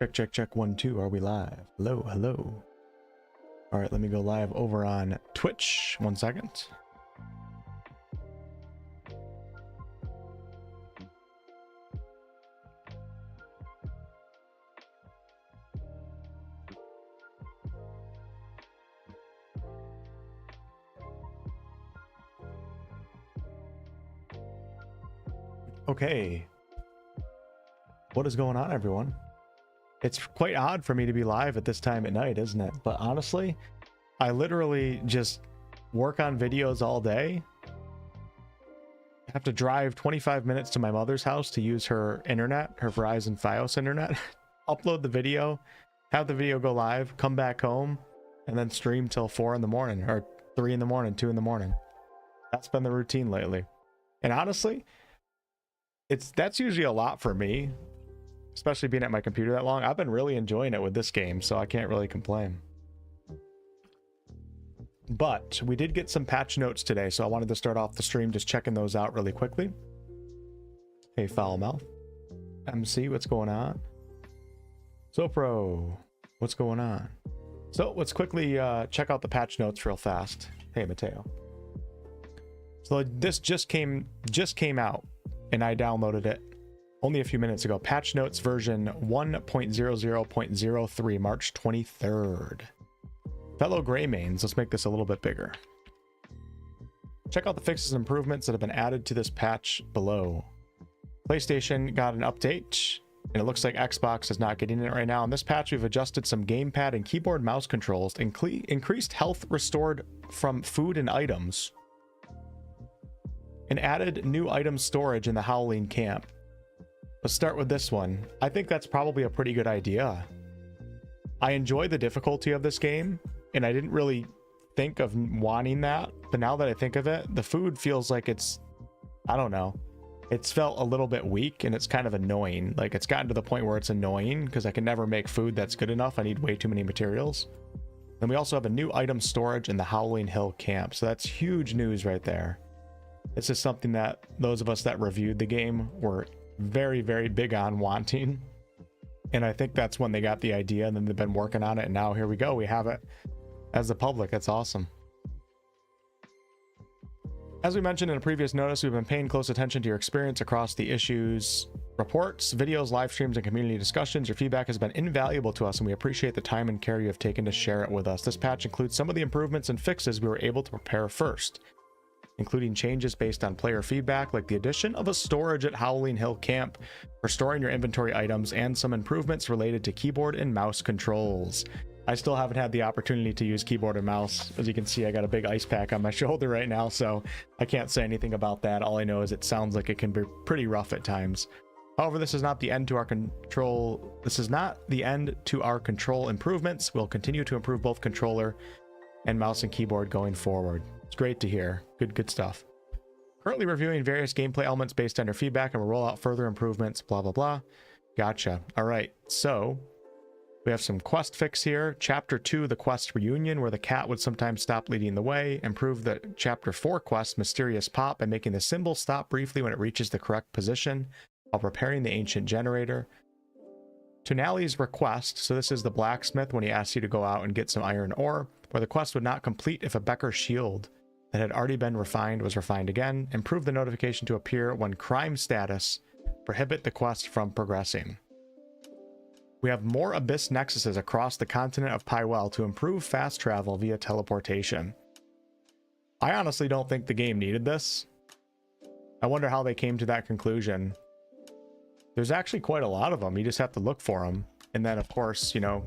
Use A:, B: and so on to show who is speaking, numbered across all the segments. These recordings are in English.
A: Check, check, check. 1, 2. Are we live? Hello, hello. All right, let me go live over on Twitch. 1 second. Okay. What is going on, everyone? It's quite odd for me to be live at this time at night, isn't it? But honestly, I literally just work on videos all day. I have to drive 25 minutes to my mother's house to use her internet, her Verizon Fios internet, upload the video, have the video go live, come back home, and then stream till 4 in the morning, or 3 in the morning, 2 in the morning. That's been the routine lately. And honestly, that's usually a lot for me, especially being at my computer that long. I've been really enjoying it with this game, so I can't really complain. But we did get some patch notes today, so I wanted to start off the stream just checking those out really quickly. Hey, Foulmouth. MC, what's going on? Sopro, what's going on? So let's quickly check out the patch notes real fast. Hey, Mateo. So this just came out, and I downloaded it only a few minutes ago. Patch notes version 1.00.03, March 23rd. Fellow Greymanes, let's make this a little bit bigger. Check out the fixes and improvements that have been added to this patch below. PlayStation got an update, and it looks like Xbox is not getting it right now. In this patch, we've adjusted some gamepad and keyboard mouse controls, increased health restored from food and items, and added new item storage in the Howling Camp. Let's start with this one. I think that's probably a pretty good idea. I enjoy the difficulty of this game, and I didn't really think of wanting that, but now that I think of it, the food feels like it's, I don't know, it's felt a little bit weak, and it's kind of annoying. Like, it's gotten to the point where it's annoying because I can never make food that's good enough. I need way too many materials. Then we also have a new item storage in the Howling Hill Camp, so that's huge news right there. This is something that those of us that reviewed the game were very, very big on wanting. And I think that's when they got the idea, and then they've been working on it, and now here we go. We have it as the public. That's awesome. As we mentioned in a previous notice, we've been paying close attention to your experience across the issues, reports, videos, live streams, and community discussions. Your feedback has been invaluable to us, and we appreciate the time and care you have taken to share it with us. This patch includes some of the improvements and fixes we were able to prepare first, including changes based on player feedback, like the addition of a storage at Howling Hill Camp for storing your inventory items, and some improvements related to keyboard and mouse controls. I still haven't had the opportunity to use keyboard and mouse. As you can see, I got a big ice pack on my shoulder right now, so I can't say anything about that. All I know is it sounds like it can be pretty rough at times. However, this is not the end to our control. This is not the end to our control improvements. We'll continue to improve both controller and mouse and keyboard going forward. It's great to hear. Good stuff. Currently reviewing various gameplay elements based on your feedback, and we'll roll out further improvements, blah, blah, blah. Gotcha. All right. So we have some quest fix here. Chapter 2, the quest reunion, where the cat would sometimes stop leading the way. Improve the Chapter 4 quest, mysterious pop, by making the symbol stop briefly when it reaches the correct position while repairing the ancient generator. Tonali's request, so this is the blacksmith when he asks you to go out and get some iron ore, where the quest would not complete if a Becker shield that had already been refined was refined again. Improve the notification to appear when crime status prohibit the quest from progressing. We have more abyss nexuses across the continent of Pywell to improve fast travel via teleportation. I honestly don't think the game needed this. I wonder how they came to that conclusion. There's actually quite a lot of them. You just have to look for them. And then, of course, you know,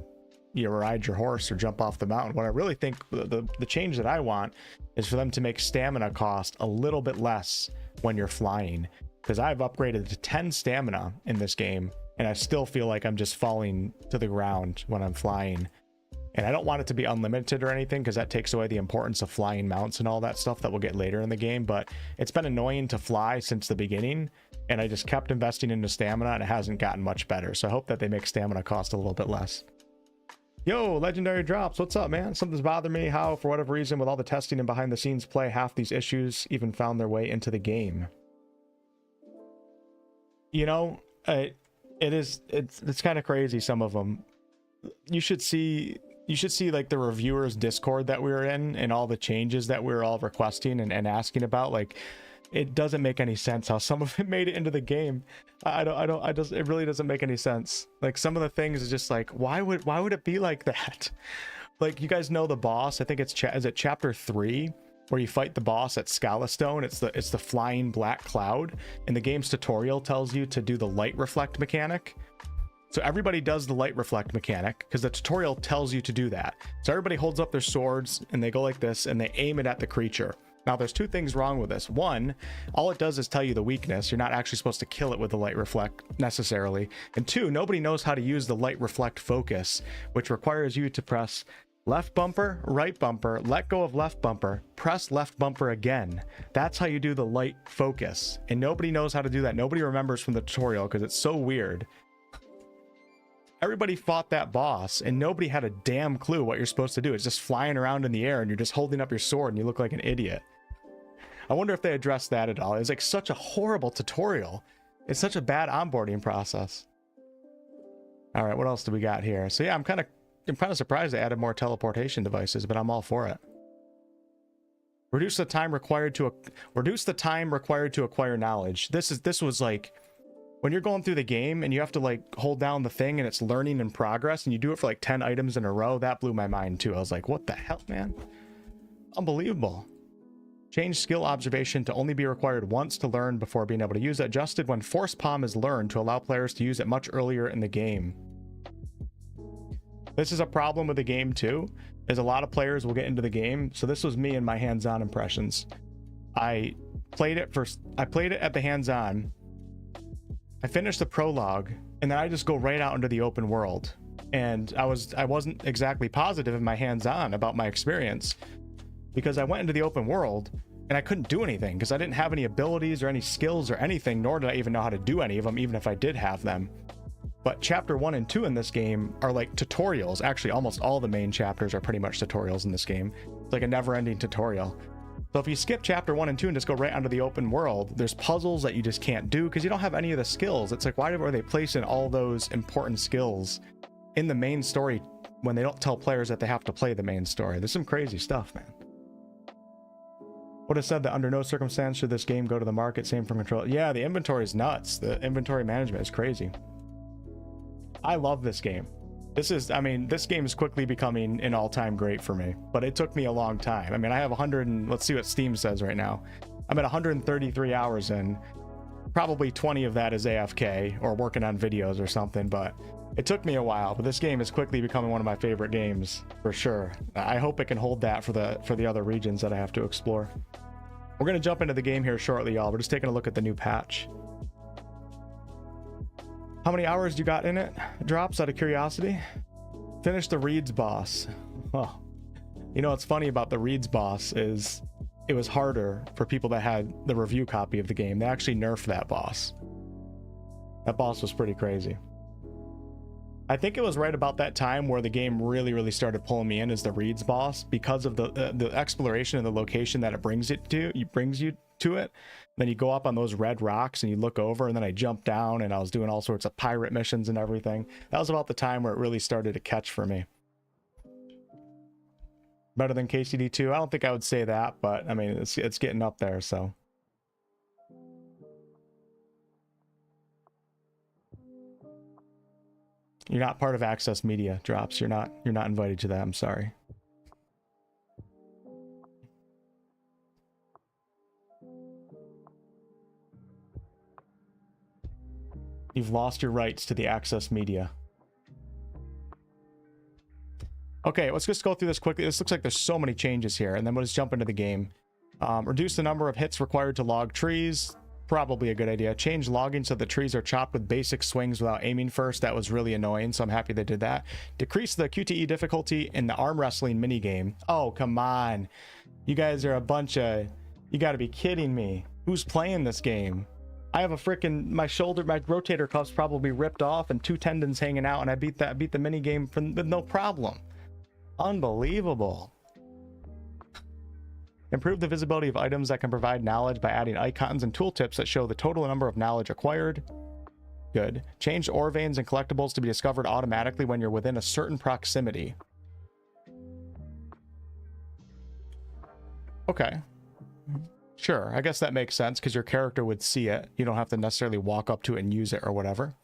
A: you ride your horse or jump off the mountain. What I really think the change that I want is for them to make stamina cost a little bit less when you're flying, because I've upgraded to 10 stamina in this game, and I still feel like I'm just falling to the ground when I'm flying. And I don't want it to be unlimited or anything, because that takes away the importance of flying mounts and all that stuff that we'll get later in the game. But it's been annoying to fly since the beginning, and I just kept investing into stamina, and it hasn't gotten much better. So I hope that they make stamina cost a little bit less. Yo, Legendary Drops, what's up, man? Something's bothering me how, for whatever reason, with all the testing and behind the scenes play, half these issues even found their way into the game. You know, It's kind of crazy, some of them. You should see like the reviewers Discord that we were in and all the changes that we were all requesting and asking about. Like, it doesn't make any sense how some of it made it into the game. It really doesn't make any sense. Like, some of the things is just like, why would it be like that? Like, you guys know the boss, I think it's is it chapter 3 where you fight the boss at Scalastone? It's the flying black cloud, and the game's tutorial tells you to do the light reflect mechanic. So everybody does the light reflect mechanic because the tutorial tells you to do that. So everybody holds up their swords and they go like this and they aim it at the creature. Now, there's two things wrong with this. One, all it does is tell you the weakness. You're not actually supposed to kill it with the light reflect necessarily. And two, nobody knows how to use the light reflect focus, which requires you to press left bumper, right bumper, let go of left bumper, press left bumper again. That's how you do the light focus. And nobody knows how to do that. Nobody remembers from the tutorial because it's so weird. Everybody fought that boss and nobody had a damn clue what you're supposed to do. It's just flying around in the air and you're just holding up your sword and you look like an idiot. I wonder if they addressed that at all. It's like such a horrible tutorial. It's such a bad onboarding process. All right, what else do we got here? So yeah, I'm kind of surprised they added more teleportation devices, but I'm all for it. Reduce the time required to acquire knowledge. This was like when you're going through the game and you have to like hold down the thing and it's learning in progress and you do it for like 10 items in a row. That blew my mind too. I was like, what the hell, man? Unbelievable. Change skill observation to only be required once to learn before being able to use it. Adjusted when force palm is learned to allow players to use it much earlier in the game. This is a problem with the game too, is a lot of players will get into the game. So this was me and my hands-on impressions. I played it at the hands-on. I finished the prologue and then I just go right out into the open world. And I wasn't exactly positive in my hands-on about my experience because I went into the open world and I couldn't do anything because I didn't have any abilities or any skills or anything, nor did I even know how to do any of them, even if I did have them. But chapter 1 and 2 in this game are like tutorials. Actually, almost all the main chapters are pretty much tutorials in this game. It's like a never-ending tutorial. So if you skip chapter 1 and 2 and just go right onto the open world, there's puzzles that you just can't do because you don't have any of the skills. It's like, why are they placing all those important skills in the main story when they don't tell players that they have to play the main story? There's some crazy stuff, man. Would have said that under no circumstance should this game go to the market. Same from control. Yeah, the inventory is nuts. The inventory management is crazy. I love this game. This game is quickly becoming an all-time great for me, but it took me a long time. I mean, I have 100 and let's see what Steam says right now. I'm at 133 hours in. Probably 20 of that is AFK or working on videos or something, but it took me a while. But this game is quickly becoming one of my favorite games for sure. I hope it can hold that for the other regions that I have to explore. We're going to jump into the game here shortly, y'all. We're just taking a look at the new patch. How many hours you got in it? Drops, out of curiosity. Finish the Reeds boss. Oh, you know what's funny about the Reeds boss is it was harder for people that had the review copy of the game. They actually nerfed that boss. That boss was pretty crazy. I think it was right about that time where the game really started pulling me in as the Reeds boss because of the exploration of the location that it brings you to it. Then you go up on those red rocks and you look over, and then I jumped down and I was doing all sorts of pirate missions and everything. That was about the time where it really started to catch for me. Better than KCD 2? I don't think I would say that, but I mean, it's getting up there, so. You're not part of Access Media, Drops. You're not invited to that. I'm sorry. You've lost your rights to the Access Media. Okay, let's just go through this quickly. This looks like there's so many changes here, and then we'll just jump into the game. Reduce the number of hits required to log trees. Probably a good idea. Change logging so the trees are chopped with basic swings without aiming first. That was really annoying, so I'm happy they did that. Decrease the QTE difficulty in the arm wrestling minigame. Oh, come on. You guys are a bunch of... You gotta be kidding me. Who's playing this game? I have a freaking... My rotator cuff's probably ripped off and 2 tendons hanging out, and I beat the minigame with no problem. Unbelievable. Improve the visibility of items that can provide knowledge by adding icons and tooltips that show the total number of knowledge acquired. Good. Change ore veins and collectibles to be discovered automatically when you're within a certain proximity. Okay. Sure, I guess that makes sense because your character would see it. You don't have to necessarily walk up to it and use it or whatever.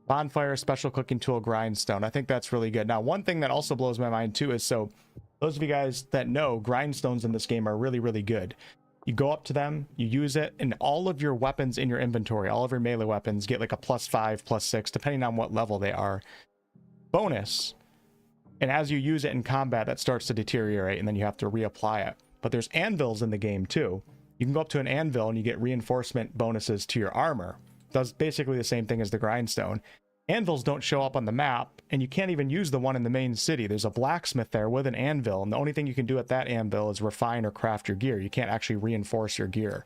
A: Bonfire, special cooking tool, grindstone. I think that's really good. Now, one thing that also blows my mind too is, so those of you guys that know, grindstones in this game are really, really good. You go up to them, you use it, and all of your weapons in your inventory, all of your melee weapons get like a +5, +6, depending on what level they are. Bonus. And as you use it in combat, that starts to deteriorate, and then you have to reapply it. But there's anvils in the game too. You can go up to an anvil and you get reinforcement bonuses to your armor. Does basically the same thing as the grindstone. Anvils don't show up on the map, and you can't even use the one in the main city. There's a blacksmith there with an anvil, and the only thing you can do at that anvil is refine or craft your gear. You can't actually reinforce your gear.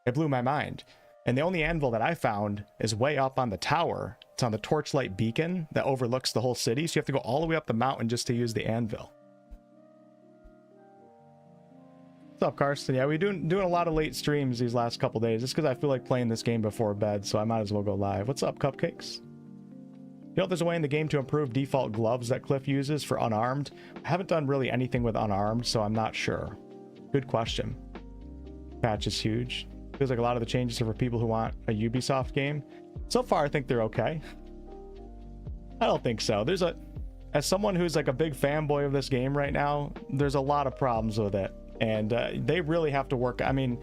A: It blew my mind. And the only anvil that I found is way up on the tower. It's on the torchlight beacon that overlooks the whole city, so you have to go all the way up the mountain just to use the anvil. What's up, Carson? Yeah, we're doing a lot of late streams these last couple days just because I feel like playing this game before bed, so I might as well go live. What's up, Cupcakes? You know if there's a way in the game to improve default gloves that Cliff uses for unarmed? I haven't done really anything with unarmed, so I'm not sure. Good question. Patch is huge. Feels like a lot of the changes are for people who want a Ubisoft game. So far, I think they're okay. I don't think so. As someone who's like a big fanboy of this game right now, there's a lot of problems with it. And they really have to work. I mean,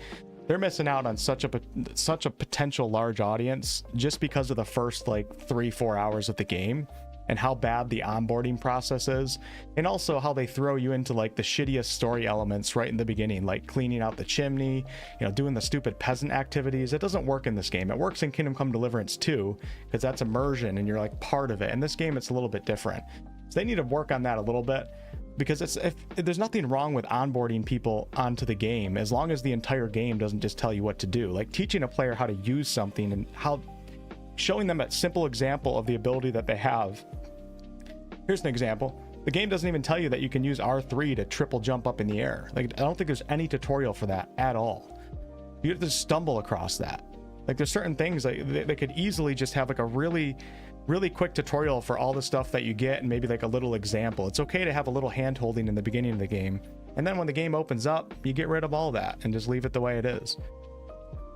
A: they're missing out on such a potential large audience just because of the first like 3-4 hours of the game and how bad the onboarding process is, and also how they throw you into like the shittiest story elements right in the beginning, like cleaning out the chimney, you know, doing the stupid peasant activities. It doesn't work in this game. It works in Kingdom Come Deliverance 2 because that's immersion and you're like part of it. In this game, it's a little bit different, so they need to work on that a little bit. Because if there's nothing wrong with onboarding people onto the game, as long as the entire game doesn't just tell you what to do. Like teaching a player how to use something and showing them a simple example of the ability that they have. Here's an example. The game doesn't even tell you that you can use R3 to triple jump up in the air. Like, I don't think there's any tutorial for that at all. You have to stumble across that. Like, there's certain things like they could easily just have like a really quick tutorial for all the stuff that you get and maybe like a little example. It's okay to have a little hand holding in the beginning of the game, and then when the game opens up, you get rid of all that and just leave it the way it is.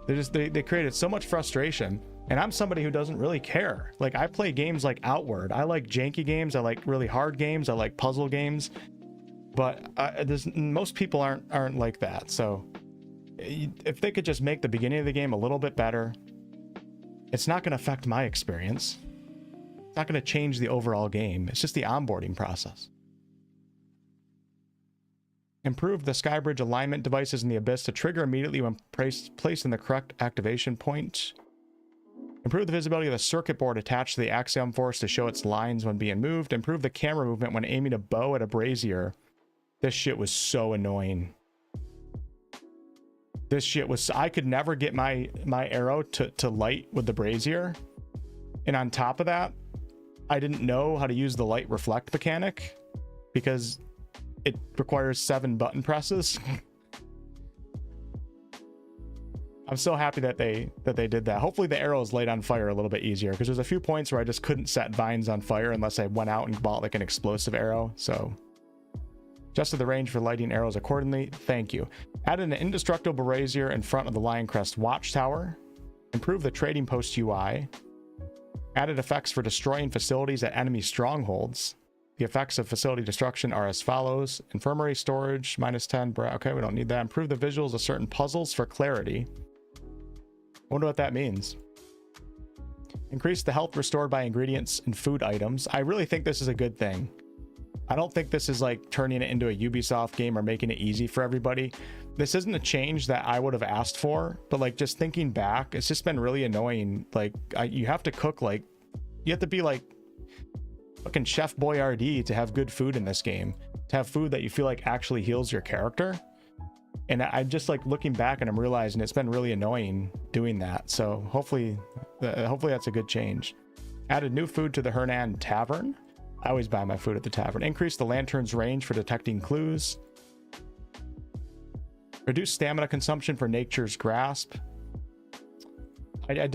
A: They created so much frustration, and I'm somebody who doesn't really care. Like, I play games like Outward. I like janky games. I like really hard games. I like puzzle games, but most people aren't like that. So if they could just make the beginning of the game a little bit better, it's not going to affect my experience. It's not going to change the overall game. It's just the onboarding process. Improve the Skybridge alignment devices in the Abyss to trigger immediately when placed in the correct activation point. Improve the visibility of the circuit board attached to the Axiom Force to show its lines when being moved. Improve the camera movement when aiming a bow at a brazier. This shit was so annoying. This shit was... I could never get my arrow to light with the brazier. And on top of that, I didn't know how to use the light reflect mechanic because it requires 7 button presses. I'm so happy that they did that. Hopefully the arrows light on fire a little bit easier, because there's a few points where I just couldn't set vines on fire unless I went out and bought like an explosive arrow. So adjusted the range for lighting arrows accordingly. Thank you. Added an indestructible brazier in front of the Lion Crest watchtower. Improved the trading post UI. Added effects for destroying facilities at enemy strongholds. The effects of facility destruction are as follows. Infirmary storage, -10. Okay, we don't need that. Improve the visuals of certain puzzles for clarity. Wonder what that means. Increase the health restored by ingredients and food items. I really think this is a good thing. I don't think this is like turning it into a Ubisoft game or making it easy for everybody. This isn't a change that I would have asked for, but like just thinking back, it's just been really annoying. Like you have to cook, like you have to be like fucking Chef Boyardee to have good food in this game, to have food that you feel like actually heals your character. And I'm just like looking back and I'm realizing it's been really annoying doing that. So hopefully that's a good change. Added new food to the Hernan Tavern. I always buy my food at the tavern. Increase the lantern's range for detecting clues. Reduce stamina consumption for Nature's Grasp. I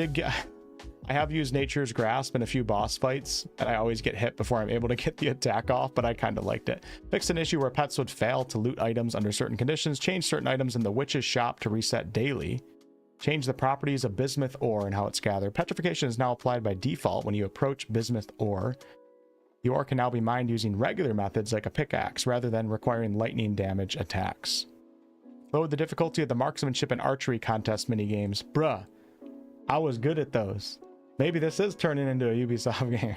A: I have used Nature's Grasp in a few boss fights, and I always get hit before I'm able to get the attack off, but I kind of liked it. Fixed an issue where pets would fail to loot items under certain conditions. Changed certain items in the witch's shop to reset daily. Change the properties of bismuth ore and how it's gathered. Petrification is now applied by default when you approach bismuth ore. The ore can now be mined using regular methods like a pickaxe rather than requiring lightning damage attacks. Lowered the difficulty of the marksmanship and archery contest minigames. Bruh, I was good at those. Maybe this is turning into a Ubisoft game.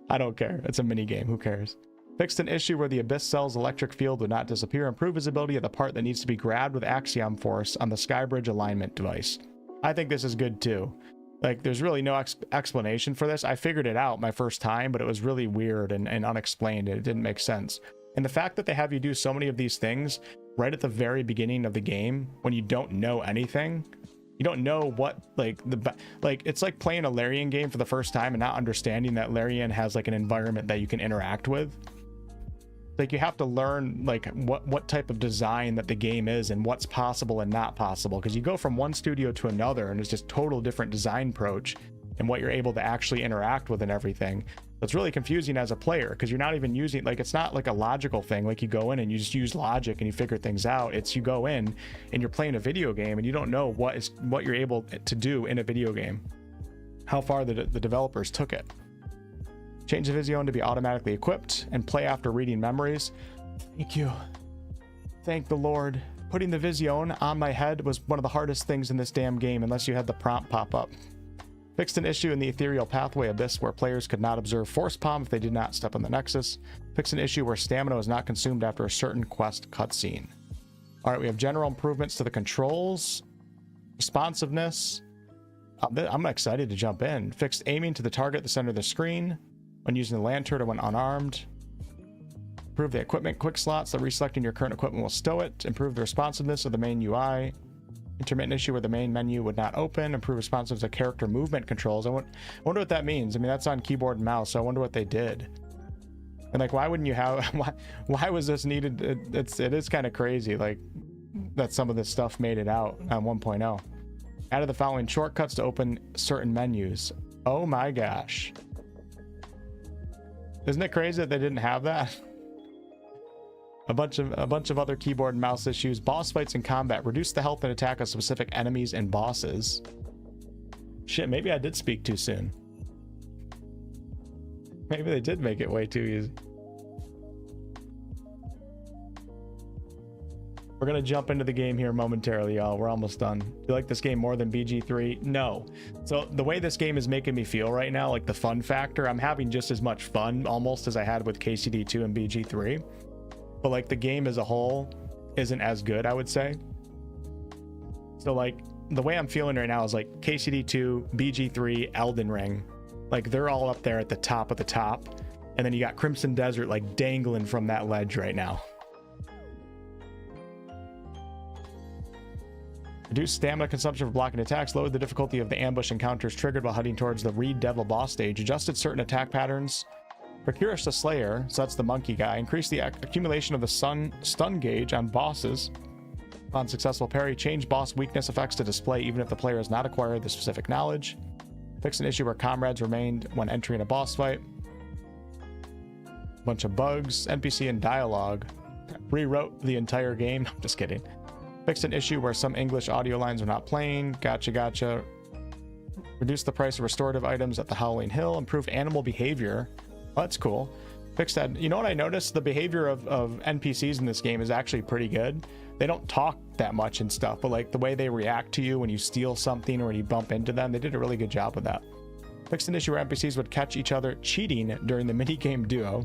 A: I don't care. It's a minigame. Who cares? Fixed an issue where the Abyss Cell's electric field would not disappear. Improve visibility of the part that needs to be grabbed with Axiom Force on the Skybridge alignment device. I think this is good too. Like, there's really no explanation for this. I figured it out my first time, but it was really weird and unexplained. It didn't make sense. And the fact that they have you do so many of these things right at the very beginning of the game when you don't know anything, you don't know what, like, it's like playing a Larian game for the first time and not understanding that Larian has like an environment that you can interact with. Like, you have to learn like what type of design that the game is and what's possible and not possible, because you go from one studio to another and it's just total different design approach and what you're able to actually interact with and everything. It's really confusing as a player because you're not even using, like, it's not like a logical thing. Like, you go in and you just use logic and you figure things out. It's you go in and you're playing a video game and you don't know what you're able to do in a video game, how far the developers took it. Change the Vision to be automatically equipped and play after reading memories. Thank you. Thank the Lord. Putting the Vision on my head was one of the hardest things in this damn game unless you had the prompt pop up. Fixed an issue in the Ethereal Pathway Abyss where players could not observe Force Palm if they did not step on the Nexus. Fixed an issue where stamina was not consumed after a certain quest cutscene. Alright, we have general improvements to the controls. Responsiveness. I'm excited to jump in. Fixed aiming to the target at the center of the screen when using the lantern or when unarmed. Improve the equipment quick slots that reselecting your current equipment will stow it. Improve the responsiveness of the main UI. Intermittent issue where the main menu would not open. Improve responsiveness of character movement controls. I wonder what that means. I mean, that's on keyboard and mouse, so I wonder what they did. And like, why wouldn't you have, why was this needed? It is kind of crazy, like, that some of this stuff made it out on 1.0. Added the following shortcuts to open certain menus. Oh my gosh. Isn't it crazy that they didn't have that? A bunch of other keyboard and mouse issues. Boss fights and combat. Reduce the health and attack of specific enemies and bosses. Shit, maybe I did speak too soon. Maybe they did make it way too easy. We're gonna jump into the game here momentarily, y'all. We're almost done. Do you like this game more than BG3? No. So the way this game is making me feel right now, like the fun factor, I'm having just as much fun almost as I had with KCD2 and BG3. But like the game as a whole isn't as good, I would say. So like the way I'm feeling right now is like KCD2, BG3, Elden Ring. Like they're all up there at the top of the top. And then you got Crimson Desert like dangling from that ledge right now. Reduce stamina consumption for blocking attacks. Lowered the difficulty of the ambush encounters triggered while heading towards the Reed Devil boss stage. Adjusted certain attack patterns. For Curious the Slayer, so that's the monkey guy, increase the accumulation of the stun gauge on bosses on successful parry. Change boss weakness effects to display even if the player has not acquired the specific knowledge. Fix an issue where comrades remained when entering a boss fight. Bunch of bugs. NPC and dialogue. Rewrote the entire game. I'm just kidding. Fixed an issue where some English audio lines are not playing. Gotcha. Reduce the price of restorative items at the Howling Hill. Improved animal behavior. Oh, that's cool. Fixed that. You know what I noticed? The behavior of NPCs in this game is actually pretty good. They don't talk that much and stuff, but like the way they react to you when you steal something or when you bump into them, they did a really good job with that. Fixed an issue where NPCs would catch each other cheating during the minigame duo.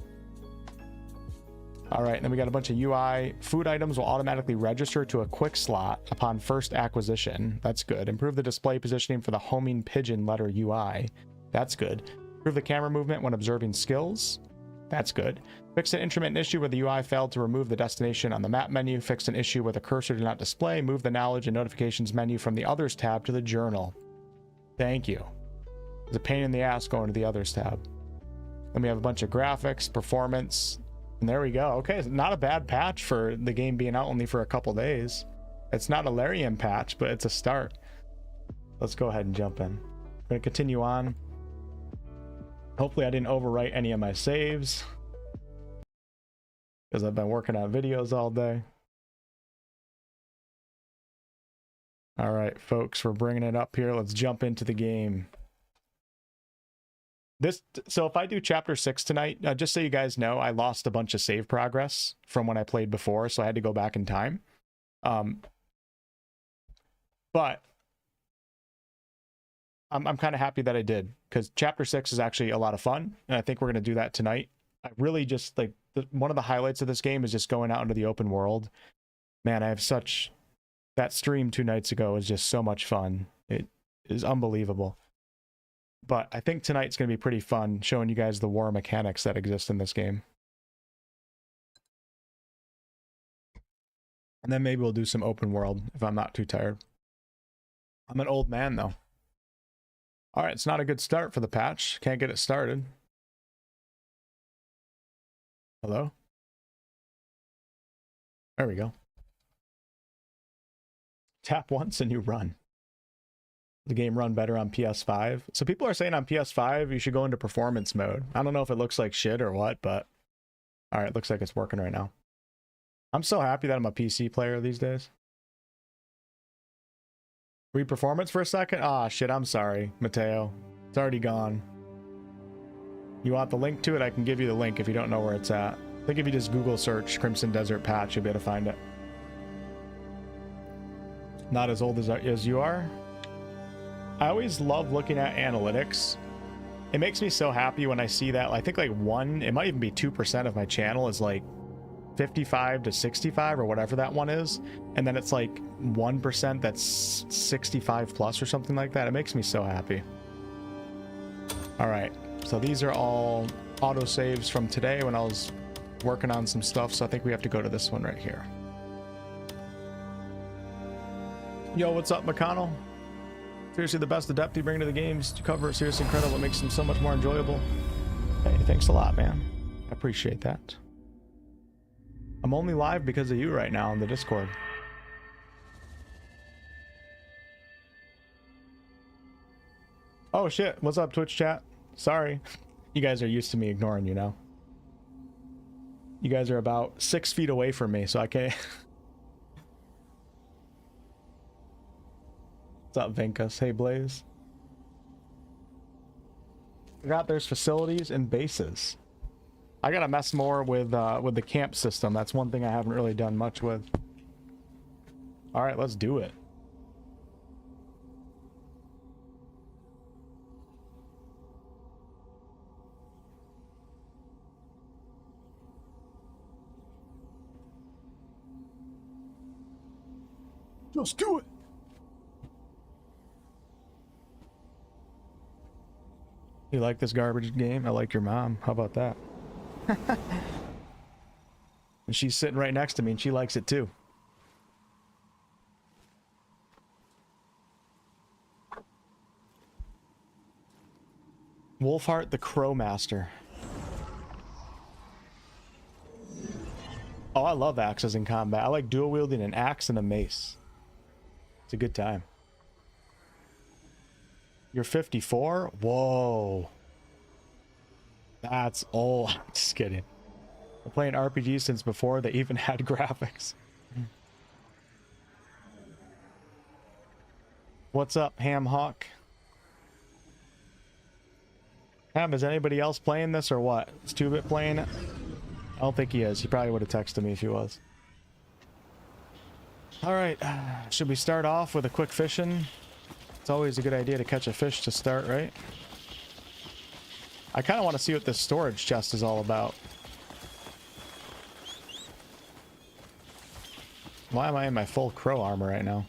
A: All right, then we got a bunch of UI. Food items will automatically register to a quick slot upon first acquisition. That's good. Improve the display positioning for the homing pigeon letter UI. That's good. Improve the camera movement when observing skills. That's good. Fixed an intermittent issue where the UI failed to remove the destination on the map menu. Fixed an issue where the cursor did not display. Move the knowledge and notifications menu from the others tab to the journal. Thank you. It's a pain in the ass going to the others tab. Then we have a bunch of graphics, performance, and there we go. Okay, it's not a bad patch for the game being out only for a couple days. It's not a Larian patch, but it's a start. let's go ahead and jump in. I'm going to continue on. Hopefully I didn't overwrite any of my saves, because I've been working on videos all day. All right, folks, we're bringing it up here. Let's jump into the game. So if I do chapter 6 tonight, just so you guys know, I lost a bunch of save progress from when I played before, so I had to go back in time. But I'm kind of happy that I did, because chapter 6 is actually a lot of fun, and I think we're going to do that tonight. I really just, like, one of the highlights of this game is just going out into the open world. Man, I have such... That stream 2 nights ago was just so much fun. It is unbelievable. But I think tonight's going to be pretty fun, showing you guys the war mechanics that exist in this game. And then maybe we'll do some open world if I'm not too tired. I'm an old man, though. All right, it's not a good start for the patch. Can't get it started. Hello? There we go. Tap once and you run. The game run better on PS5. So people are saying on PS5 you should go into performance mode. I don't know if it looks like shit or what, but all right, looks like it's working right now. I'm so happy that I'm a PC player these days. Read performance for a second? Ah, shit, I'm sorry, Mateo. It's already gone. You want the link to it? I can give you the link if you don't know where it's at. I think if you just Google search Crimson Desert patch, you'll be able to find it. Not as old as you are. I always love looking at analytics. It makes me so happy when I see that. I think like it might even be 2% of my channel is like 55 to 65 or whatever that one is. And then it's like 1% that's 65 plus or something like that. It makes me so happy. All right. So these are all autosaves from today when I was working on some stuff. So I think we have to go to this one right here. Yo, what's up, McConnell? Seriously, the best of depth you bring to the games to cover it. Seriously incredible. It makes them so much more enjoyable. Hey, thanks a lot, man. I appreciate that. I'm only live because of you right now on the Discord. Oh, shit. What's up, Twitch chat? Sorry. You guys are used to me ignoring you now. You guys are about 6 feet away from me, so I can't... What's up, Venkus? Hey, Blaze. Forgot there's facilities and bases. I gotta mess more with the camp system. That's one thing I haven't really done much with. All right, let's do it. Just do it. You like this garbage game? I like your mom. How about that? And she's sitting right next to me and she likes it too. Wolfheart the Crowmaster. Oh, I love axes in combat. I like dual wielding an axe and a mace. It's a good time. You're 54? Whoa. That's old. Just kidding. I'm playing RPGs since before they even had graphics. What's up, Ham Hawk? Ham, is anybody else playing this or what? Is 2-Bit playing it? I don't think he is. He probably would have texted me if he was. Alright, should we start off with a quick fishing? It's always a good idea to catch a fish to start, right? I kind of want to see what this storage chest is all about. Why am I in my full crow armor right now?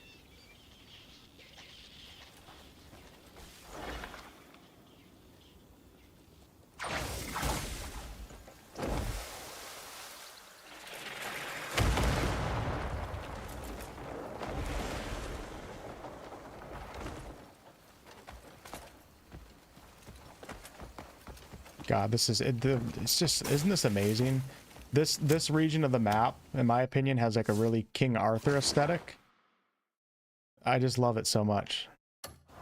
A: God, this is it. It's just, isn't this amazing? This region of the map, in my opinion, has like a really King Arthur aesthetic. I just love it so much.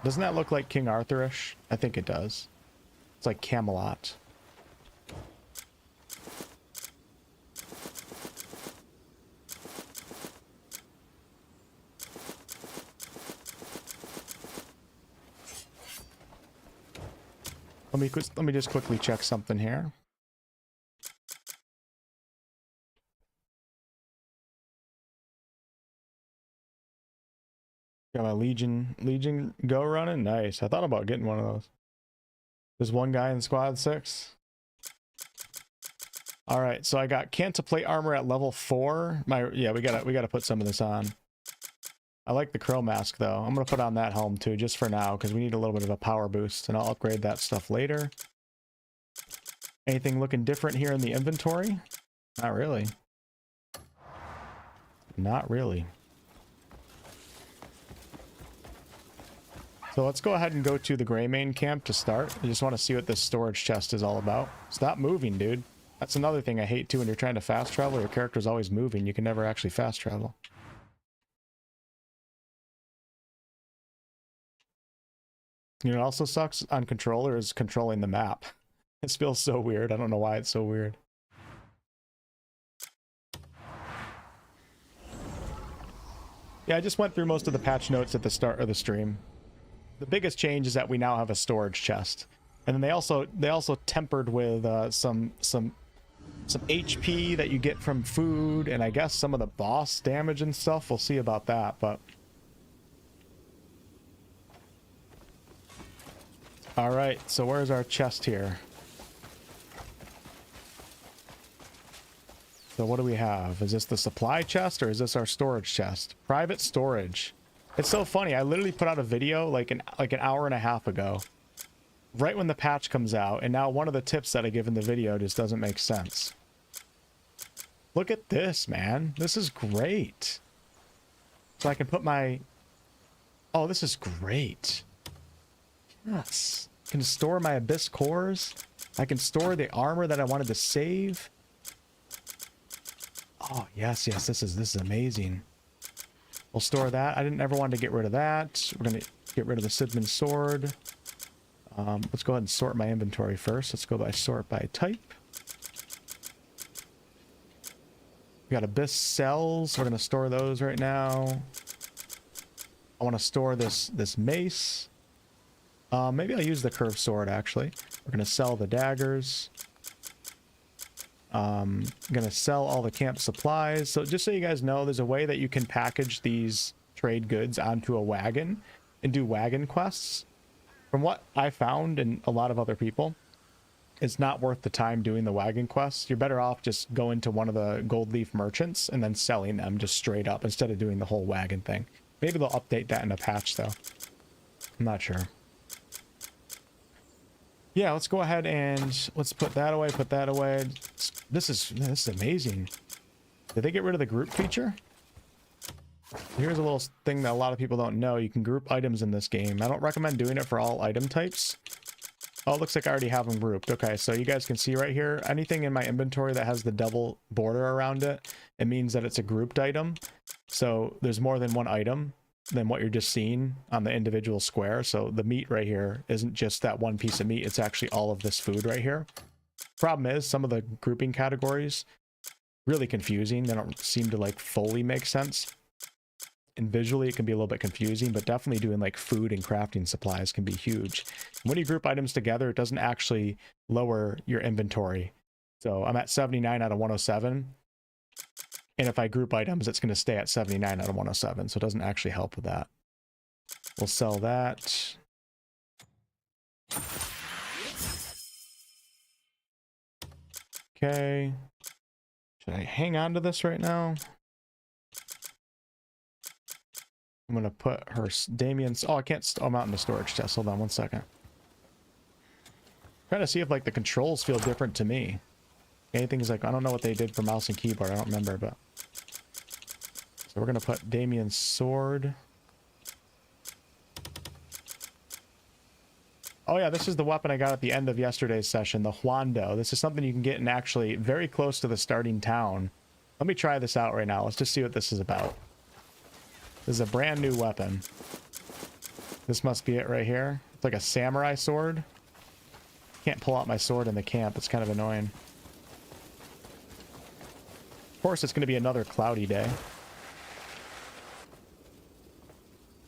A: Doesn't that look like King Arthur-ish? I think it does. It's like Camelot. Let me just quickly check something here. Got my Legion Go running. Nice. I thought about getting one of those. There's one guy in squad 6. All right, so I got can't to plate armor at level 4. We gotta put some of this on. I like the crow mask though. I'm gonna put on that helm too, just for now, because we need a little bit of a power boost, and I'll upgrade that stuff later. Anything looking different here in the inventory? Not really. Not really. So let's go ahead and go to the Greymane camp to start. I just want to see what this storage chest is all about. Stop moving, dude. That's another thing I hate too when you're trying to fast travel. Your character's always moving. You can never actually fast travel. You know what also sucks on controller is controlling the map. This feels so weird. I don't know why it's so weird. Yeah, I just went through most of the patch notes at the start of the stream. The biggest change is that we now have a storage chest, and then they also tempered with some HP that you get from food, and I guess some of the boss damage and stuff. We'll see about that, but all right. So where's our chest here? So what do we have? Is this the supply chest or is this our storage chest? Private storage. It's so funny. I literally put out a video like an hour and a half ago, right when the patch comes out, and now one of the tips that I give in the video just doesn't make sense. Look at this, man. This is great. So I can put my... Oh, this is great. Yes. I can store my Abyss cores. I can store the armor that I wanted to save. Oh, yes, yes. This is amazing. We'll store that. I didn't ever want to get rid of that. We're going to get rid of the Sidman sword. Let's go ahead and sort my inventory first. Let's go by sort by type. We got Abyss cells. We're going to store those right now. I want to store this mace. Maybe I'll use the curved sword, actually. We're going to sell the daggers. I'm going to sell all the camp supplies. So just so you guys know, there's a way that you can package these trade goods onto a wagon and do wagon quests. From what I found and a lot of other people, it's not worth the time doing the wagon quests. You're better off just going to one of the gold leaf merchants and then selling them just straight up instead of doing the whole wagon thing. Maybe they'll update that in a patch though. I'm not sure. Yeah, let's go ahead and let's put that away, put that away. This is amazing. Did they get rid of the group feature? Here's a little thing that a lot of people don't know. You can group items in this game. I don't recommend doing it for all item types. Oh, it looks like I already have them grouped. Okay, so you guys can see right here, anything in my inventory that has the double border around it, it means that it's a grouped item. So there's more than one item than what you're just seeing on the individual square. So the meat right here isn't just that one piece of meat. It's actually all of this food right here. Problem is, some of the grouping categories, really confusing. They don't seem to like fully make sense. And visually it can be a little bit confusing, but definitely doing like food and crafting supplies can be huge. When you group items together, it doesn't actually lower your inventory. So I'm at 79 out of 107. And if I group items, it's going to stay at 79 out of 107. So it doesn't actually help with that. We'll sell that. Okay. Should I hang on to this right now? I'm going to put her Damien's... Oh, I can't... Oh, I'm out in the storage chest. Hold on one second. Trying to see if like the controls feel different to me. Anything's like... I don't know what they did for mouse and keyboard. I don't remember, but... So we're going to put Damien's sword. Oh yeah, this is the weapon I got at the end of yesterday's session, the Huando. This is something you can get in actually very close to the starting town. Let me try this out right now. Let's just see what this is about. This is a brand new weapon. This must be it right here. It's like a samurai sword. Can't pull out my sword in the camp. It's kind of annoying. Of course, it's going to be another cloudy day.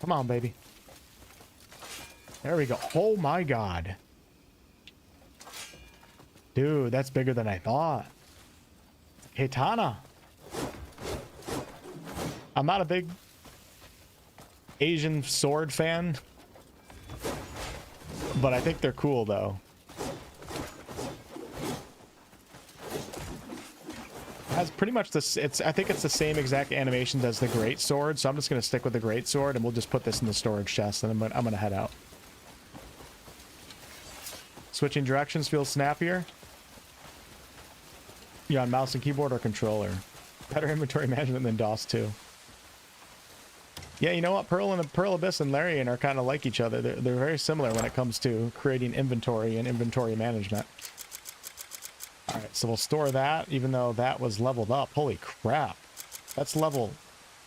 A: Come on, baby. There we go. Oh my god. Dude, that's bigger than I thought. Katana. I'm not a big Asian sword fan, but I think they're cool though. It has pretty much this. I think it's the same exact animations as the great sword, so I'm just gonna stick with the great sword, and we'll just put this in the storage chest, and I'm gonna head out. Switching directions feels snappier. You on mouse and keyboard or controller? Better inventory management than DOS 2. Yeah, you know what? Pearl Abyss and Larian are kind of like each other. They're very similar when it comes to creating inventory and inventory management. All right, so we'll store that, even though that was leveled up. Holy crap. That's level...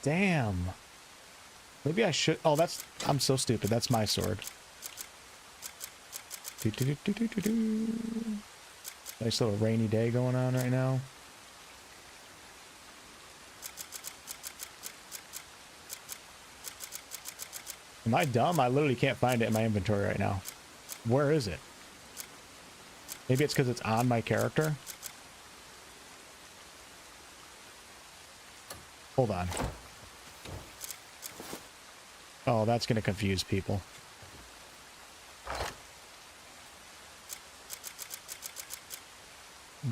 A: Damn. Maybe I should... Oh, that's... I'm so stupid. That's my sword. Nice little rainy day going on right now. Am I dumb? I literally can't find it in my inventory right now. Where is it? Maybe it's because it's on my character. Hold on. Oh, that's going to confuse people.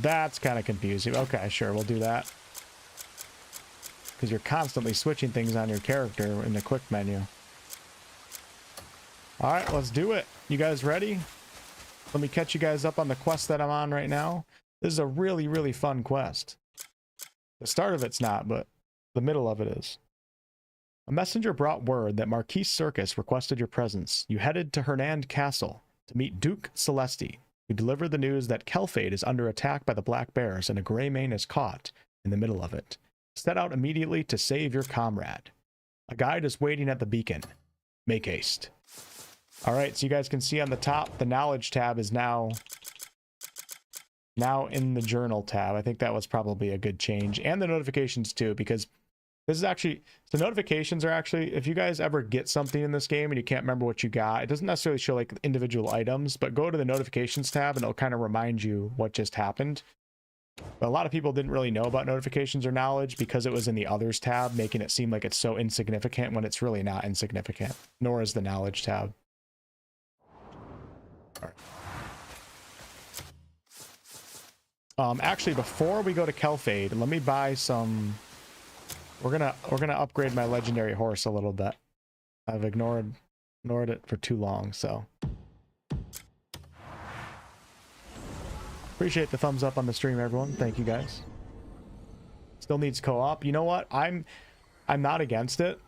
A: That's kind of confusing. Okay, sure, we'll do that. Because you're constantly switching things on your character in the quick menu. Alright, let's do it. You guys ready? Let me catch you guys up on the quest that I'm on right now. This is a really, really fun quest. The start of it's not, but the middle of it is. A messenger brought word that Marquis Circus requested your presence. You headed to Hernand Castle to meet Duke Celesti, who delivered the news that Kelfade is under attack by the Black Bears and a Greymane is caught in the middle of it. Set out immediately to save your comrade. A guide is waiting at the beacon. Make haste. Alright, so you guys can see on the top, the knowledge tab is now in the journal tab. I think that was probably a good change. And the notifications too, because this is actually, so notifications are actually, if you guys ever get something in this game and you can't remember what you got, it doesn't necessarily show like individual items, but go to the notifications tab and it'll kind of remind you what just happened. But a lot of people didn't really know about notifications or knowledge because it was in the others tab, making it seem like it's so insignificant when it's really not insignificant, nor is the knowledge tab. Actually, before we go to Kelfade, let me buy some. We're gonna upgrade my legendary horse a little bit. I've ignored it for too long, so appreciate the thumbs up on the stream, everyone. Thank you guys. Still needs co-op. You know what? I'm not against it.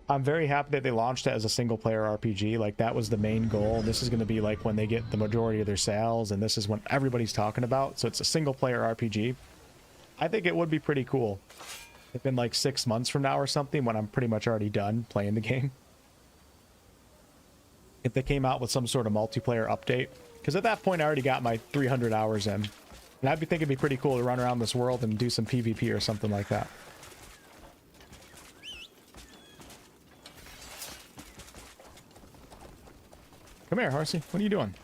A: I'm very happy that they launched it as a single-player RPG. Like, that was the main goal. This is going to be, like, when they get the majority of their sales, and this is when everybody's talking about. So it's a single-player RPG. I think it would be pretty cool if in, like, 6 months from now or something, when I'm pretty much already done playing the game, if they came out with some sort of multiplayer update. Because at that point, I already got my 300 hours in. And I'd be thinking it'd be pretty cool to run around this world and do some PvP or something like that. Come here, Horsey. What are you doing?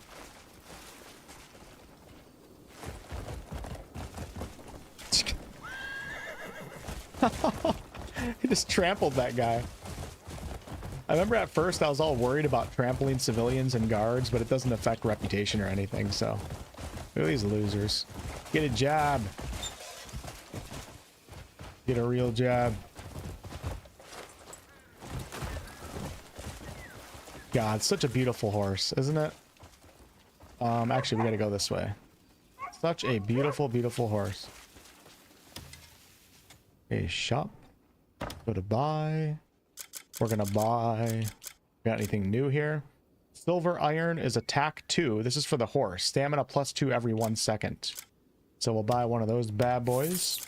A: He just trampled that guy. I remember at first I was all worried about trampling civilians and guards, but it doesn't affect reputation or anything, so... Look at these losers. Get a job. Get a real job. God, such a beautiful horse, isn't it? Actually, we gotta go this way. Such a beautiful, beautiful horse. A shop. Go to buy. We're gonna buy. Got anything new here? Silver iron is attack 2. This is for the horse. Stamina +2 every 1 second. So we'll buy one of those bad boys.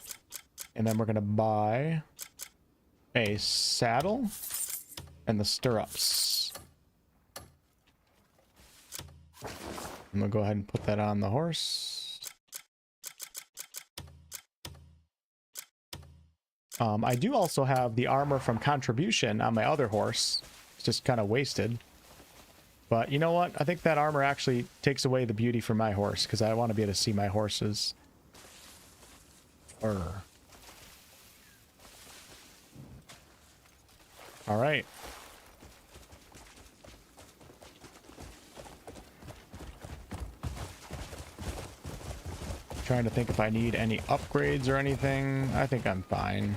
A: And then we're gonna buy a saddle and the stirrups. I'm gonna go ahead and put that on the horse. I do also have the armor from Contribution on my other horse. It's just kind of wasted. But you know what? I think that armor actually takes away the beauty from my horse, because I want to be able to see my horse's fur. All right. Trying to think if I need any upgrades or anything. I think I'm fine.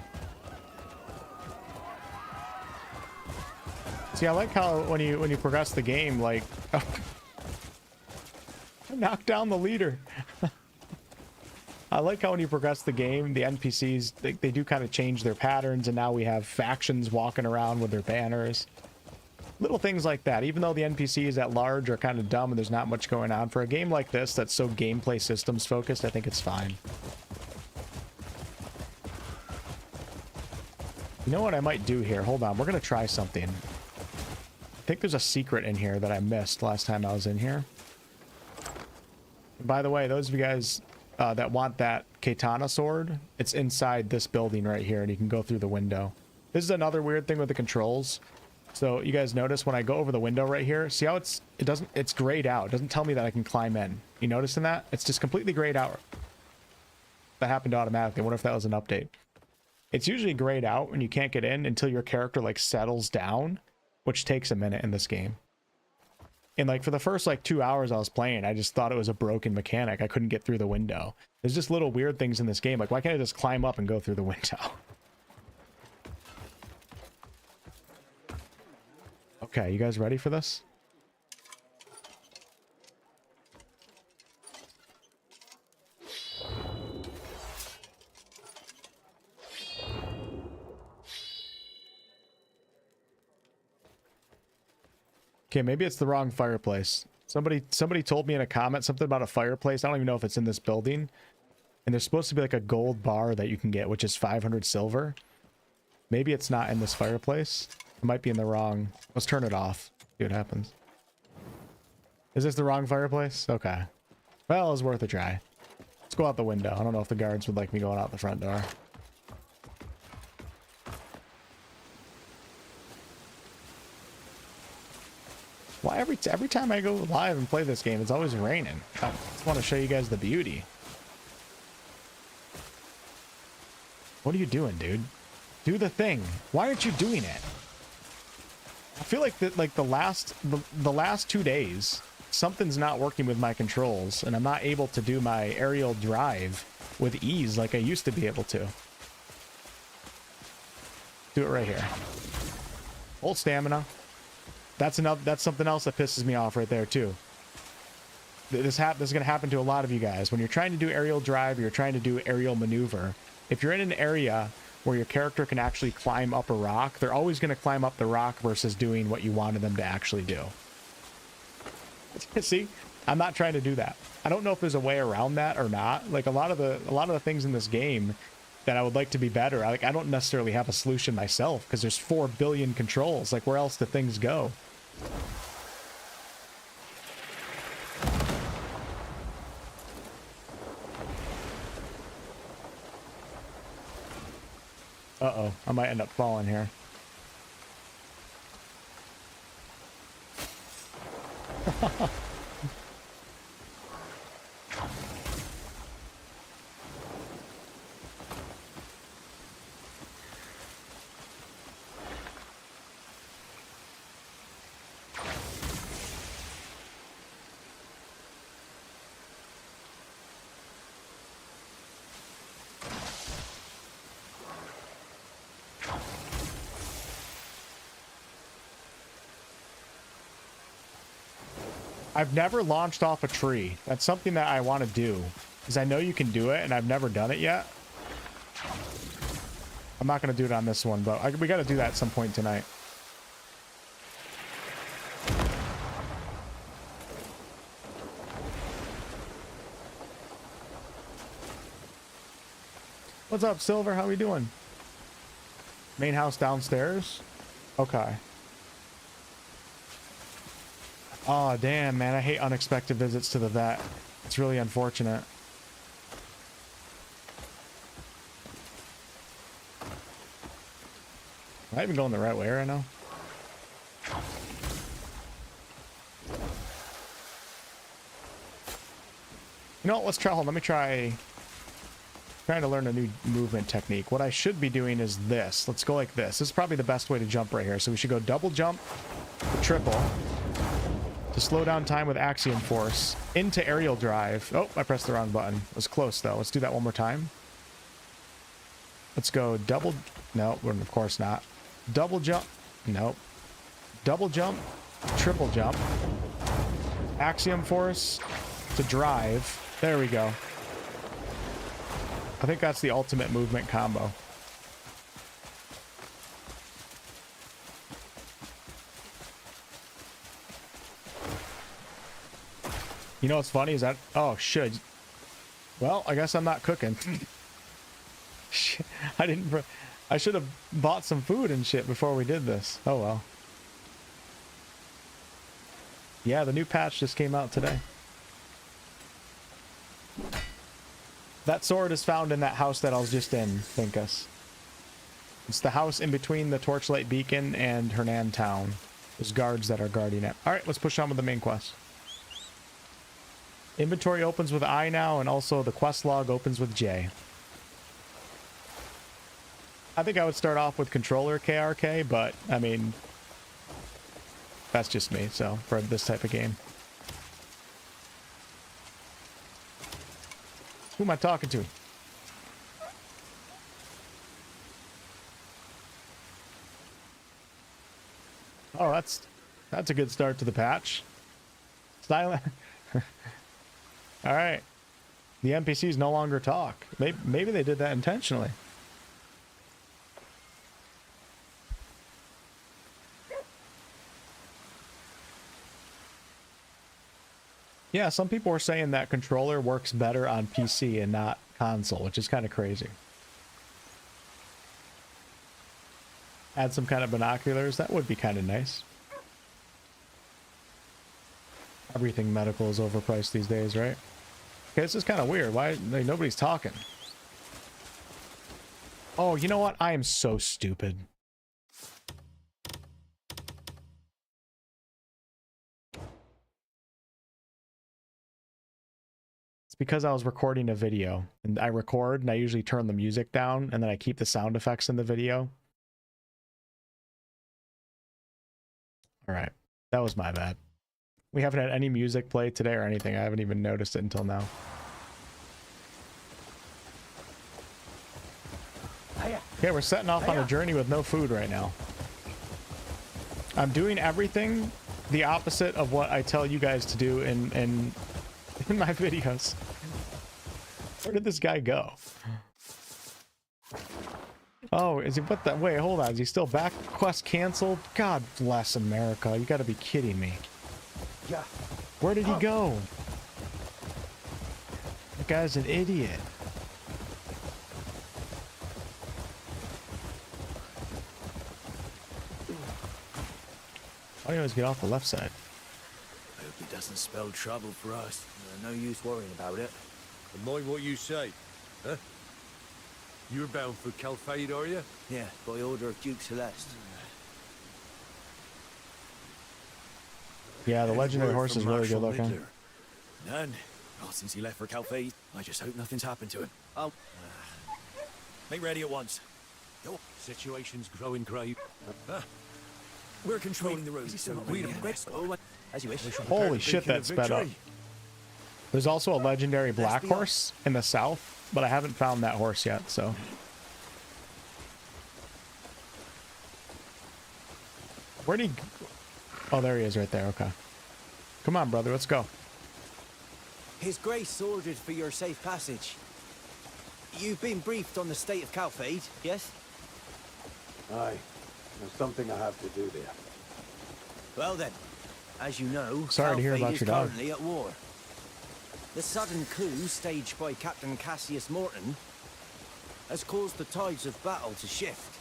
A: See, I like how when you progress the game, like, knock down the leader. I like how when you progress the game, the NPCs, they do kind of change their patterns, and now we have factions walking around with their banners. Little things like that. Even though the NPCs at large are kind of dumb and there's not much going on, for a game like this that's so gameplay systems focused, I think it's fine. You know what I might do here? Hold on, we're going to try something. I think there's a secret in here that I missed last time I was in here. By the way, those of you guys that want that katana sword, it's inside this building right here, and you can go through the window. This is another weird thing with the controls. So you guys notice when I go over the window right here, see how it's grayed out. It doesn't tell me that I can climb in. You noticing that? It's just completely grayed out. That happened automatically. I wonder if that was an update. It's usually grayed out when you can't get in until your character like settles down, which takes a minute in this game. And like for the first like 2 hours I was playing, I just thought it was a broken mechanic. I couldn't get through the window. There's just little weird things in this game. Like, why can't I just climb up and go through the window? Okay, you guys ready for this? Okay, maybe it's the wrong fireplace. Somebody told me in a comment something about a fireplace. I don't even know if it's in this building. And there's supposed to be like a gold bar that you can get, which is 500 silver. Maybe it's not in this fireplace. It might be in the wrong... Let's turn it off. See what happens. Is this the wrong fireplace? Okay. Well, it was worth a try. Let's go out the window. I don't know if the guards would like me going out the front door. Why every time I go live and play this game, it's always raining. I just want to show you guys the beauty. What are you doing, dude? Do the thing. Why aren't you doing it? I feel like the last 2 days, something's not working with my controls, and I'm not able to do my aerial drive with ease like I used to be able to. Do it right here. Hold stamina. That's something else that pisses me off right there too. This is going to happen to a lot of you guys. When you're trying to do aerial drive, or you're trying to do aerial maneuver, if you're in an area where your character can actually climb up a rock, they're always going to climb up the rock versus doing what you wanted them to actually do. See, I'm not trying to do that. I don't know if there's a way around that or not. Like a lot of the things in this game that I would like to be better, like I don't necessarily have a solution myself, because there's 4 billion controls. Like, where else do things go? Uh-oh, I might end up falling here. I've never launched off a tree. That's something that I want to do, because I know you can do it, and I've never done it yet. I'm not going to do it on this one, but we got to do that at some point tonight. What's up, Silver? How we doing? Main house downstairs? Okay. Oh, damn, man. I hate unexpected visits to the vet. It's really unfortunate. Am I even going the right way right now? You know what? Let's try. Hold on. Let me try. Trying to learn a new movement technique. What I should be doing is this. Let's go like this. This is probably the best way to jump right here. So we should go double jump, triple, to slow down time with axiom force, into aerial drive. Oh, I pressed the wrong button. It was close though. Let's do that one more time. Let's go double. No, of course not. Double jump. Nope. Double jump, triple jump, axiom force to drive. There we go. I think that's the ultimate movement combo. You know what's funny is that... Oh, shit. Well, I guess I'm not cooking. Shit, I should have bought some food and shit before we did this. Oh, well. Yeah, the new patch just came out today. That sword is found in that house that I was just in, Thinkus. It's the house in between the Torchlight Beacon and Hernan Town. There's guards that are guarding it. Alright, let's push on with the main quest. Inventory opens with I now, and also the quest log opens with J. I think I would start off with controller KRK, but, I mean... That's just me, so, for this type of game. Who am I talking to? Oh, that's a good start to the patch. Silent. All right. The NPCs no longer talk. Maybe they did that intentionally. Yeah, some people are saying that controller works better on PC and not console, which is kind of crazy. Add some kind of binoculars, that would be kind of nice. Everything medical is overpriced these days, right? Okay, this is kind of weird. Why nobody's talking? Oh, you know what? I am so stupid. Because I was recording a video, and I record and I usually turn the music down and then I keep the sound effects in the video. All right, that was my bad. We haven't had any music play today or anything. I haven't even noticed it until now. Okay, we're setting off on a journey with no food right now. I'm doing everything the opposite of what I tell you guys to do in my videos. Where did this guy go? Oh, is he... What the... Wait, hold on. Is he still back? Quest canceled? God bless America. You gotta be kidding me. Where did he go? That guy's an idiot. Why do you always get off the left side?
B: I hope it doesn't spell trouble for us. No use worrying about it.
C: And mind what you say, huh? You're bound for 𝑐𝑙𝑝𝑠, are you?
B: Yeah, by order of Duke Celeste.
A: Yeah, the legendary horse is really good looking.
B: None. Well, since he left for 𝑐𝑙𝑝𝑠, I just hope nothing's happened to him. Oh. Make ready at once. Your
C: situation's growing grave.
B: We're controlling the road, so as you wish.
A: Holy shit, that sped up. There's also a legendary black horse in the south, but I haven't found that horse yet, so. Where'd he... Oh, there he is right there, okay. Come on, brother, let's go.
B: His Grace ordered for your safe passage. You've been briefed on the state of 𝑐𝑙𝑝𝑠, yes?
D: Aye. There's something I have to do there.
B: Well then, as you know,
A: sorry to hear about your dog.
B: Currently at war. The sudden coup staged by Captain Cassius Morton has caused the tides of battle to shift.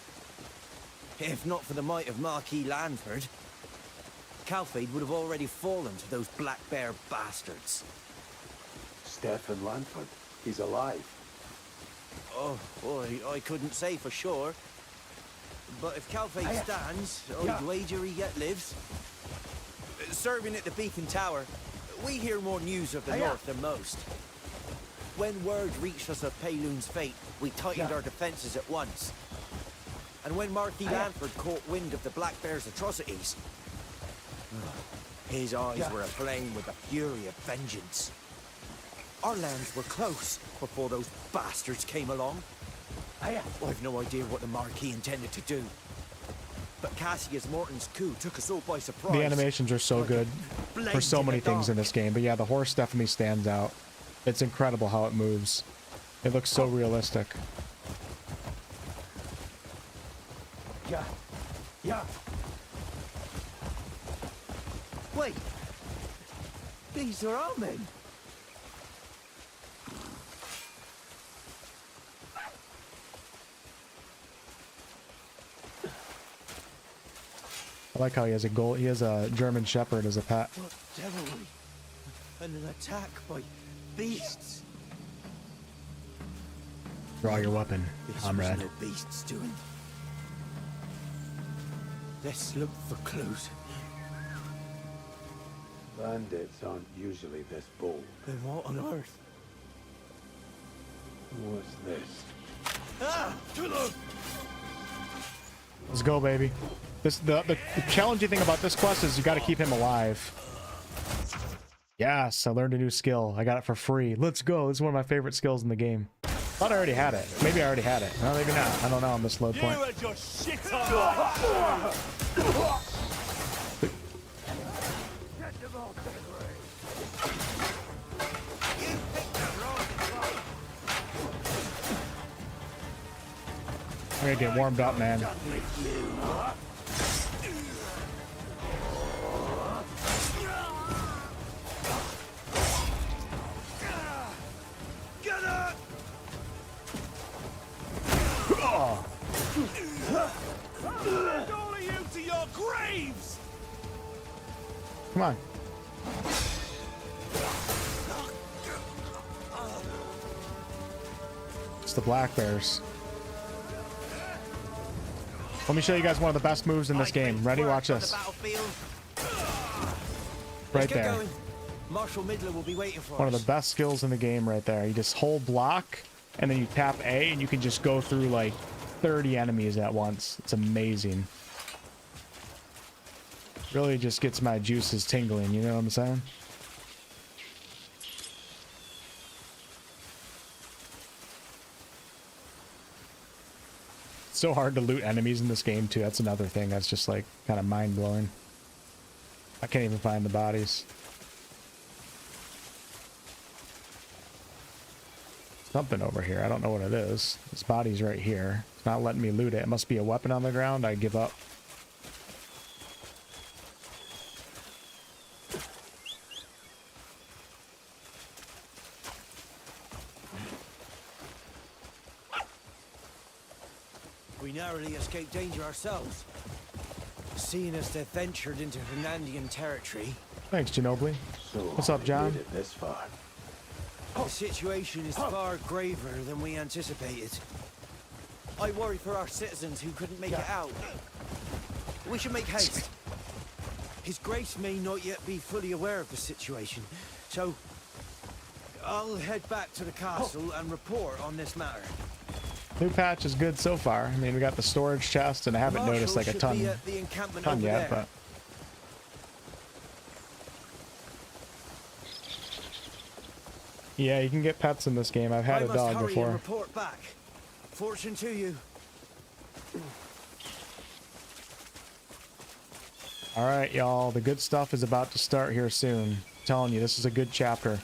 B: If not for the might of Marquis Lanford, Calfade would have already fallen to those Black Bear bastards.
D: Stefan Lanford, he's alive.
B: Oh, boy, I couldn't say for sure. But if Calfade stands, I'd wager he yet lives. Serving at the Beacon Tower, we hear more news of the North than most. When word reached us of Payloon's fate, we tightened our defenses at once. And when Marquis Lanford caught wind of the Black Bear's atrocities, his eyes were aflame with the fury of vengeance. Our lands were close before those bastards came along. I've no idea what the Marquis intended to do. But Cassius Morton's coup took us all by surprise.
A: The animations are so good for so many things in this game. But yeah, the horse definitely stands out. It's incredible how it moves. It looks so realistic.
D: Yeah.
B: Wait! These are our men!
A: I like how he has a German Shepherd as a pet.
B: What devilry? And an attack by beasts.
A: Draw your weapon,
B: This
A: comrade.
B: was no beasts doing. Let's look for clues.
D: Bandits aren't usually this bold.
B: Then what on earth?
D: What's this?
B: Ah!
A: Let's go, baby. The challenging thing about this quest is you got to keep him alive. Yes, I learned a new skill. I got it for free. Let's go. This is one of my favorite skills in the game. Thought I already had it. Maybe I already had it. No, maybe not. I don't know on this load point. I'm gonna get warmed up, man.
B: All of you to your graves!
A: Come on. It's the Black Bears. Let me show you guys one of the best moves in this game. Ready? Watch this. Right there.
B: Marshal Midler will be waiting for
A: One of the best skills in the game right there. You just hold block and then you tap A and you can just go through like 30 enemies at once. It's amazing. Really just gets my juices tingling, you know what I'm saying? It's so hard to loot enemies in this game too. That's another thing that's just like kind of mind-blowing. I can't even find the bodies. Something over here. I don't know what it is. This body's right here. It's not letting me loot it. It must be a weapon on the ground. I give up.
B: We narrowly escaped danger ourselves. Seeing as they ventured into Hernandian territory.
A: Thanks, Ginobili.
D: So
A: What's up, John?
D: made it this far.
B: The situation is far graver than we anticipated. I worry for our citizens who couldn't make it out. We should make haste. His Grace may not yet be fully aware of the situation, so I'll head back to the castle and report on this matter.
A: New patch is good so far. I mean, we got the storage chest, and I haven't noticed like a ton yet, but yeah, you can get pets in this game. I've had a dog before.
B: Report back. Fortune to you.
A: All right, y'all. The good stuff is about to start here soon. I'm telling you, this is a good chapter.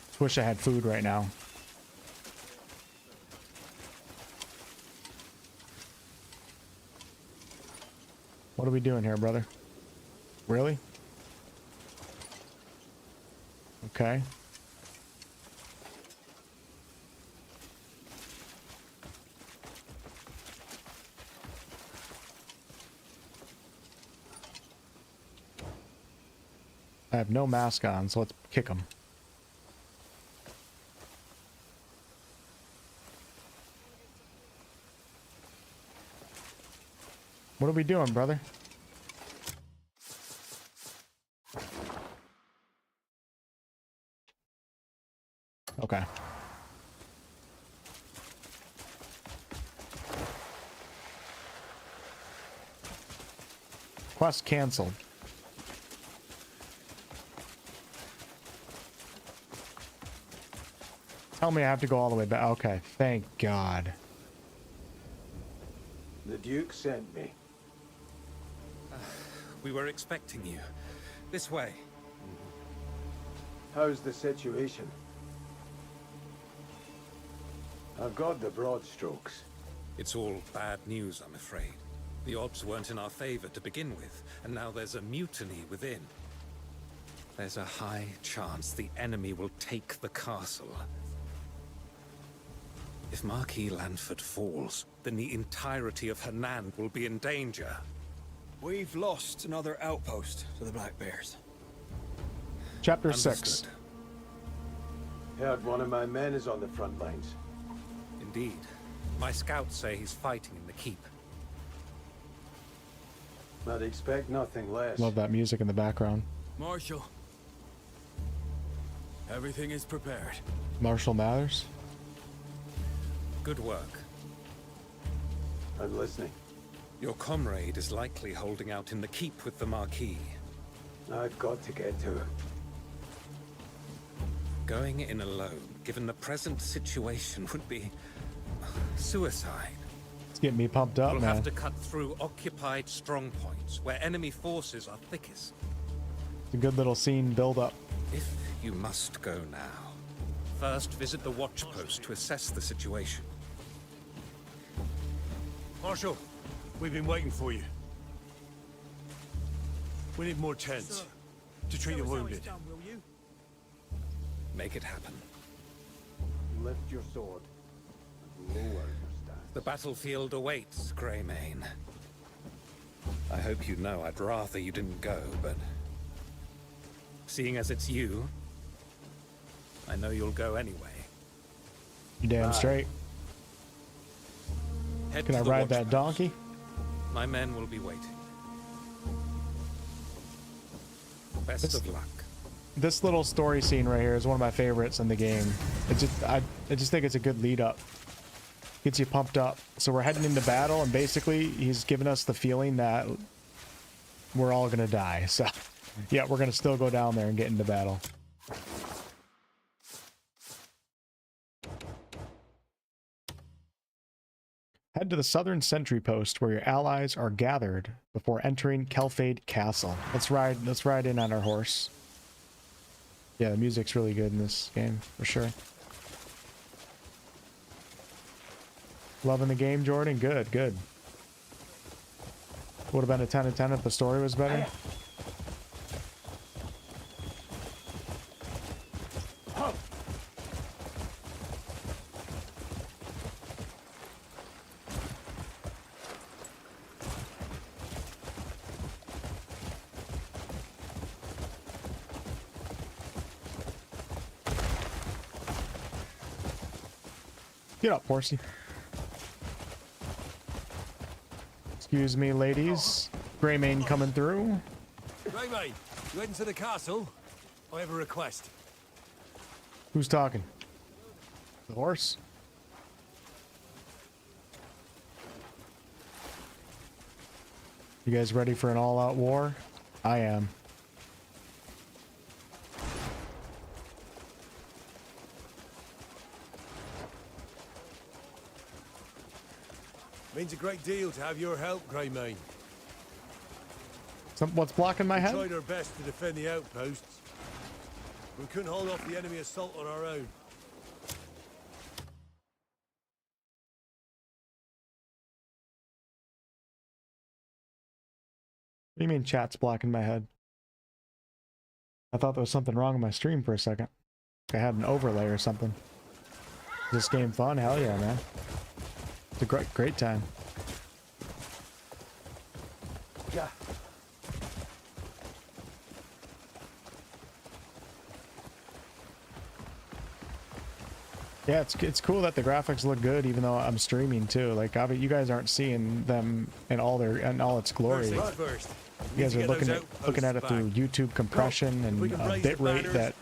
A: Just wish I had food right now. What are we doing here, brother? Really? Okay. I have no mask on, so let's kick him. What are we doing, brother? Okay. Quest canceled. Tell me I have to go all the way back. Okay, thank God.
D: The Duke sent me.
E: We were expecting you. This way.
D: How's the situation? I've got the broad strokes.
E: It's all bad news, I'm afraid. The odds weren't in our favor to begin with, and now there's a mutiny within. There's a high chance the enemy will take the castle. If Marquis Lanford falls, then the entirety of Hernand will be in danger.
F: We've lost another outpost to the Black Bears.
A: Chapter 6.
E: Understood.
D: Heard one of my men is on the front lines.
E: Indeed. My scouts say he's fighting in the keep.
D: I'd expect nothing less.
A: Love that music in the background.
F: Marshal, everything is prepared.
A: Marshall Mathers.
E: Good work.
D: I'm listening.
E: Your comrade is likely holding out in the keep with the Marquis.
D: I've got to get to it.
E: Going in alone, given the present situation, would be suicide.
A: It's getting me pumped up,
E: We'll
A: man.
E: have to cut through occupied strongpoints, where enemy forces are thickest.
A: It's a good little scene build up.
E: If you must go now, first visit the watch post to assess the situation.
C: Marshal, we've been waiting for you. We need more tents to treat the wounded.
E: Make it happen.
D: Lift your sword and lower your staff.
E: The battlefield awaits, Greymane. I hope you know I'd rather you didn't go, but seeing as it's you, I know you'll go anyway.
A: You damn straight.
E: Head
A: Can
E: to
A: I
E: the
A: ride
E: watch
A: that
E: post.
A: donkey?
E: My men will be waiting. Best of luck.
A: This little story scene right here is one of my favorites in the game. I just think it's a good lead up. Gets you pumped up. So we're heading into battle, and basically he's giving us the feeling that we're all gonna die. So yeah, we're gonna still go down there and get into battle. Head to the southern sentry post where your allies are gathered before entering 𝑘𝑙𝑝𝑠 Castle. Let's ride in on our horse. Yeah, the music's really good in this game, for sure. Loving the game, Jordan? Good, good. Would have been a 10 out of 10 if the story was better. Get up, horsey. Excuse me, ladies. Greymane coming through.
C: Greymane, you heading to the castle? I have a request.
A: Who's talking? The horse? You guys ready for an all-out war? I am.
C: Means a great deal to have your help, Greymane.
A: What's blocking my
C: We
A: head?
C: tried our best to defend the outposts. We couldn't hold off the enemy assault on our own.
A: What do you mean chat's blocking my head? I thought there was something wrong with my stream for a second. I had an overlay or something. Is this game fun? Hell yeah, man. It's a great time.
D: Yeah.
A: Yeah, it's cool that the graphics look good, even though I'm streaming too. Like, you guys aren't seeing them in all its glory.
C: First things first.
A: You guys are looking at it through YouTube compression and a bit rate that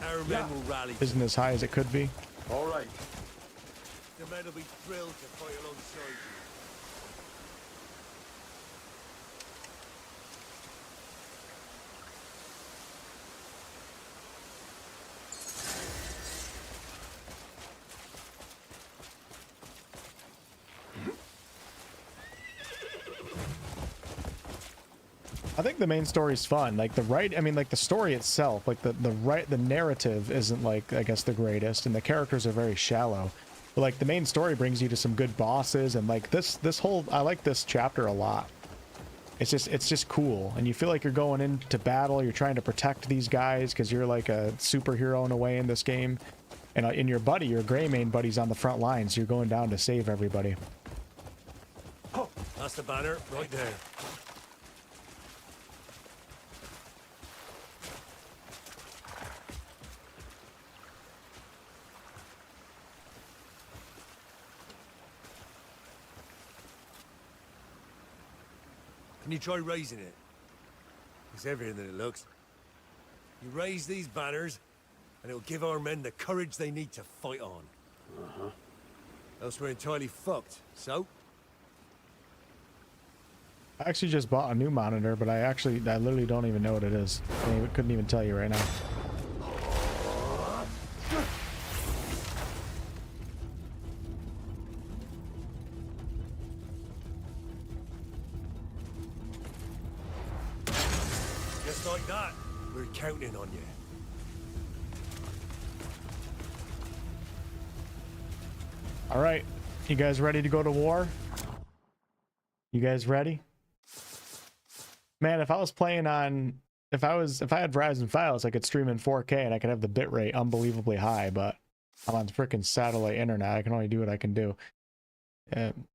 A: isn't as high as it could be.
D: All right.
C: The men will be thrilled to fight alongside you.
A: I think the main story's fun. Like the story itself, like the narrative isn't like, I guess, the greatest, and the characters are very shallow. But like the main story brings you to some good bosses, and like this whole, I like this chapter a lot. It's just cool, and you feel like you're going into battle. You're trying to protect these guys because you're like a superhero in a way in this game, and in your Greymane buddy's on the front lines. You're going down to save everybody.
C: Oh, that's the banner right there. Can you try raising it? It's heavier than it looks. You raise these banners, and it'll give our men the courage they need to fight on. Else we're entirely fucked, so?
A: I actually just bought a new monitor, but I literally don't even know what it is. I couldn't even tell you right now.
C: Just like that, we're counting on you.
A: All right, you guys ready to go to war? You guys ready? Man, if I was playing on, if I had Verizon Files, I could stream in 4K and I could have the bitrate unbelievably high, but I'm on freaking satellite internet. I can only do what I can do.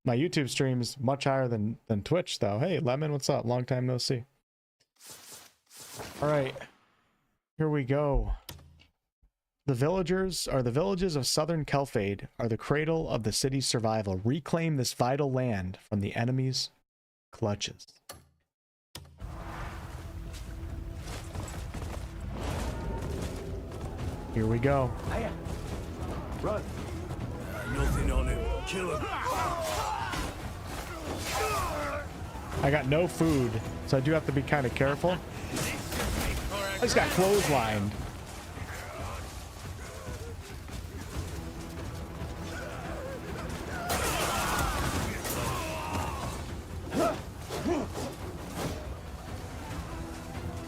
A: My YouTube stream's much higher than Twitch, though. Hey, Lemon, what's up? Long time no see. All right, here we go. The villages of southern Kelfade are the cradle of the city's survival. Reclaim this vital land from the enemy's clutches. Here we go.
D: Run.
C: Nothing on him. Kill him.
A: I got no food, so I do have to be kind of careful. I just got clotheslined.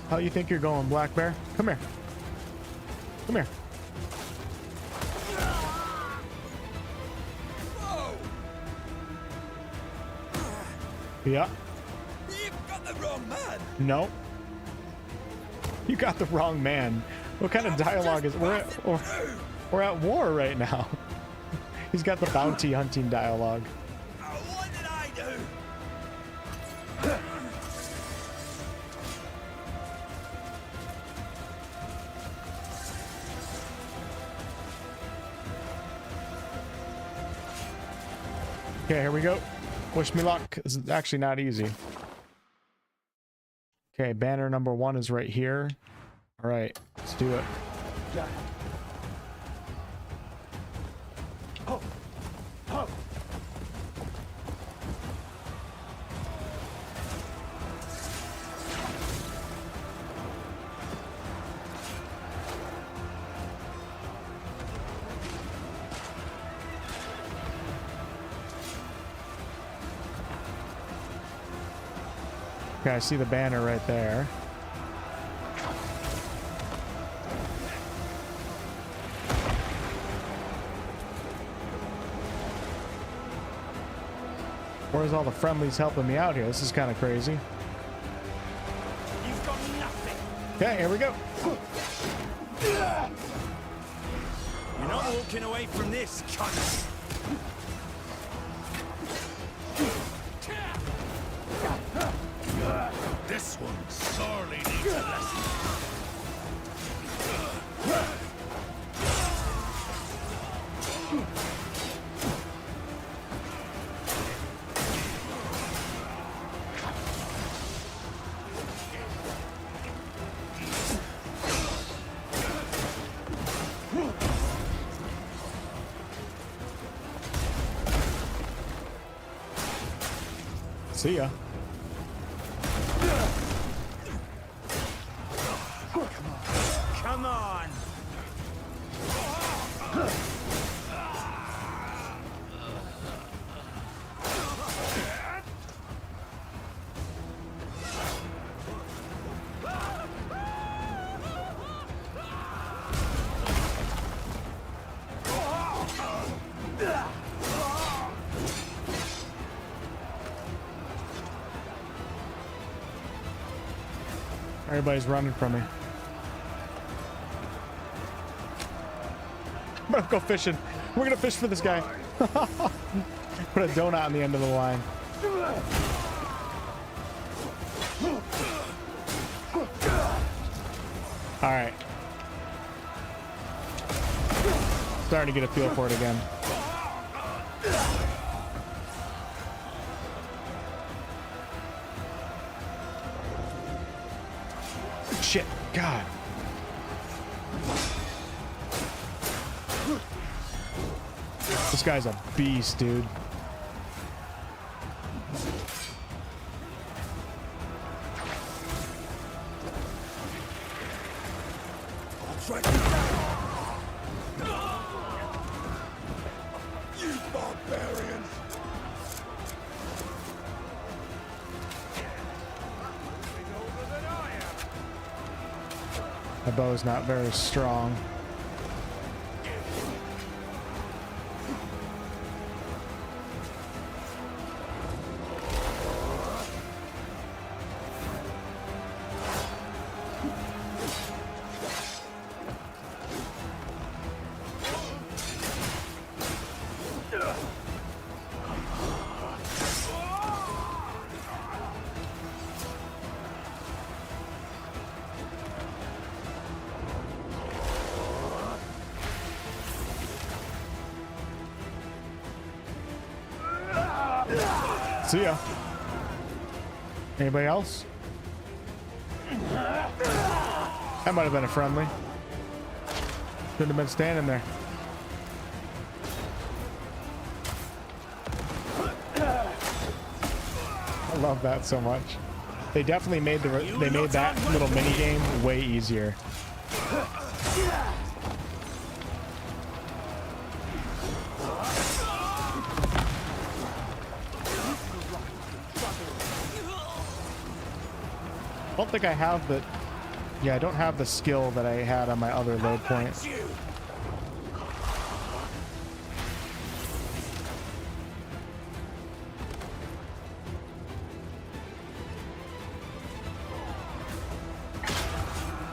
A: How you think you're going, Black Bear? Come here. Come here. Yeah.
F: You've got the wrong man.
A: No. You got the wrong man. What kind of dialogue is we're at war right now? He's got the bounty hunting dialogue.
F: What did I do?
A: Okay, here we go. Wish me luck. It's actually not easy. Okay, banner number 1 is right here. All right, let's do it. Okay, I see the banner right there. Where's all the friendlies helping me out here? This is kind of crazy.
F: You've got nothing.
A: Okay, here we go.
F: You're not walking away from this, cunt.
C: This one sorely needs a lesson.
A: See ya.
B: Come on!
A: Everybody's running from me. I'm gonna go fishing. We're gonna fish for this guy. Put a donut on the end of the line. All right. Starting to get a feel for it again. Shit, God. This guy's a beast, dude.
C: You barbarians!
A: My bow's not very strong. See ya. Anybody else? That might have been a friendly. Shouldn't have been standing there. I love that so much. They definitely made that little mini game way easier. I don't think I have the... Yeah, I don't have the skill that I had on my other load point.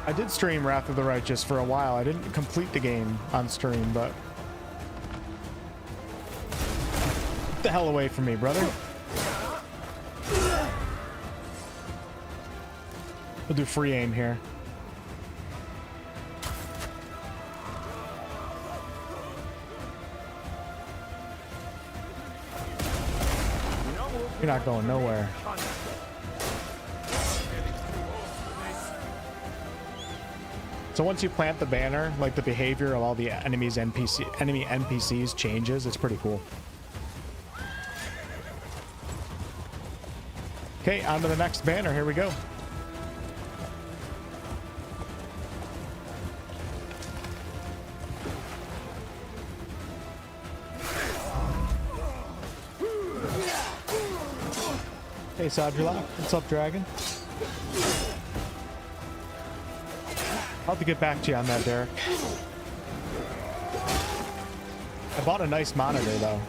A: I did stream Wrath of the Righteous for a while. I didn't complete the game on stream, but... Get the hell away from me, brother. We'll do free aim here. You're not going nowhere. So once you plant the banner, like the behavior of all the enemy NPCs changes. It's pretty cool. Okay, on to the next banner. Here we go. Hey, Sadrila. What's up, Dragon? I'll have to get back to you on that, Derek. I bought a nice monitor, though.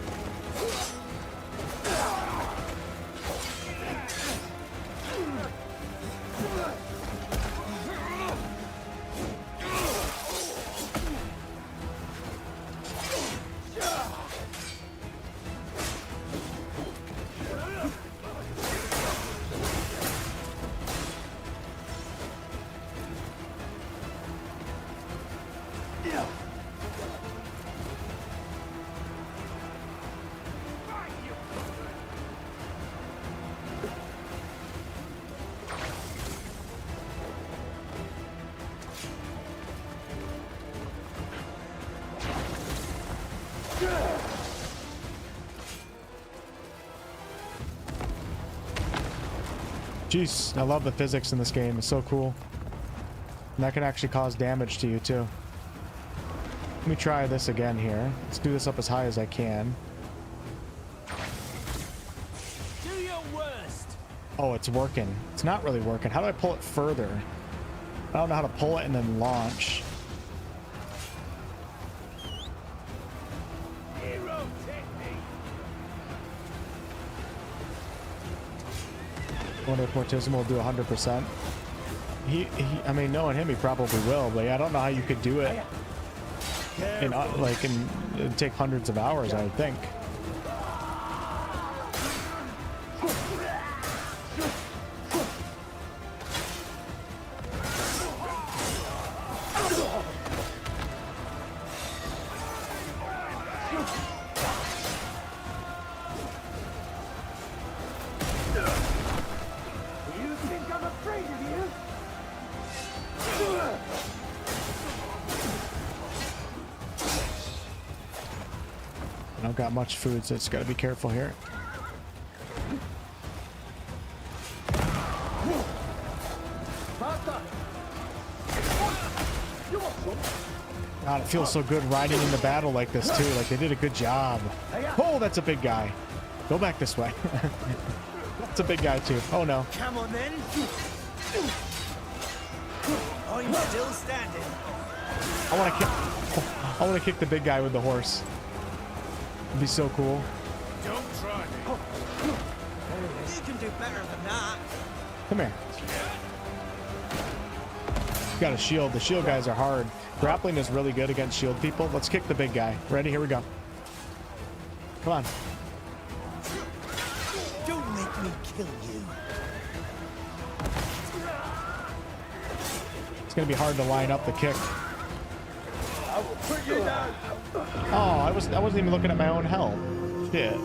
A: Jeez, I love the physics in this game. It's so cool. And that can actually cause damage to you too. Let me try this again here. Let's do this up as high as I can.
B: Do your worst.
A: Oh, it's working. It's not really working. How do I pull it further? I don't know how to pull it and then launch.
B: Hero technique.
A: I wonder if Mortismo will do 100%. I mean, knowing him, he probably will, but yeah, I don't know how you could do it. It'd take hundreds of hours, I would think.
D: You think I'm afraid of you?
A: I don't got much food, so it's got to be careful here. God, it feels so good riding in the battle like this too. Like they did a good job. Oh, that's a big guy. Go back this way. That's a big guy too. Oh no.
B: Come on then. I'm still standing.
A: I want to kick the big guy with the horse. It'd be so cool.
B: Don't try me. You can do better than that.
A: Come here. Got a shield. The shield guys are hard. Grappling is really good against shield people. Let's kick the big guy. Ready? Here we go. Come on.
B: Don't make me kill you.
A: It's gonna be hard to line up the kick.
D: I will put you down.
A: Oh, I wasn't even looking at my own health. Shit.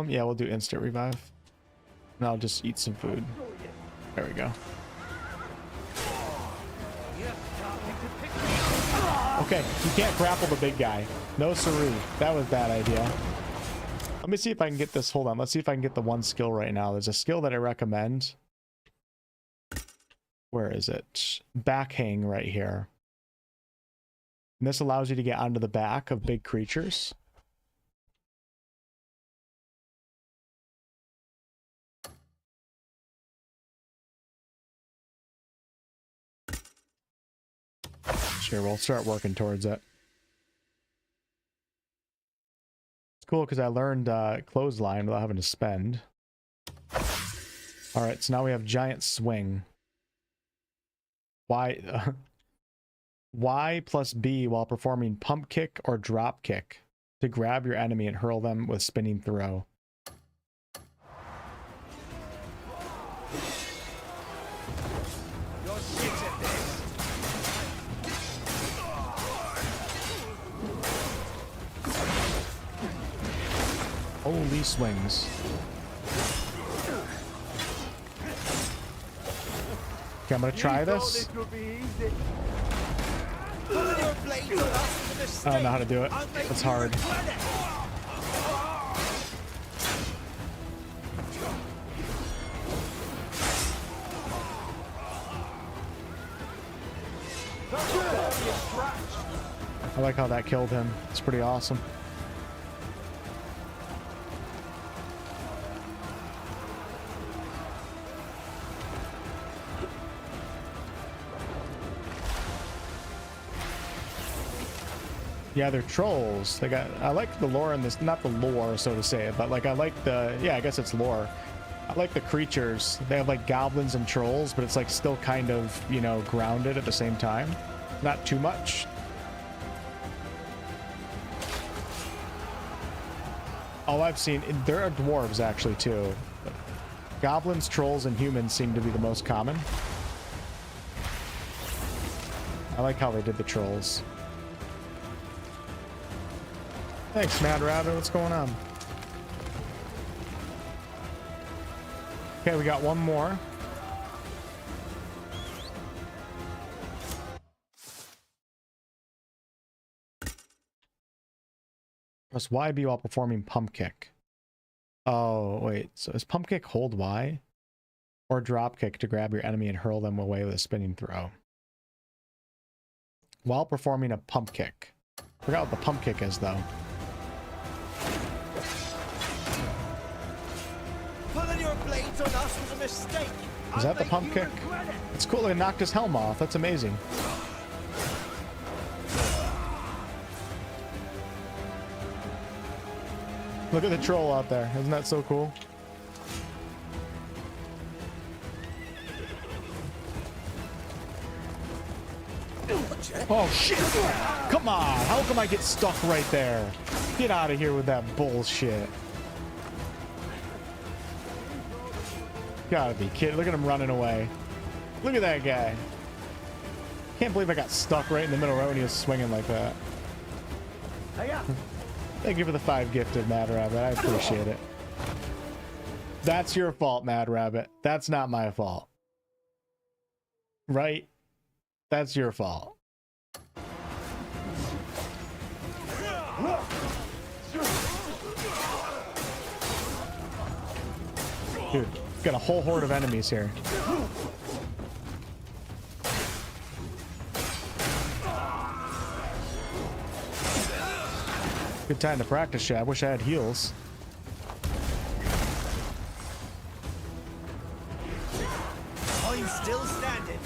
A: Yeah, we'll do instant revive. And I'll just eat some food. There we go. Okay, you can't grapple the big guy. No siree. That was a bad idea. Let me see if I can get this. Hold on. Let's see if I can get the one skill right now. There's a skill that I recommend. Where is it? Back hang right here. And this allows you to get onto the back of big creatures. Sure, we'll start working towards it. It's cool because I learned clothesline without having to spend. All right, so now we have giant swing. Y plus B while performing pump kick or drop kick to grab your enemy and hurl them with spinning throw.
B: You're shit at this.
A: Holy swings. Okay, I'm gonna try this. I don't know how to do it. It's hard. I like how that killed him. It's pretty awesome. Yeah, they're trolls. They got. I like the lore in this. Not the lore, so to say, but like I like the. Yeah, I guess it's lore. I like the creatures. They have like goblins and trolls, but it's like still kind of, you know, grounded at the same time. Not too much. Oh, I've seen. There are dwarves actually too. Goblins, trolls, and humans seem to be the most common. I like how they did the trolls. Thanks, Mad Rabbit. What's going on? Okay, we got one more. Press YB while performing pump kick. Oh, wait. So is pump kick hold Y? Or drop kick to grab your enemy and hurl them away with a spinning throw? While performing a pump kick. Forgot what the pump kick is, though.
B: Pulling your blades on us was a mistake.
A: Is that the pump kick? It's cool. It knocked his helm off. That's amazing. Look at the troll out there. Isn't that so cool? Oh shit! Come on! How come I get stuck right there? Get out of here with that bullshit. Gotta be kidding. Look at him running away. Look at that guy. Can't believe I got stuck right in the middle right when he was swinging like that. Thank you for the 5 gifted, Mad Rabbit. I appreciate it. That's your fault, Mad Rabbit. That's not my fault. Right? That's your fault. Dude, got a whole horde of enemies here. Good time to practice, chat. I wish I had heals.
B: I'm still standing.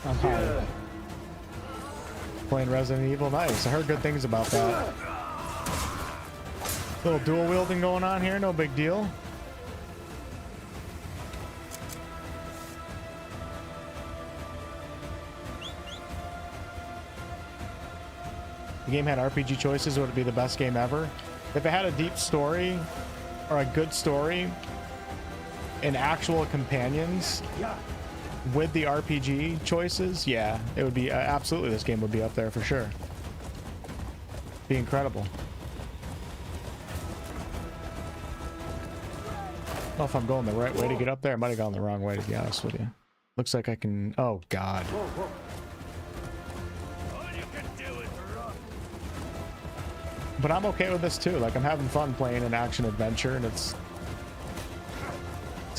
A: I'm high. Playing Resident Evil, nice. I heard good things about that. Little dual wielding going on here, no big deal. The game had RPG choices, would it be the best game ever? If it had a deep story or a good story and actual companions with the RPG choices, yeah, it would be absolutely, this game would be up there for sure. Be incredible. I don't know if I'm going the right way to get up there. I might have gone the wrong way, to be honest with you. Looks like I can, oh god. But I'm okay with this too. Like, I'm having fun playing an action adventure, and it's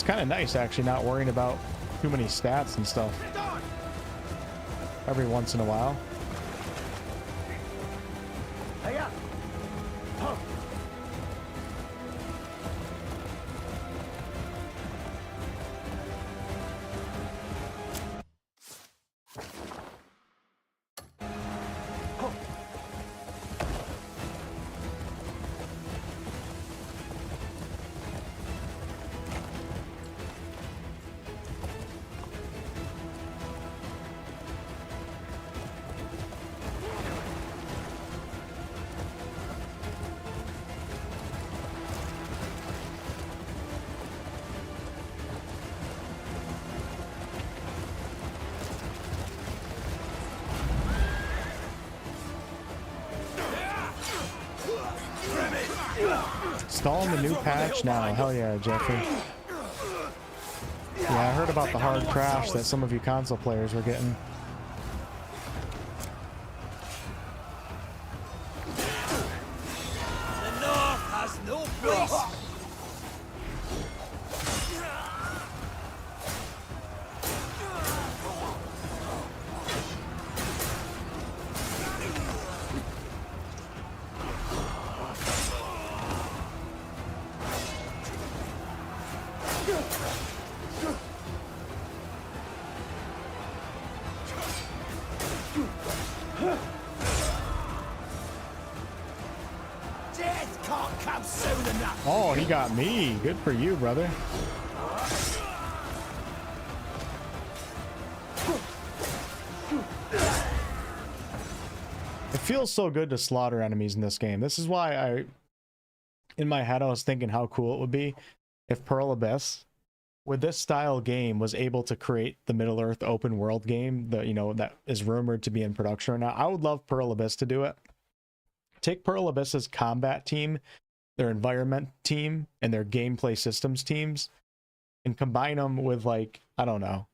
A: kind of nice actually not worrying about too many stats and stuff every once in a while. Installing the new patch now. Hell yeah, Jeffrey. Yeah, I heard about the hard crash that some of you console players were getting.
B: The North has no place. Death can't come soon enough.
A: Oh, he got me. Good for you, brother. It feels so good to slaughter enemies in this game. This is why in my head, I was thinking how cool it would be if 𝑝𝑢𝑟𝑐ℎ, with this style game, was able to create the Middle-earth open world game that, you know, that is rumored to be in production right now. I would love 𝑝𝑢𝑟𝑐ℎ to do it. take Pearl Abyss's combat team, their environment team, and their gameplay systems teams, and combine them with, like, I don't know,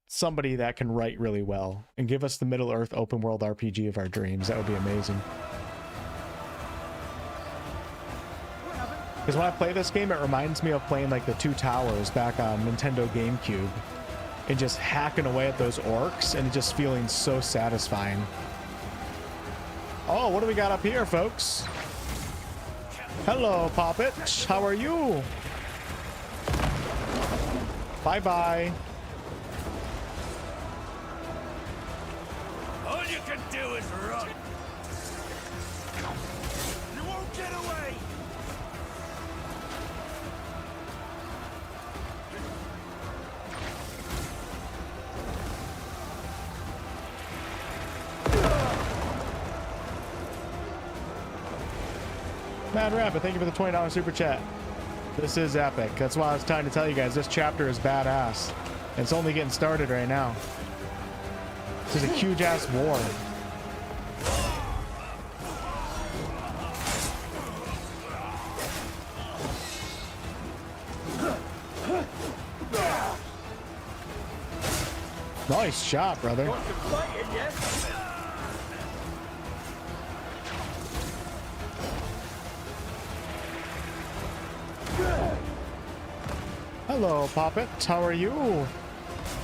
A: somebody that can write really well, and give us the Middle-earth open world RPG of our dreams. That would be amazing. Because when I play this game, it reminds me of playing like the Two Towers back on Nintendo GameCube and just hacking away at those orcs and just feeling so satisfying. Oh, what do we got up here, folks? Hello, Poppet. How are you? Bye-bye.
C: All you can do is run. You won't get away.
A: Mad Rabbit, thank you for the $20 super chat. This is epic. That's why I was trying to tell you guys, this chapter is badass. It's only getting started right now. This is a huge ass war. Nice shot, brother. Hello, Poppet. How are you?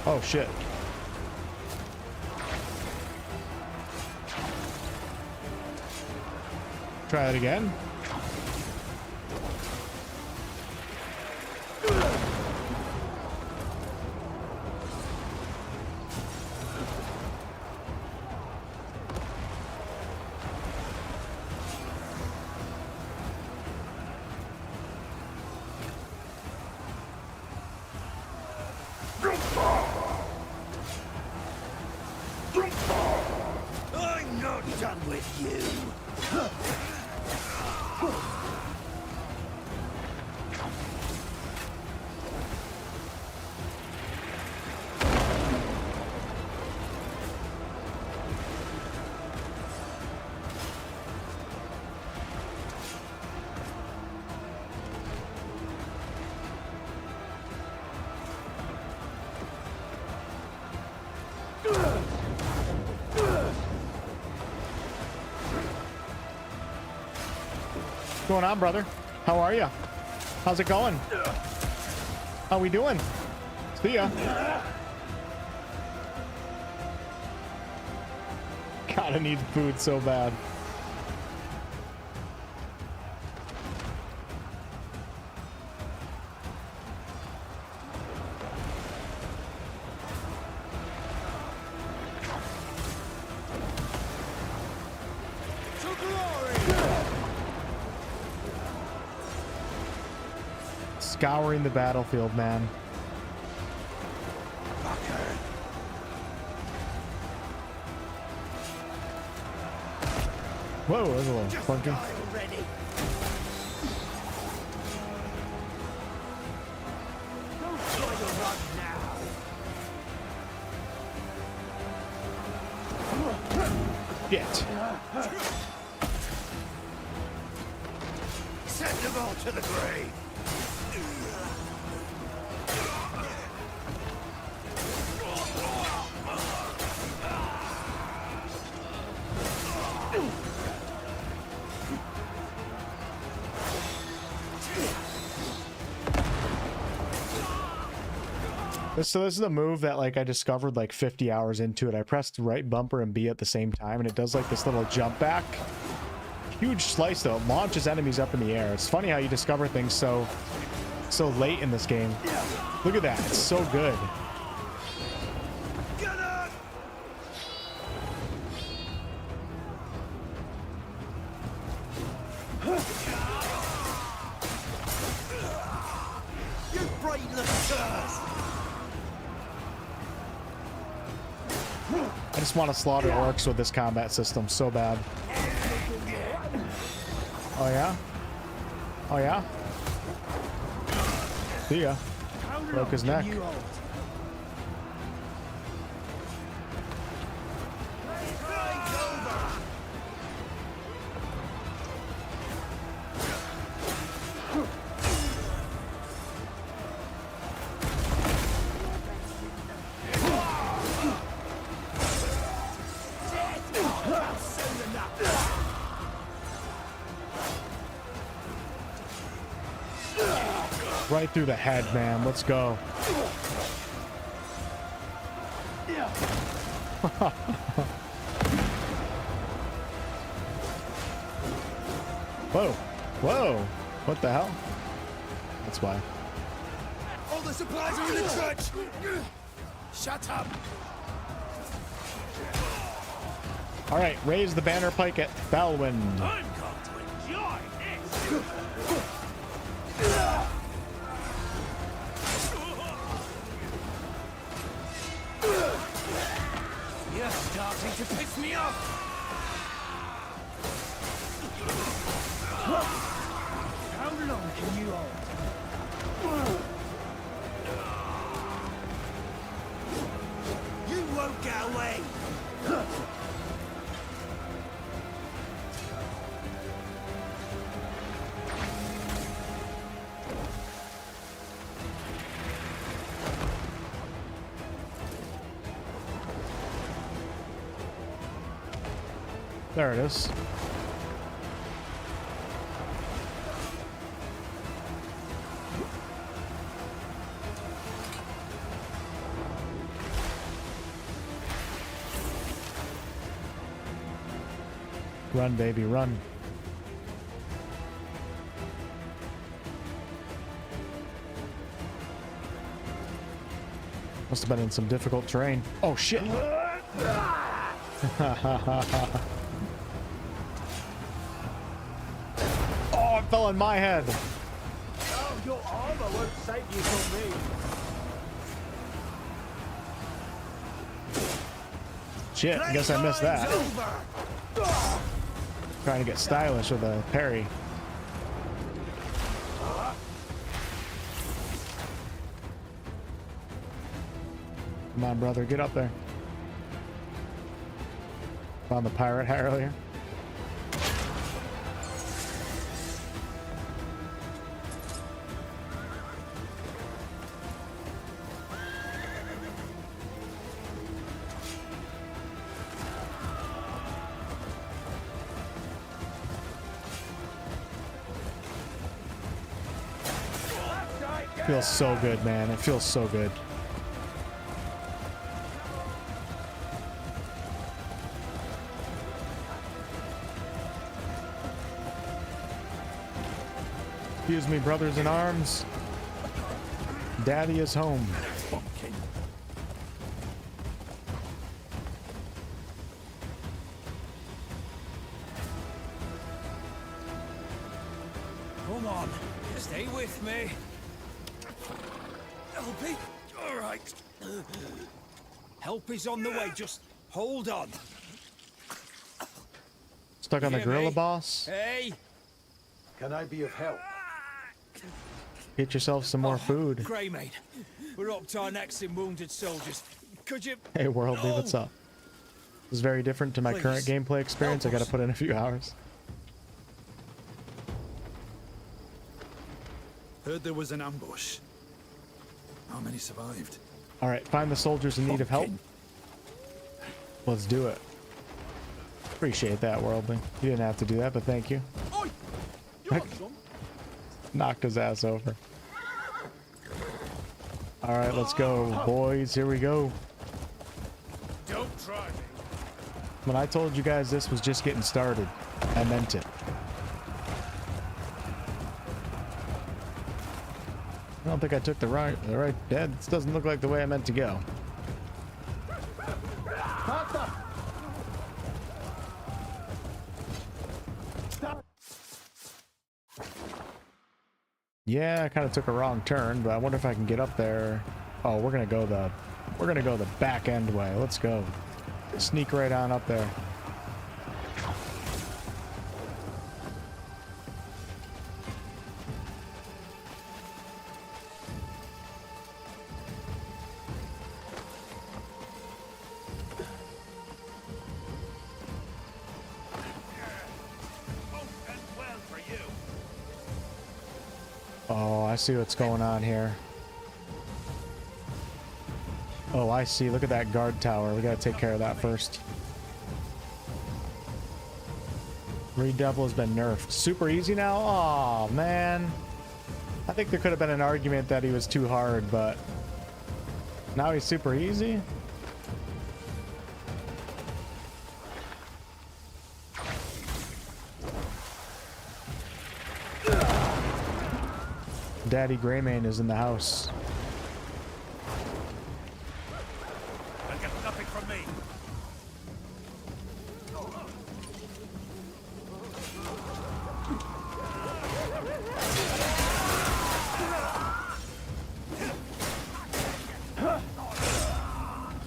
A: Oh, shit. Try it again.
B: I'm not done with you.
A: What's going on, brother? How are you? How's it going? How we doing? See ya. God, I need food so bad. Scouring the battlefield, man. Whoa, that's a little funky. Get.
C: Send them all to the grave.
A: So this is a move that like I discovered like 50 hours into it. I pressed right bumper and B at the same time, and it does like this little jump back. Huge slice though. It launches enemies up in the air. It's funny how you discover things so late in this game. Look at that. It's so good. I just want to slaughter orcs with this combat system so bad. Oh yeah? Oh yeah? See ya. Broke his neck. Right through the head, man. Let's go. Whoa. Whoa. What the hell? That's why.
C: All the supplies are in the trench! Shut up!
A: All right, raise the banner pike at Balwin.
C: I'm going to enjoy this! You're starting to piss me off! How long can you hold? You won't get away!
A: There it is. Run, baby, run. Must have been in some difficult terrain. Oh, shit. Oh, it fell on my head.
D: Oh, your armor won't save you from me.
A: Shit, I guess I missed that. Trying to get stylish with a parry. Come on, brother, get up there. Found the pirate hat earlier. Feels so good, man. It feels so good. Excuse me, brothers in arms. Daddy is home.
C: Come on, stay with me. Helpy? All right. Help is on the way. Just hold on.
A: Stuck on the
C: Hear
A: gorilla
C: me?
A: boss.
C: Hey.
D: Can I be of help?
A: Get yourself some more food.
C: Grey mate, we're up to our necks in wounded soldiers. Could you?
A: Hey, worldly, what's up? This is very different to my current
C: Please,
A: gameplay experience. I
C: help
A: gotta
C: us.
A: put in a few hours.
F: Heard there was an ambush. How many survived?
A: All right, find the soldiers in need of help. Let's do it. Appreciate that, worldly. You didn't have to do that, but thank you.
C: Oi! You want some?
A: Knocked his ass over. All right, let's go, boys. Here we go.
C: Don't try me.
A: When I told you guys this was just getting started, I meant it. I don't think I took the right. Yeah, this doesn't look like the way I meant to go. Yeah, I kind of took a wrong turn, but I wonder if I can get up there. Oh, we're gonna go the back end way. Let's go. Sneak right on up there. Oh, I see what's going on here. Oh, I see. Look at that guard tower. We gotta take care of that first. Redouble has been nerfed. Super easy now? Oh man. I think there could have been an argument that he was too hard, but now he's super easy. Daddy Greymane is in the house.
C: They'll get nothing from me.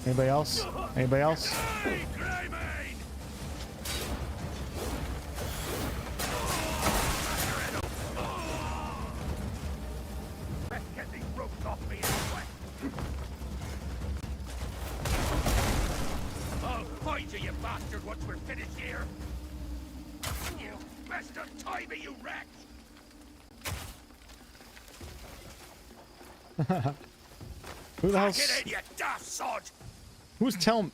A: Anybody else? Anybody else?
C: Hey, Greymane! Let's get these ropes off me anyway. I'll find you, you bastard, once we're finished here. You best untie me, you wretch!
A: Who the hell's...
C: Get in, you daft sod!
A: Who's telling...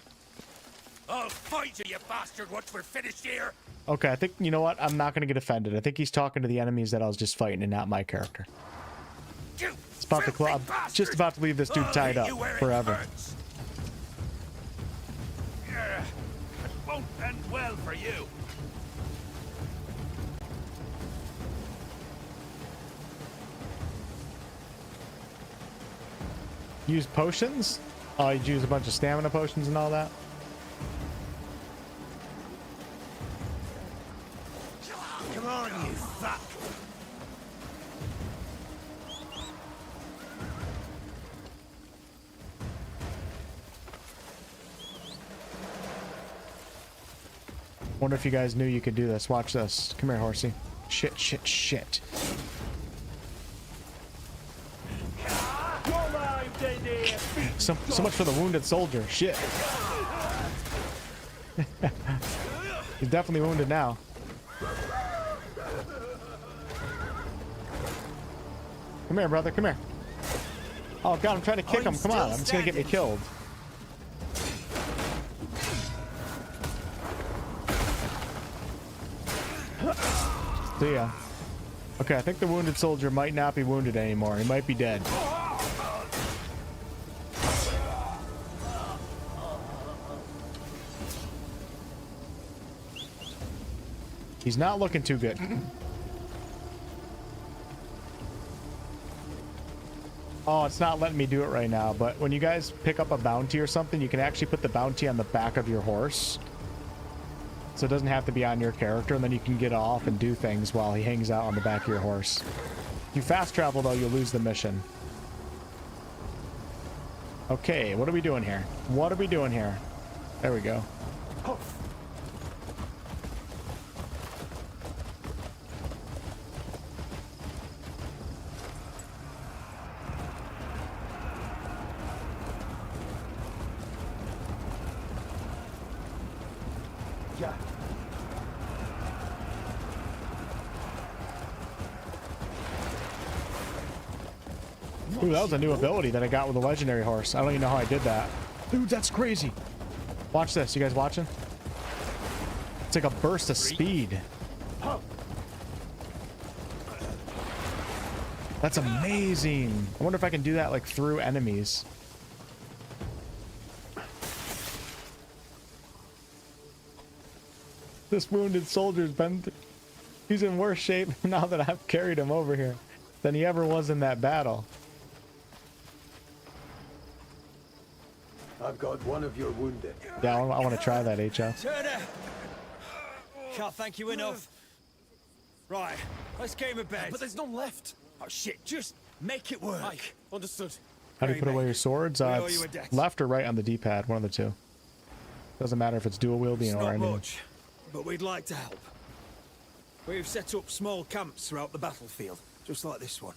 C: I'll find you, you bastard, once we're finished here.
A: Okay, I think, you know what? I'm not going to get offended. I think he's talking to the enemies that I was just fighting and not my character.
C: You
A: It's about to
C: filthy
A: I'm
C: bastard!
A: just about to leave this dude
C: I'll
A: tied
C: hit
A: up
C: you where it
A: forever.
C: hurts. Yeah, it won't end well for you.
A: Use potions? Oh, you'd use a bunch of stamina potions and all that?
B: Come on, you fuck.
A: Wonder if you guys knew you could do this. Watch this. Come here, horsey. Shit, shit, shit. So much for the wounded soldier. Shit. He's definitely wounded now. Come here, brother. Come here. Oh, God, I'm trying to kick him. Come on. I'm just going to get me killed. See ya. Okay, I think the wounded soldier might not be wounded anymore. He might be dead. He's not looking too good. Oh, it's not letting me do it right now, but when you guys pick up a bounty or something, you can actually put the bounty on the back of your horse. So it doesn't have to be on your character, and then you can get off and do things while he hangs out on the back of your horse. If you fast travel, though, you'll lose the mission. Okay, what are we doing here? What are we doing here? There we go. Ooh, that was a new ability that I got with a legendary horse. I don't even know how I did that. Dude, that's crazy. Watch this. You guys watching? It's like a burst of speed. That's amazing. I wonder if I can do that like through enemies. This wounded soldier's been... He's in worse shape now that I've carried him over here than he ever was in that battle.
D: I've got one of your wounded.
A: Yeah, I want to try that, HL.
F: Turner! Can't thank you enough. Right, let's get him a bed.
G: But there's none left.
F: Oh shit, just make it work.
G: Aye, understood.
A: How do you put away your swords?
F: owe
A: It's
F: you a debt.
A: left or right on the D-pad, one of the two. Doesn't matter if it's dual wielding
F: It's
A: or
F: not
A: anything.
F: much, but we'd like to help. We've set up small camps throughout the battlefield, just like this one.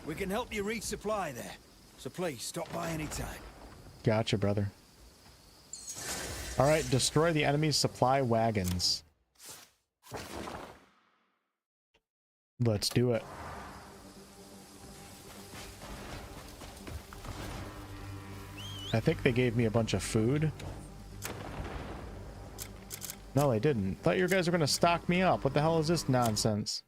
F: We can help you resupply there, so please stop by any time.
A: Gotcha, brother. All right, destroy the enemy's supply wagons. Let's do it. I think they gave me a bunch of food. No, they didn't. Thought you guys were going to stock me up. What the hell is this nonsense?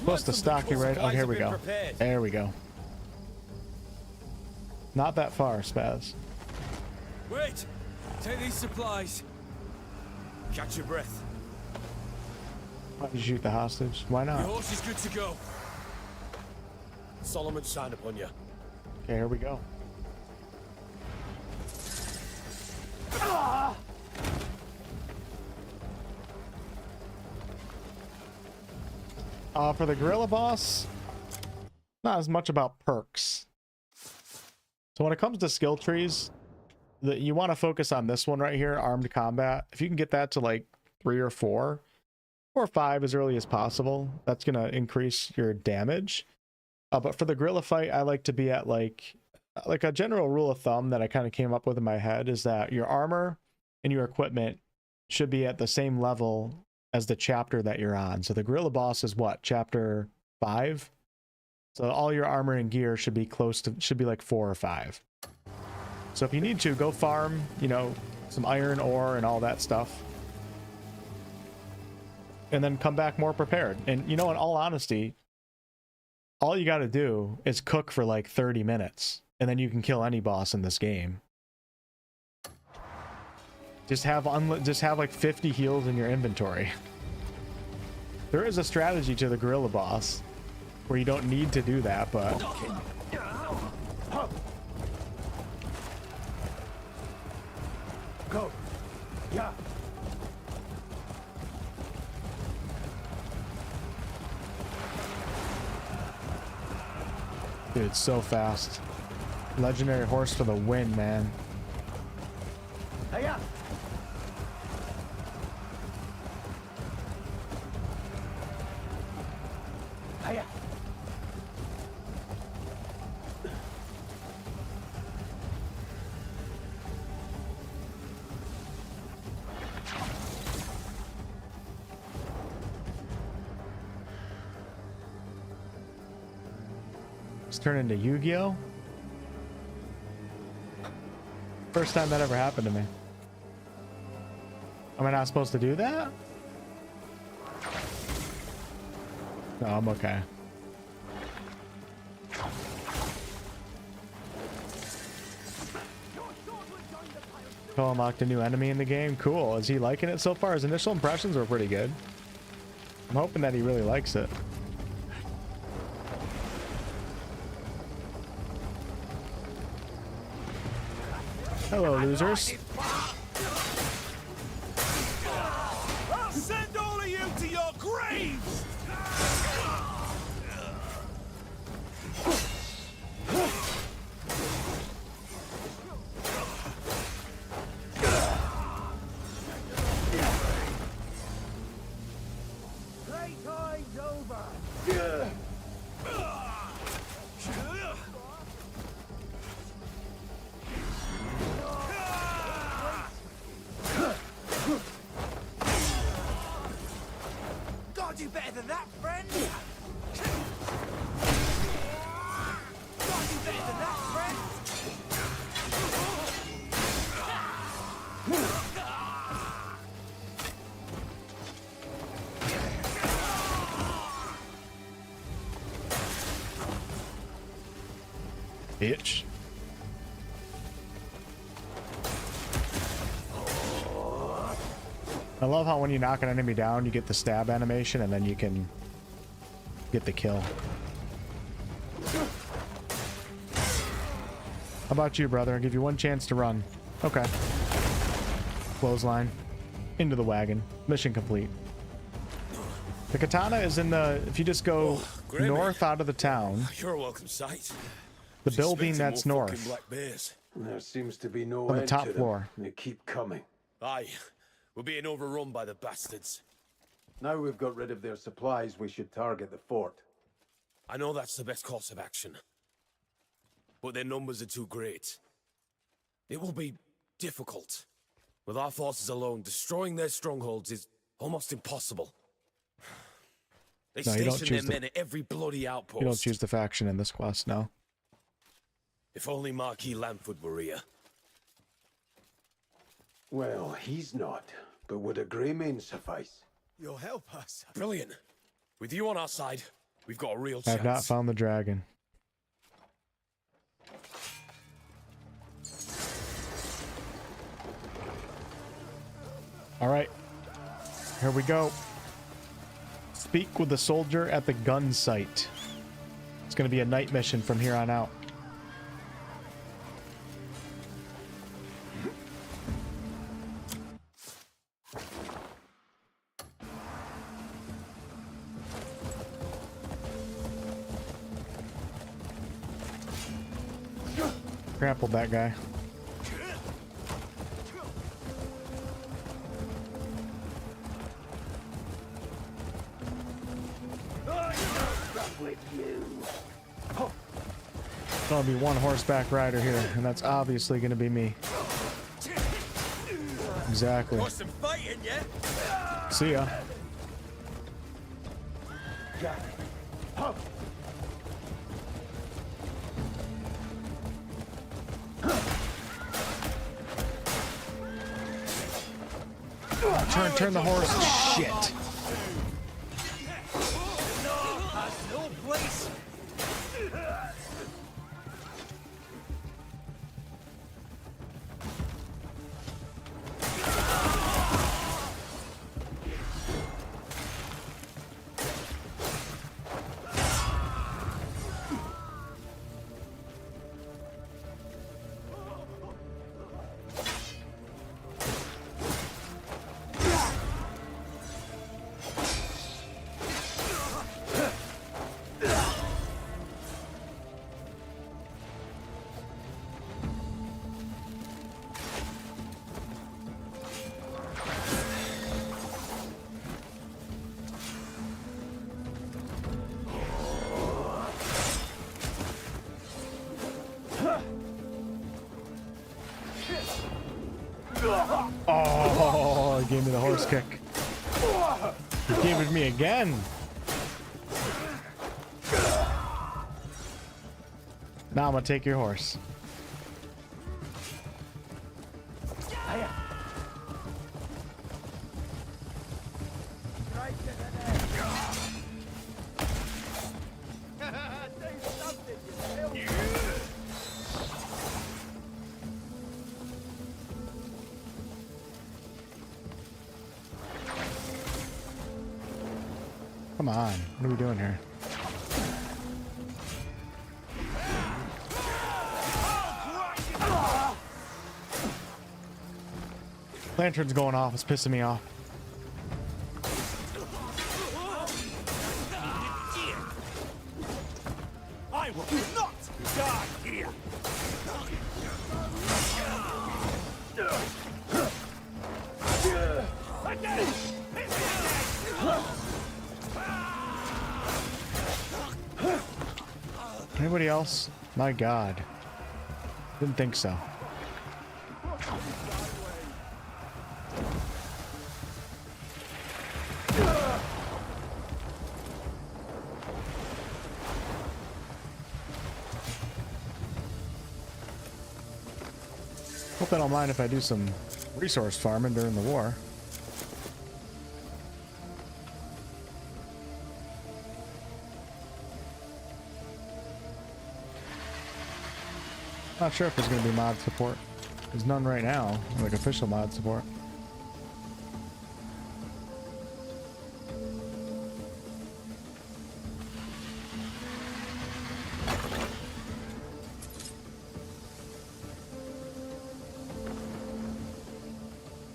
A: Supposed to stock you right. Oh, here we go. There we go. Not that far, Spaz.
F: Wait! Take these supplies.
B: Catch your breath.
A: Why did you shoot the hostage? Why
F: Your
A: not?
F: horse is good to go.
B: Solomon signed upon you.
A: Okay, here we go. For the gorilla boss, not as much about perks. So when it comes to skill trees, you want to focus on this one right here, armed combat. If you can get that to like 3 or 4 or 5 as early as possible, that's going to increase your damage. But for the gorilla fight, I like to be at like a general rule of thumb that I kind of came up with in my head is that your armor and your equipment should be at the same level as the chapter that you're on. So the gorilla boss is what, chapter 5? So all your armor and gear should be should be like 4 or 5. So if you need to, go farm, you know, some iron ore and all that stuff. And then come back more prepared. And you know, in all honesty, all you got to do is cook for like 30 minutes. And then you can kill any boss in this game. Just have like 50 heals in your inventory. There is a strategy to the gorilla boss where you don't need to do that, but
D: Go. Yeah.
A: dude, it's so fast. Legendary horse for the win, man.
D: Hiya. Hiya.
A: Let's turn into Yu-Gi-Oh! First time that ever happened to me. Am I not supposed to do that? No, I'm okay. Oh, unlocked a new enemy in the game. Cool. Is he liking it so far? His initial impressions were pretty good. I'm hoping that he really likes it. Hello, losers.
F: I'll send all of you to your graves!
D: Playtime's over.
B: Gotta do better than that, friend. Gotta do better than that, friend.
A: Bitch. I love how when you knock an enemy down, you get the stab animation and then you can get the kill. How about you, brother? I'll give you one chance to run. Okay. Clothesline. Into the wagon. Mission complete. The katana is in the... If you just go north out of the town,
F: You're a welcome sight.
A: the building that's north
F: Black bears.
D: There seems to be no
A: on the
D: end
A: top
D: to them.
A: floor.
D: They keep coming.
F: Aye, we're being overrun by the bastards.
D: Now we've got rid of their supplies, we should target the fort.
F: I know that's the best course of action. But their numbers are too great. It will be difficult. With our forces alone, destroying their strongholds is almost impossible. They
A: No, you don't
F: station
A: choose
F: their men at every bloody outpost.
A: You don't choose the faction in this quest, no.
F: If only Marquis Lamford were here.
D: Well, he's not. But would a grey mane suffice?
F: You'll help us. Brilliant. With you on our side, we've got a real
A: I
F: chance.
A: have not found the dragon. All right, here we go. Speak with the soldier at the gun site. It's going to be a night mission from here on out. Grappled that guy. There's gonna be one horseback rider here, and that's obviously gonna be me. Exactly.
B: Got some fighting, yeah?
A: See ya. Turn the horse. Shit.
B: No place.
A: Oh, he gave me the horse kick. He gave it to me again. Now I'm gonna take your horse. Come on, what are we doing here? Lantern's going off, it's pissing me off.
B: I will not die here.
A: Anybody else? My God. Didn't think so. Hope they don't mind if I do some resource farming during the war. Not sure if there's going to be mod support. There's none right now, like official mod support.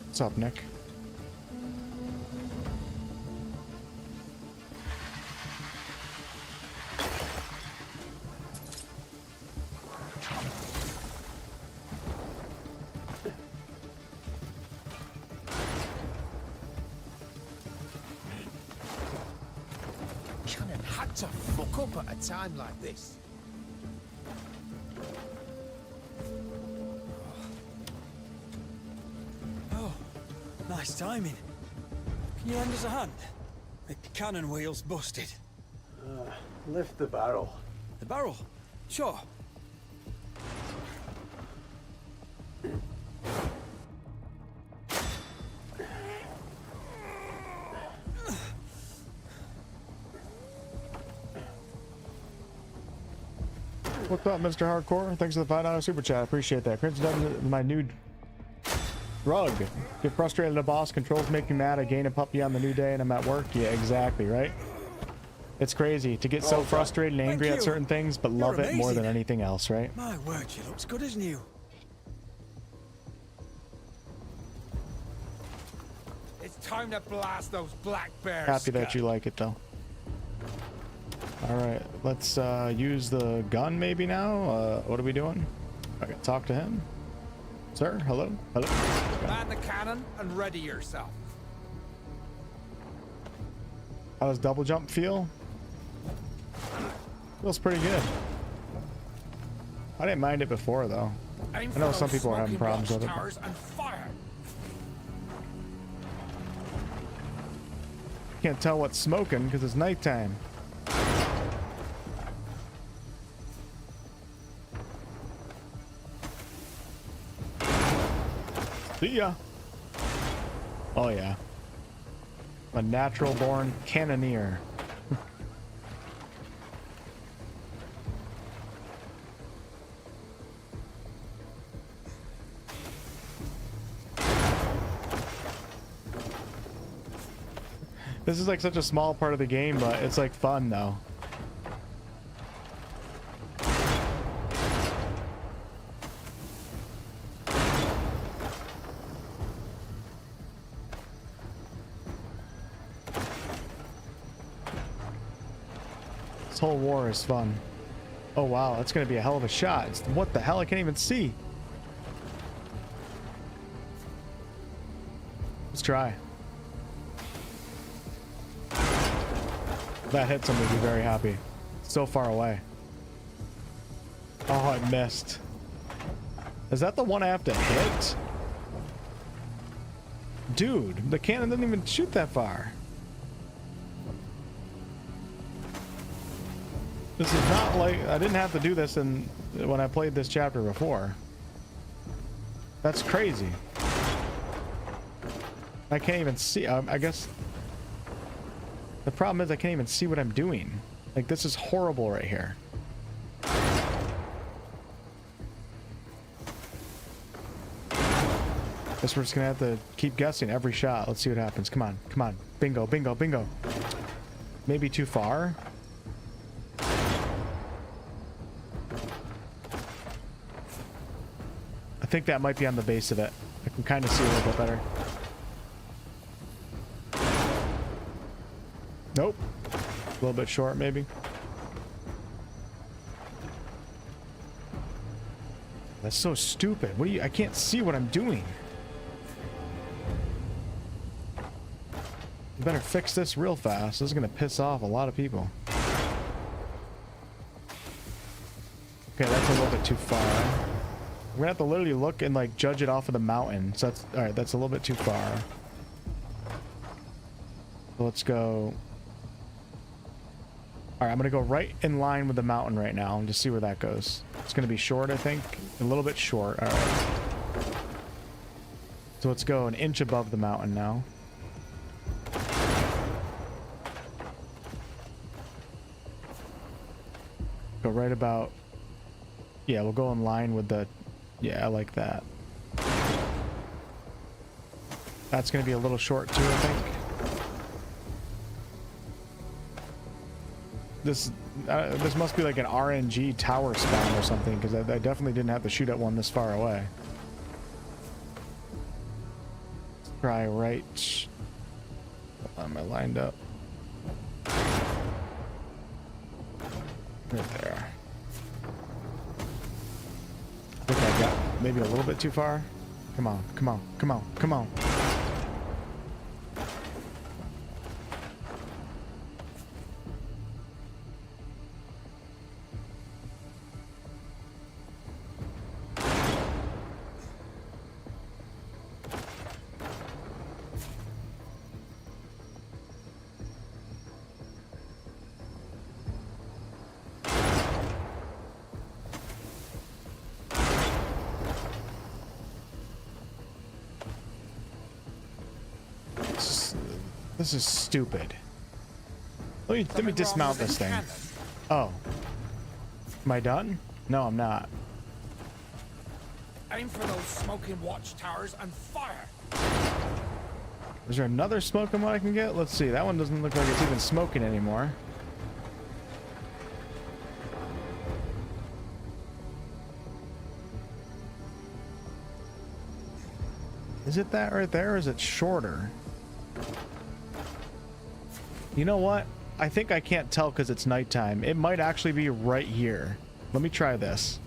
A: What's up, Nick?
B: Cannon had to fuck up at a time like this.
G: Oh, nice timing. Can you lend us a hand? The cannon wheel's busted.
D: Lift the barrel.
G: The barrel? Sure.
A: What's up, Mr. Hardcore? Thanks for the $5 super chat. Appreciate that. Crimson Dungeon is my new drug. Get frustrated at a boss, controls make me mad. I gain a puppy on the new day and I'm at work. Yeah, exactly, right? It's crazy to get so frustrated and angry at certain things, but love it more than anything else, right?
G: My word, she looks good as new.
C: It's time to blast those black bears.
A: Happy that you like it, though. All right, let's use the gun maybe now. What are we doing? I gotta talk to him. Sir, hello? Hello?
C: Man the cannon and ready yourself.
A: How does double jump feel? Feels pretty good. I didn't mind it before, though. I know some people are having problems with it. Can't tell what's smoking because it's nighttime. See ya. Oh yeah. A natural born cannoneer. This is like such a small part of the game, but it's like fun though. This whole war is fun. Oh wow, that's gonna be a hell of a shot. What the hell? I can't even see. Let's try. If that hits him, we'd be very happy. So far away. Oh, I missed. Is that the one I have to hit? Dude, the cannon didn't even shoot that far. This is not like... I didn't have to do this when I played this chapter before. That's crazy. I can't even see... I guess... The problem is I can't even see what I'm doing. Like, this is horrible right here. Guess we're just gonna have to keep guessing every shot. Let's see what happens. Come on, come on. Bingo, bingo, bingo. Maybe too far. I think that might be on the base of it. I can kind of see a little bit better. Nope. A little bit short, maybe. That's so stupid. What do you... I can't see what I'm doing. You better fix this real fast. This is gonna piss off a lot of people. Okay, that's a little bit too far. We're gonna have to literally look and like judge it off of the mountain. So that's... Alright, that's a little bit too far. So let's go... Alright, I'm gonna go right in line with the mountain right now and just see where that goes. It's gonna be short, I think. A little bit short. Alright. So let's go an inch above the mountain now. Go right about... Yeah, we'll go in line with the... Yeah, I like that. That's gonna be a little short too, I think. This must be like an RNG tower spawn or something, because I definitely didn't have to shoot at one this far away. Let's try right. Am I lined up? Right there. I think I got maybe a little bit too far. Come on, come on, come on, come on. This is stupid. Let me dismount this thing. Oh. Am I done? No, I'm not.
H: Aim for those smoking watchtowers and fire.
A: Is there another smoking one I can get? Let's see. That one doesn't look like it's even smoking anymore. Is it that right there, or is it shorter? You know what? I think I can't tell because it's nighttime. It might actually be right here. Let me try this.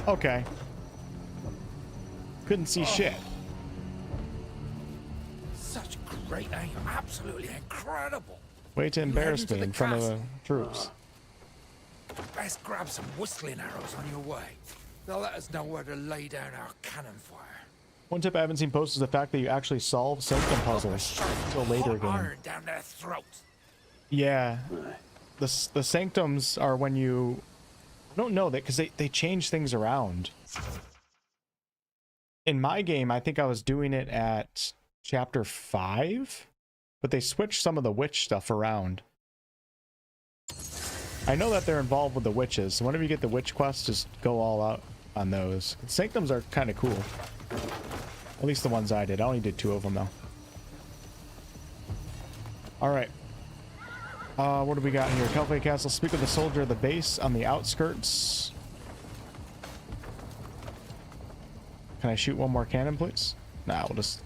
A: Okay. Couldn't see shit.
H: Such great aim. Absolutely incredible.
A: Way to embarrass
H: Heading
A: me
H: to
A: in
H: the
A: front of the
H: castle.
A: troops.
H: Best grab some whistling arrows on your way. They'll let us know where to lay down our cannon fire.
A: One tip I haven't seen posted is the fact that you actually solve sanctum puzzles until later
H: Hot
A: game.
H: iron down their throats.
A: Yeah. The sanctums are when you... I don't know that because they change things around. In my game, I think I was doing it at chapter 5, but they switched some of the witch stuff around. I know that they're involved with the witches, so whenever you get the witch quests, just go all out on those. Sanctums are kind of cool. At least the ones I did. I only did 2 of them, though. Alright. What do we got here? Calfay Castle. Speak with the soldier of the base on the outskirts. Can I shoot one more cannon, please? Nah, we'll just...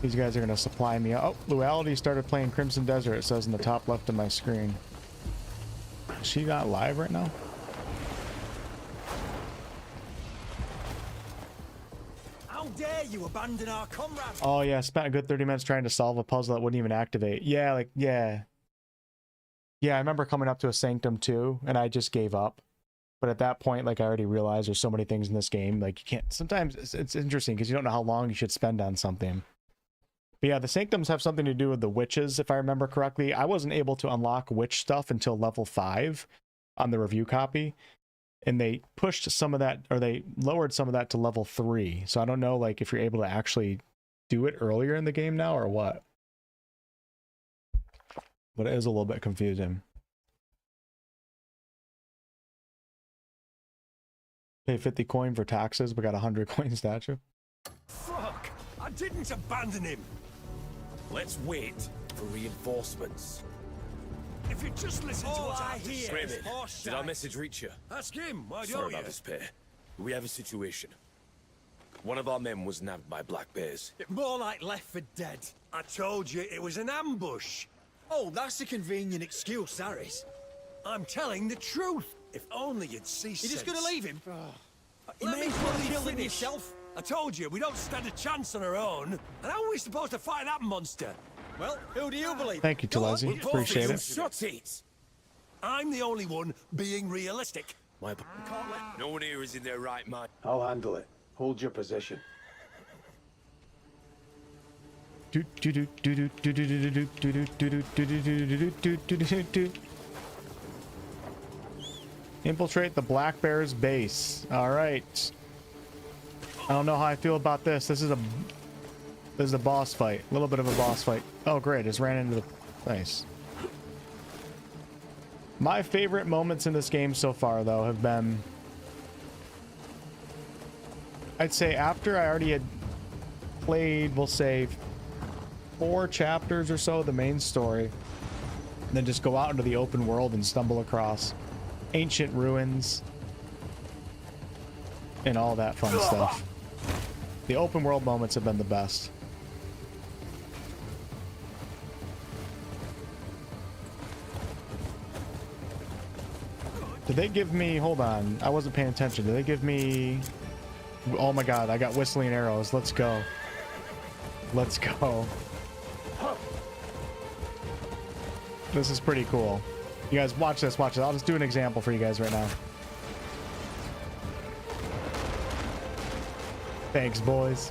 A: These guys are going to supply me. Oh, Luality started playing Crimson Desert, it says in the top left of my screen. Is she not live right now?
G: How dare you abandon our comrades?
A: Oh yeah, spent a good 30 minutes trying to solve a puzzle that wouldn't even activate. Yeah, like, yeah. Yeah, I remember coming up to a Sanctum too, and I just gave up. But at that point, like, I already realized there's so many things in this game, like, you can't... Sometimes it's interesting because you don't know how long you should spend on something. But yeah, the Sanctums have something to do with the witches, if I remember correctly. I wasn't able to unlock witch stuff until level 5 on the review copy. And they pushed some of that, or they lowered some of that to level 3. So I don't know, like, if you're able to actually do it earlier in the game now or what. But it is a little bit confusing. Pay 50 coin for taxes, but got a 100 coin statue.
C: Fuck! I didn't abandon him!
F: Let's wait for reinforcements.
C: If you just listen to what I hear,
F: Raymond,
C: horse
F: did our
C: shite.
F: message reach you?
C: Ask him, why
F: Sorry
C: don't you?
F: about this, pair. We have a situation. One of our men was nabbed by black bears.
G: More like Left for Dead.
C: I told you it was an ambush.
G: Oh, that's a convenient excuse, Harris.
C: I'm telling the truth. If only you'd see
G: You're just
C: sense.
G: gonna leave him? You
C: Let
G: may
C: me
G: as well
C: bloody
G: kill him
C: finish.
G: yourself.
C: I told you, we don't stand a chance on our own. And how are we supposed to fight that monster?
G: Well, who do you believe?
A: Thank you,
G: Go on.
A: Talesi. Appreciate it.
F: Shut it!
C: I'm the only one being realistic.
F: My... No one here is in their right mind.
D: I'll handle it. Hold your position.
A: Infiltrate the Black Bear's base. All right. I don't know how I feel about this. This is a boss fight. A little bit of a boss fight. Oh, great. Just ran into the place. My favorite moments in this game so far, though, have been... I'd say after I already had played, we'll say, 4 chapters or so of the main story, and then just go out into the open world and stumble across ancient ruins and all that fun stuff. The open world moments have been the best. Did they give me... Hold on. I wasn't paying attention. Did they give me... Oh my god, I got whistling arrows. Let's go. Let's go. This is pretty cool. You guys watch this, watch this. I'll just do an example for you guys right now. Thanks, boys.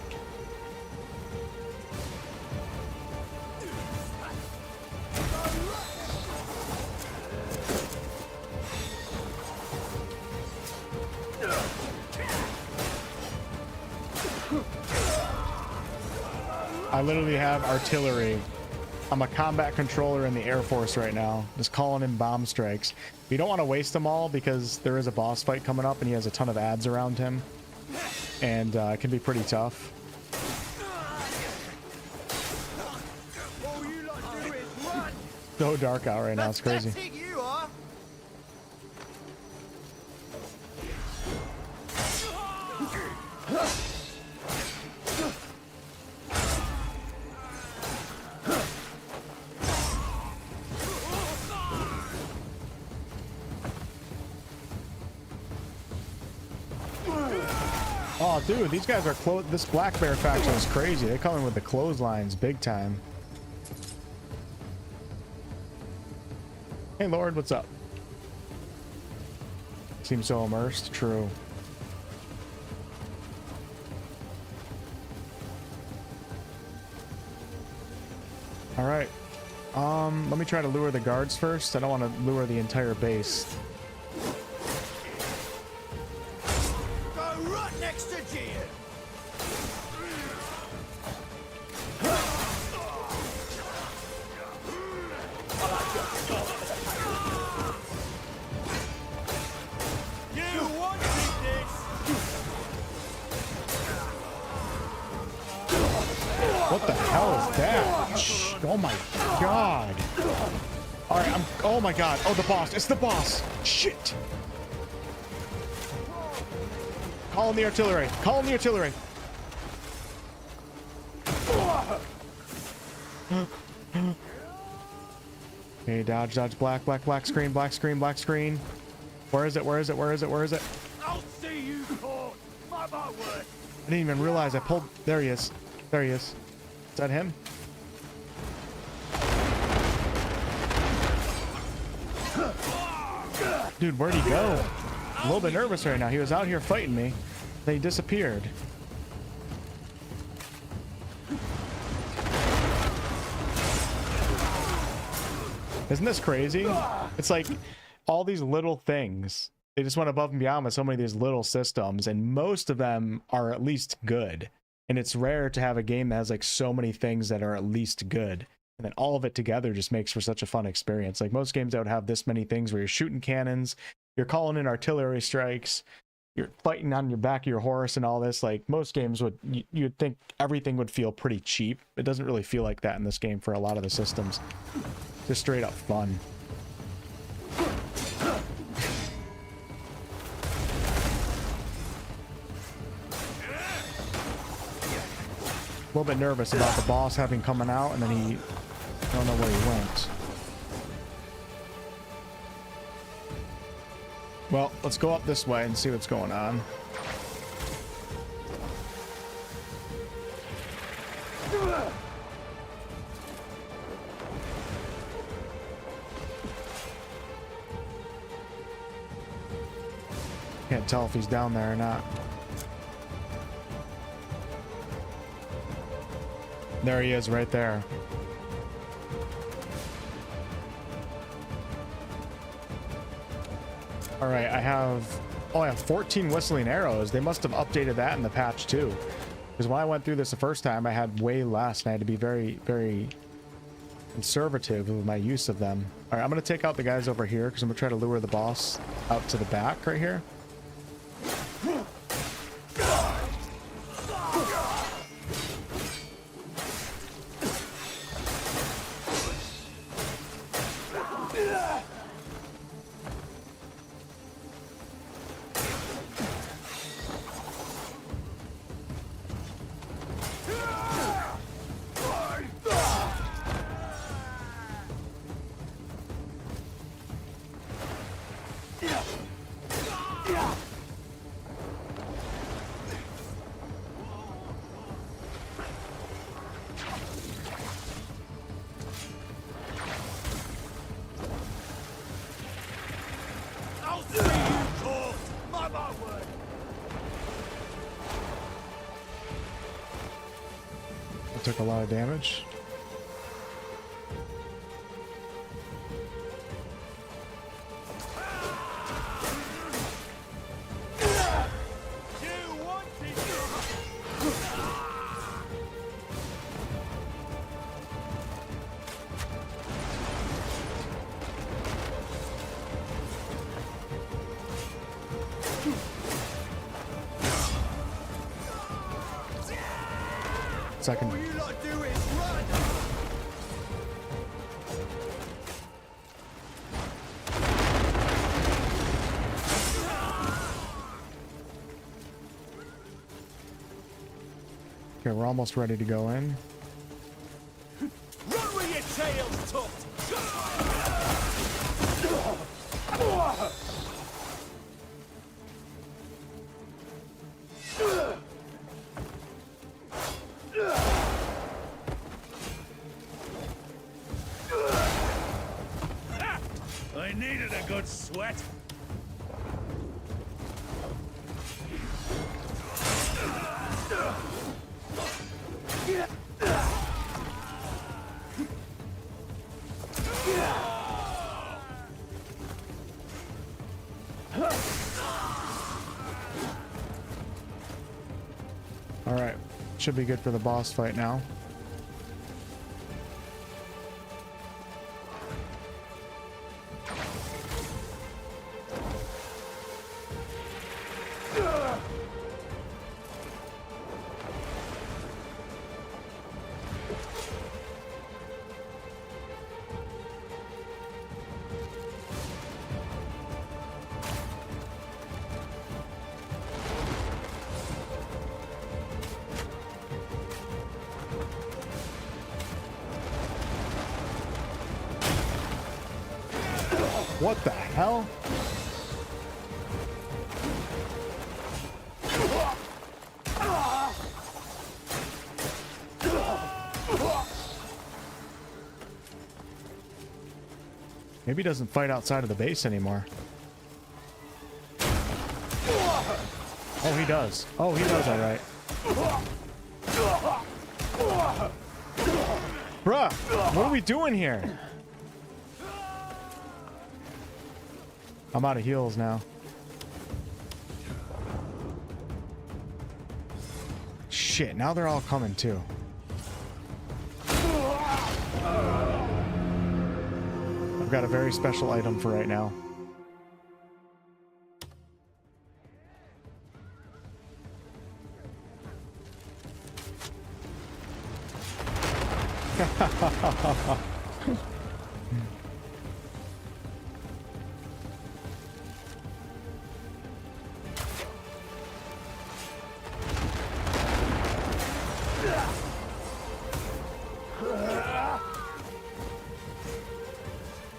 A: I literally have artillery. I'm a combat controller in the Air Force right now, just calling in bomb strikes. You don't want to waste them all because there is a boss fight coming up and he has a ton of ads around him. And it can be pretty tough. So dark out right now, it's crazy.
B: You are.
A: Oh, dude, these guys are this Black Bear faction is crazy. They come in with the clotheslines big time. Hey, Lord, what's up? Seems so immersed. True. All right. Let me try to lure the guards first. I don't want to lure the entire base. What the hell is that? Shh. Oh my god. All right, oh my god. Oh, the boss. It's the boss. Shit. Call in the artillery. Call in the artillery. Okay, dodge, dodge, black, black, black screen, black screen, black screen. Where is it? Where is it? Where is it? Where is it?
C: I'll see you, Court. My word.
A: I didn't even realize I pulled. There he is. There he is. Is that him? Dude, where'd he go? I'm a little bit nervous right now. He was out here fighting me. Then he disappeared. Isn't this crazy? It's like all these little things. They just went above and beyond with so many of these little systems, and most of them are at least good. And it's rare to have a game that has like so many things that are at least good. And then all of it together just makes for such a fun experience. Like most games that would have this many things where you're shooting cannons, you're calling in artillery strikes, you're fighting on your back of your horse and all this. Like most games would, you'd think everything would feel pretty cheap. It doesn't really feel like that in this game for a lot of the systems. Just straight up fun. A little bit nervous about the boss having coming out, and then he, I don't know where he went. Well, let's go up this way and see what's going on. Can't tell if he's down there or not. There he is, right there. All right, I have 14 whistling arrows. They must have updated that in the patch too. Because when I went through this the first time, I had way less, and I had to be very, very conservative with my use of them. All right, I'm going to take out the guys over here because I'm going to try to lure the boss out to the back right here. Took a lot of damage. second.
B: All you lot do is run!
A: Okay, we're almost ready to go in.
B: Run with your tails tucked!
C: I needed a good sweat.
A: All right, should be good for the boss fight now. What the hell? Maybe he doesn't fight outside of the base anymore. Oh, he does. Oh, he does, all right. Bruh, what are we doing here? I'm out of heals now. Shit, now they're all coming too. I've got a very special item for right now.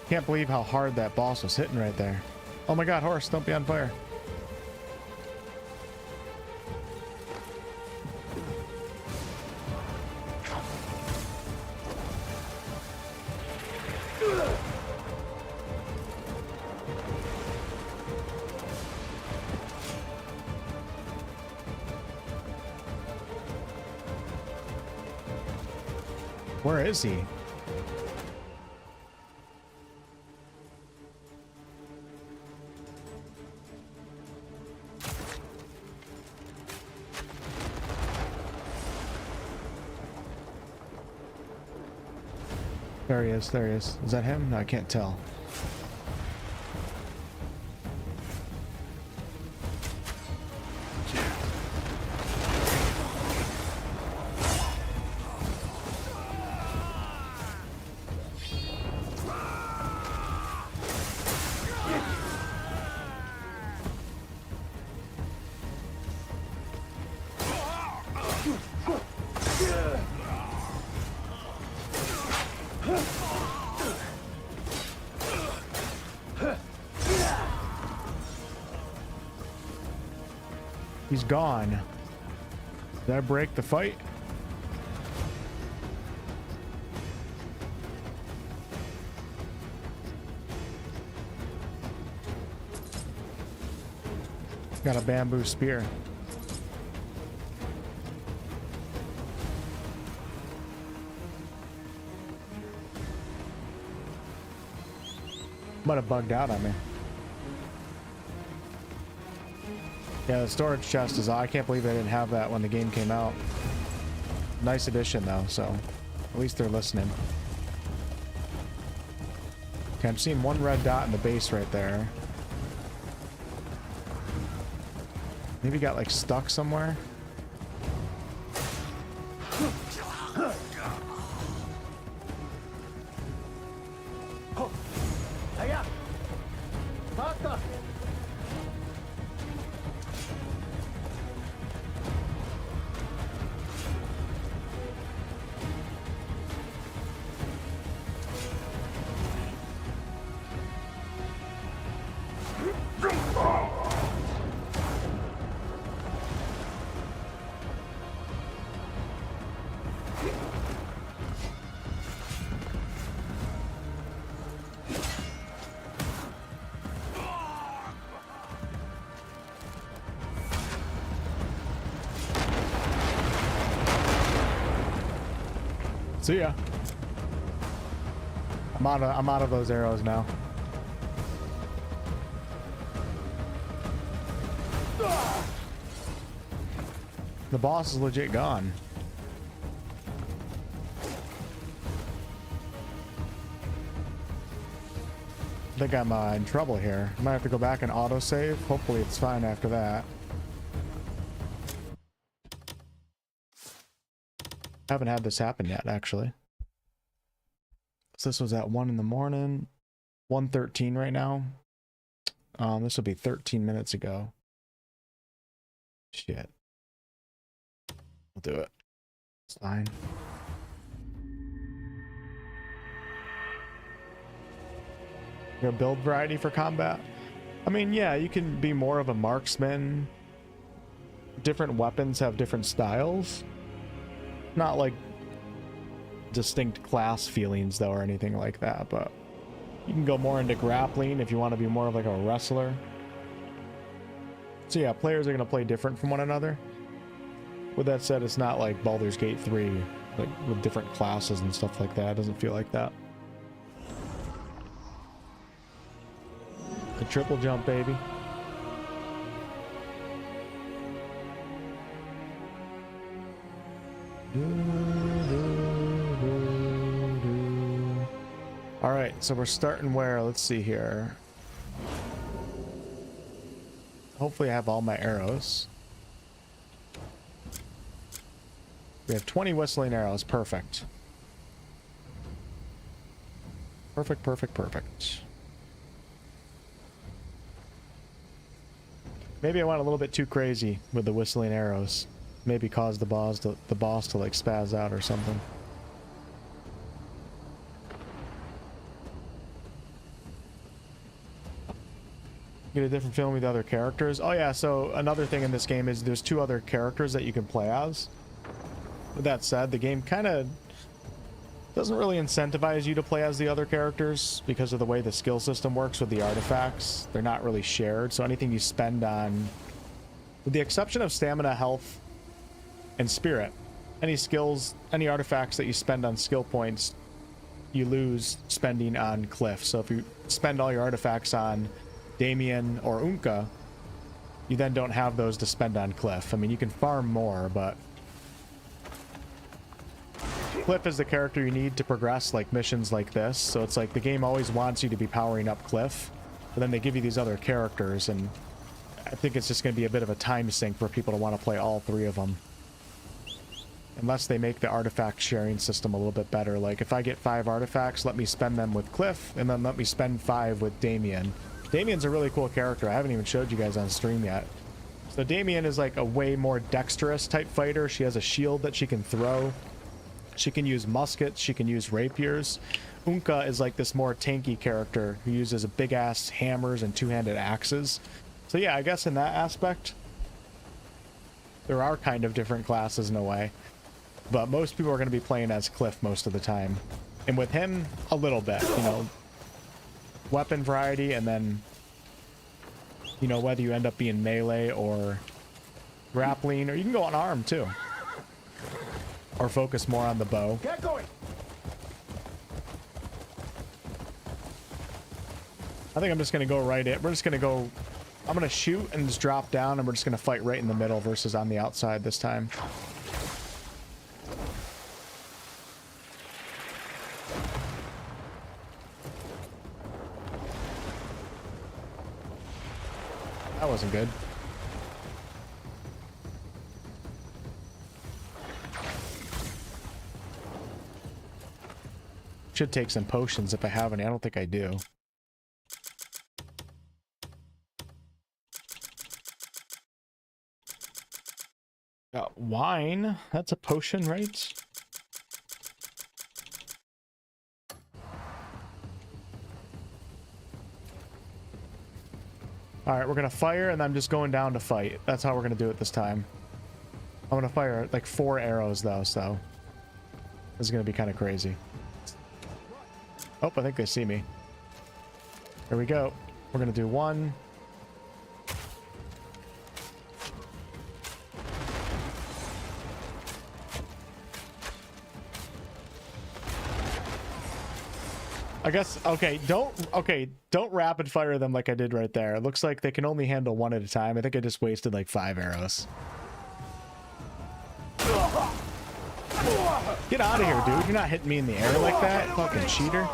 A: Can't believe how hard that boss was hitting right there. Oh my god, horse, don't be on fire. Where is he? There he is, there he is. Is that him? No, I can't tell. He's gone. Did I break the fight? Got a bamboo spear. Might have bugged out on me. Yeah, the storage chest is... I can't believe I didn't have that when the game came out. Nice addition, though, so... At least they're listening. Okay, I'm seeing one red dot in the base right there. Maybe got, like, stuck somewhere? See ya. I'm out of those arrows now. The boss is legit gone. I think I'm in trouble here. I might have to go back and autosave. Hopefully it's fine after that. I haven't had this happen yet, actually. So this was at 1 in the morning. 1:13 right now. This will be 13 minutes ago. Shit. We'll do it. It's fine. Your build variety for combat? I mean, yeah, you can be more of a marksman. Different weapons have different styles. Not like distinct class feelings though or anything like that, but you can go more into grappling if you want to be more of like a wrestler. So yeah, players are going to play different from one another. With that said, it's not like Baldur's Gate 3 like with different classes and stuff like that. It doesn't feel like that. The triple jump, baby. All right, so we're starting where? Let's see here. Hopefully I have all my arrows. We have 20 whistling arrows. Perfect. Perfect, perfect, perfect. Maybe I went a little bit too crazy with the whistling arrows. Maybe caused the boss to like spaz out or something. Get a different feeling with other characters. Oh yeah, so another thing in this game is there's 2 other characters that you can play as. With that said, the game kind of doesn't really incentivize you to play as the other characters because of the way the skill system works with the artifacts. They're not really shared, so anything you spend on, with the exception of stamina, health, and spirit, any skills, any artifacts that you spend on skill points, you lose spending on Cliff. So if you spend all your artifacts on Damien or Unka, you then don't have those to spend on Cliff. I mean, you can farm more, but Cliff is the character you need to progress like missions like this. So it's like the game always wants you to be powering up Cliff, but then they give you these other characters, and I think it's just going to be a bit of a time sink for people to want to play all 3 of them. Unless they make the artifact sharing system a little bit better. Like if I get 5 artifacts, let me spend them with Cliff, and then let me spend 5 with Damien. Damien's a really cool character. I haven't even showed you guys on stream yet. So Damien is like a way more dexterous type fighter. She has a shield that she can throw. She can use muskets. She can use rapiers. Unka is like this more tanky character who uses big ass hammers and 2-handed axes. So yeah, I guess in that aspect, there are kind of different classes in a way. But most people are going to be playing as Cliff most of the time. And with him, a little bit, you know, weapon variety, and then, you know, whether you end up being melee or grappling, or you can go on arm too. Or focus more on the bow.
D: Get going.
A: I think I'm just going to go right in. We're just going to go, I'm going to shoot and just drop down, and we're just going to fight right in the middle versus on the outside this time. That wasn't good. Should take some potions if I have any. I don't think I do. Wine. That's a potion, right? All right, we're gonna fire, and I'm just going down to fight. That's how we're gonna do it this time. I'm gonna fire like 4 arrows though, so this is gonna be kind of crazy. Oh, I think they see me. Here we go. We're gonna do 1. I guess, okay, don't rapid fire them like I did right there. It looks like they can only handle 1 at a time. I think I just wasted like 5 arrows. Get out of here, dude. You're not hitting me in the air like that, fucking cheater.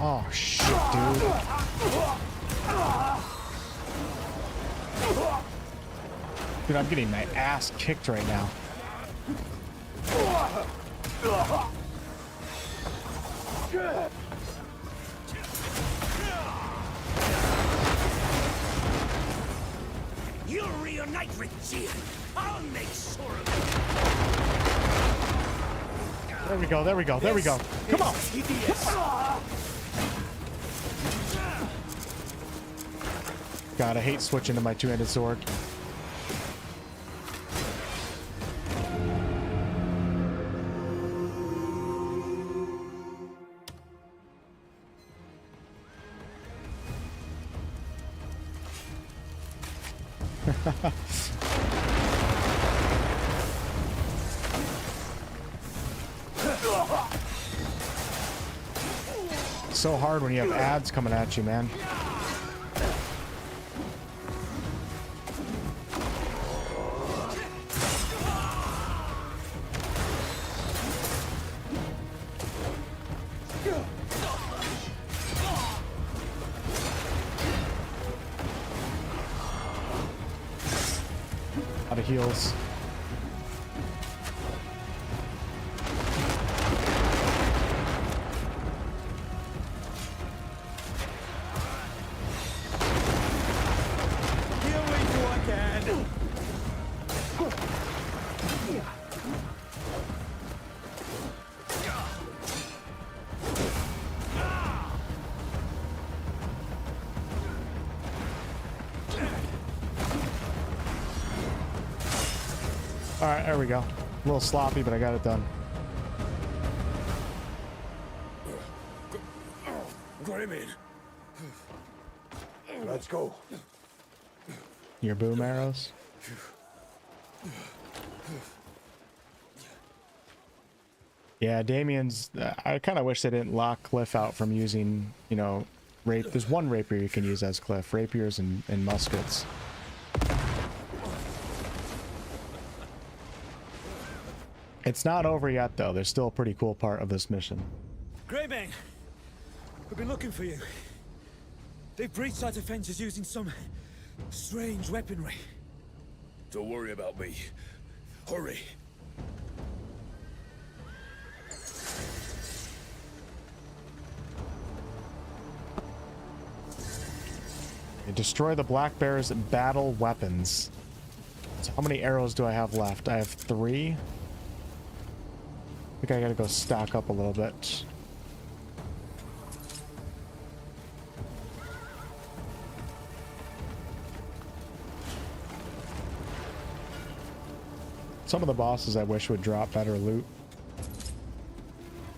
A: Oh shit, dude. Dude, I'm getting my ass kicked right now.
B: You'll reunite with Jian. I'll make sure of it.
A: There we go, there we go, there we go. Come on! God, I hate switching to my two-handed sword. So hard when you have ads coming at you, man. Out of heals. Alright, there we go. A little sloppy, but I got it done.
C: Grimmin. Let's go.
A: Your boom arrows. Yeah, Damien's... I kind of wish they didn't lock Cliff out from using, you know, there's one rapier you can use as Cliff. Rapiers and muskets. It's not over yet, though. There's still a pretty cool part of this mission.
G: Greybane, we've been looking for you. They've breached our defenses using some strange weaponry.
F: Don't worry about me. Hurry.
A: Destroy the Black Bear's battle weapons. So how many arrows do I have left? I have 3. I think I gotta go stock up a little bit. Some of the bosses I wish would drop better loot.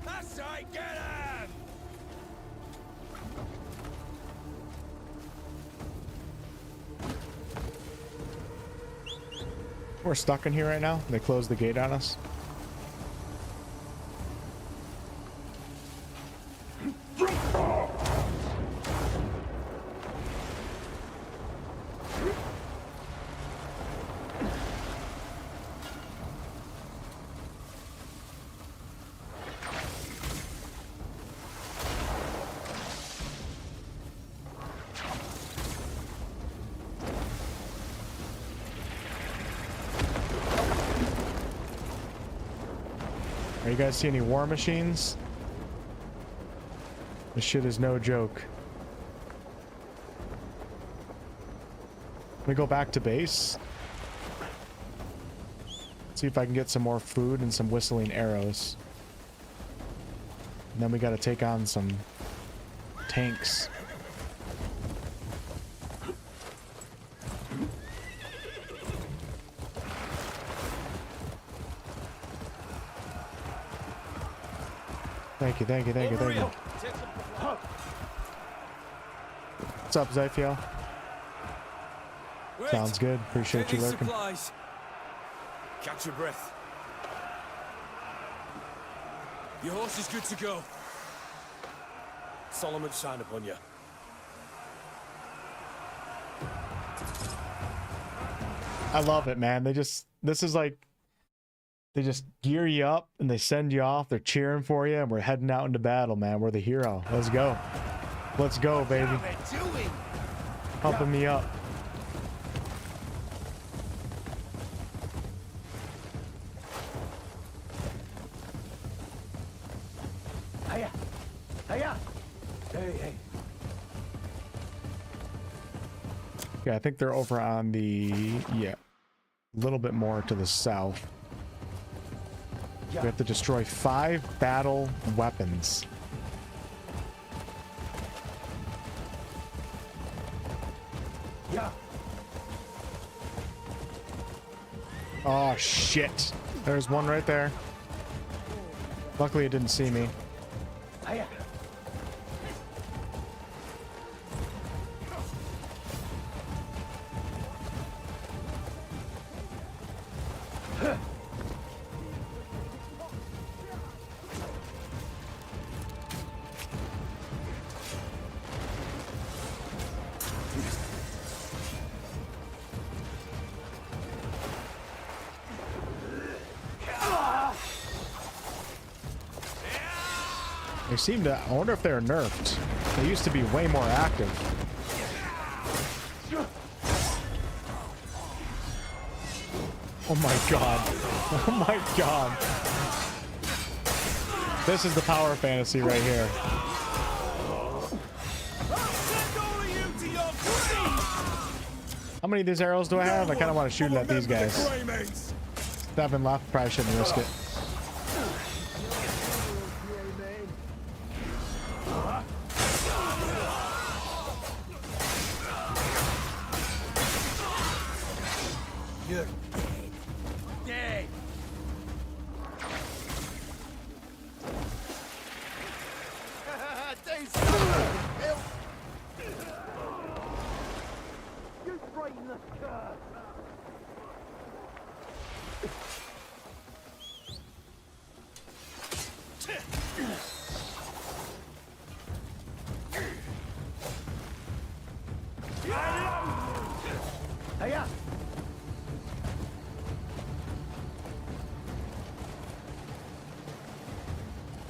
B: That's right, get him!
A: We're stuck in here right now. They closed the gate on us. Are you guys see any war machines? This shit is no joke. Let me go back to base. See if I can get some more food and some whistling arrows. And then we got to take on some tanks. Thank you, thank you, thank you, thank you. What's up, Zyphio? Sounds good. Appreciate you lurking.
F: Supplies. Catch your breath. Your horse is good to go. Solomon shine upon you.
A: I love it, man. This is like, they just gear you up and they send you off. They're cheering for you and we're heading out into battle, man. We're the hero. Let's go. Let's go, baby. Pumping me up.
D: Hiya! Hiya! Hey, hey.
A: Yeah, I think they're over on the, yeah, a little bit more to the south. We have to destroy 5 battle weapons.
D: Yeah.
A: Oh, shit. There's one right there. Luckily, it didn't see me.
D: Hiya!
A: They seem to, I wonder if they're nerfed. They used to be way more active. Oh my god. Oh my god. This is the power fantasy right here. How many of these arrows do I have? I kind of want to shoot it at these guys. 7 left. Probably shouldn't risk it.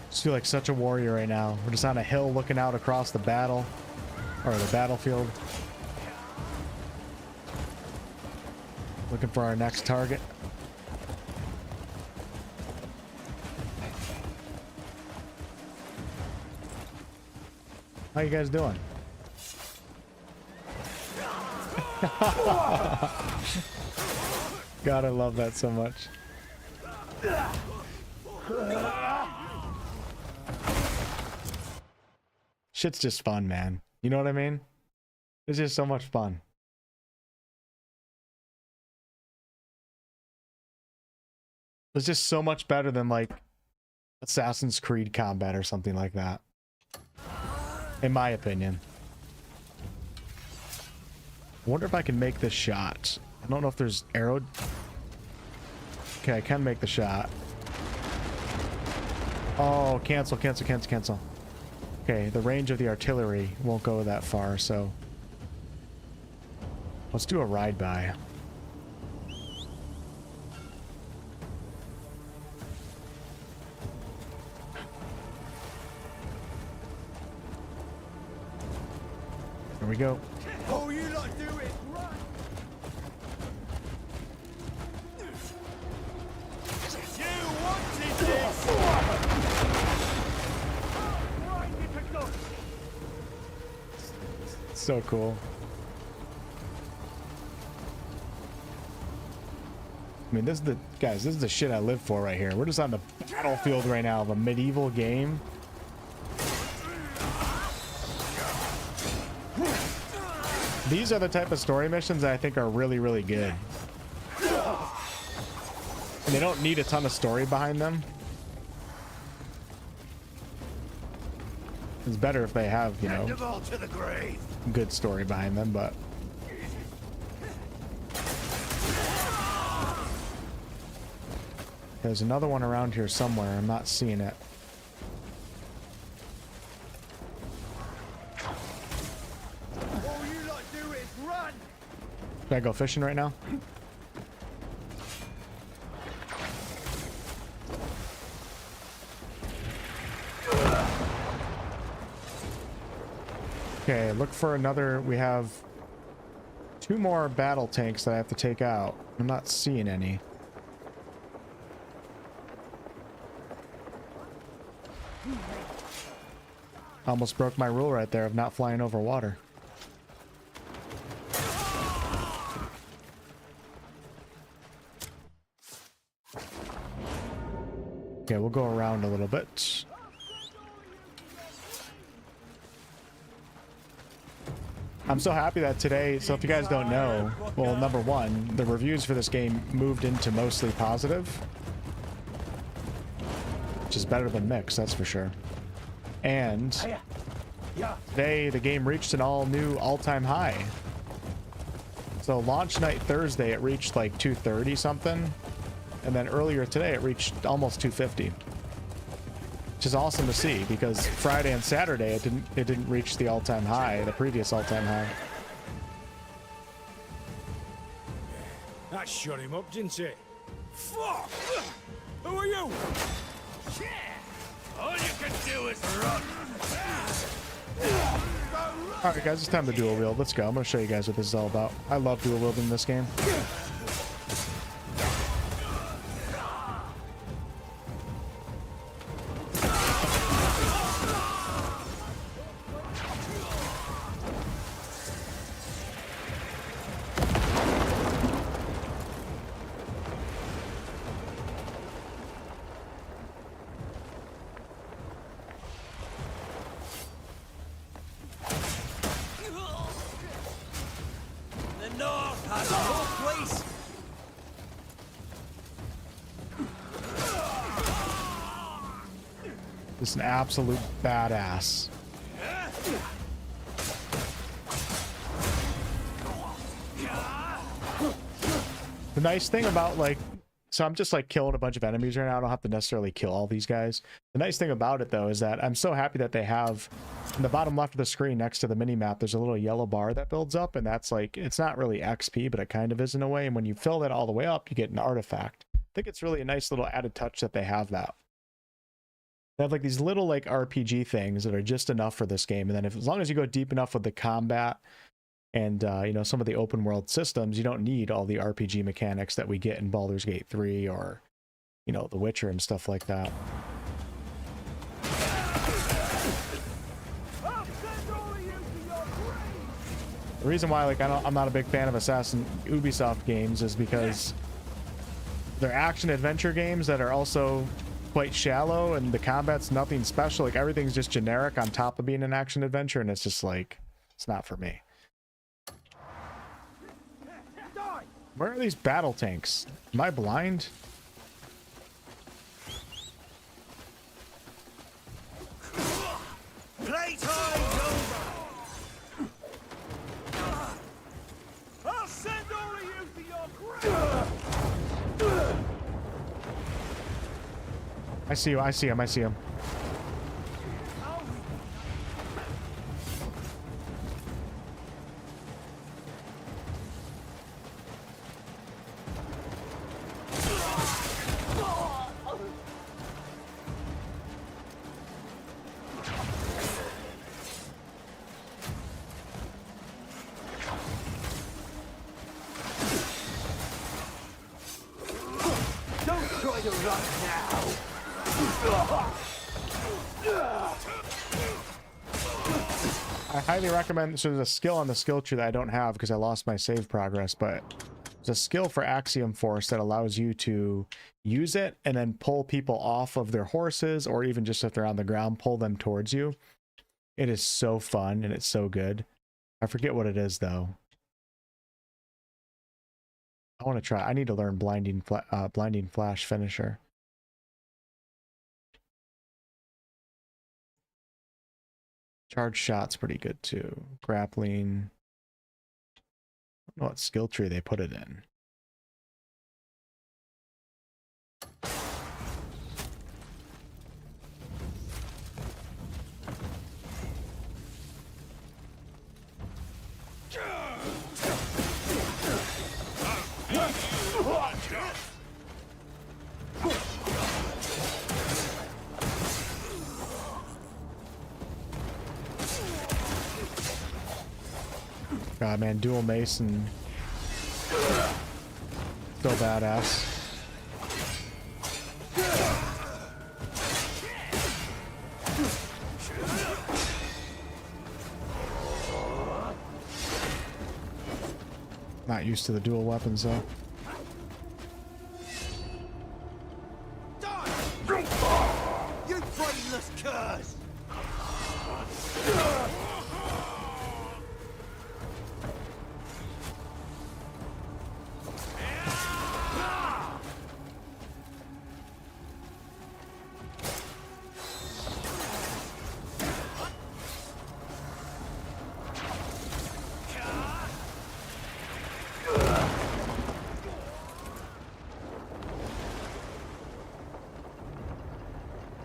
A: I feel like such a warrior right now. We're just on a hill looking out across the battle, or the battlefield. Looking for our next target. How you guys doing? God, I love that so much. Shit's just fun, man. You know what I mean? It's just so much fun. It's just so much better than like Assassin's Creed combat or something like that. In my opinion. I wonder if I can make this shot. I don't know if there's arrow. Okay, I can make the shot. Oh, cancel, cancel, cancel, cancel. Okay, the range of the artillery won't go that far, so let's do a ride by. There we go.
B: Oh, you lot do it right. You wanted this.
A: so cool. I mean, this is the guys. This is the shit I live for right here. We're just on the battlefield right now of a medieval game. These are the type of story missions that I think are really, really good. And they don't need a ton of story behind them. It's better if they have, you know, good story behind them, but there's another one around here somewhere. I'm not seeing it. Should I go fishing right now? Okay, look for another. We have 2 more battle tanks that I have to take out. I'm not seeing any. Almost broke my rule right there of not flying over water. Okay, we'll go around a little bit. I'm so happy that today, so if you guys don't know, well, number one, the reviews for this game moved into mostly positive, which is better than mixed, that's for sure. And today, the game reached an all-time high. So launch night Thursday, it reached like 230 something. And then earlier today, it reached almost 250. Which is awesome to see, because Friday and Saturday, it didn't reach the all-time high, the previous all-time high.
G: That shut him up, didn't it? Fuck! Who are you?
C: All you can do is run.
A: Alright guys, it's time to dual wield. Let's go. I'm going to show you guys what this is all about. I love dual wielding in this game. Just an absolute badass. The nice thing about, like, so I'm just like killing a bunch of enemies right now. I don't have to necessarily kill all these guys. The nice thing about it though is that I'm so happy that they have in the bottom left of the screen next to the mini map, there's a little yellow bar that builds up, and that's like, it's not really XP, but it kind of is in a way. And when you fill that all the way up, you get an artifact. I think it's really a nice little added touch that they have that. They have like these little like RPG things that are just enough for this game. And then as long as you go deep enough with the combat and, you know, some of the open world systems, you don't need all the RPG mechanics that we get in Baldur's Gate 3 or, you know, The Witcher and stuff like that. The reason why, like, I'm not a big fan of Ubisoft games is because they're action adventure games that are also quite shallow, and the combat's nothing special. Like, everything's just generic on top of being an action adventure, and it's just like, it's not for me. Where are these battle tanks? Am I blind?
B: Playtime's over. I'll send all of you to your grave.
A: I see you, I see him, I see him. I highly recommend. So there's a skill on the skill tree that I don't have because I lost my save progress, but there's a skill for Axiom Force that allows you to use it and then pull people off of their horses, or even just if they're on the ground, pull them towards you. It is so fun and it's so good. I forget what it is though. I want to try. I need to learn blinding flash finisher. Charge shot's pretty good too. Grappling. I don't know what skill tree they put it in. God, man, dual mason. So badass. Not used to the dual weapons though.
B: You brainless curse!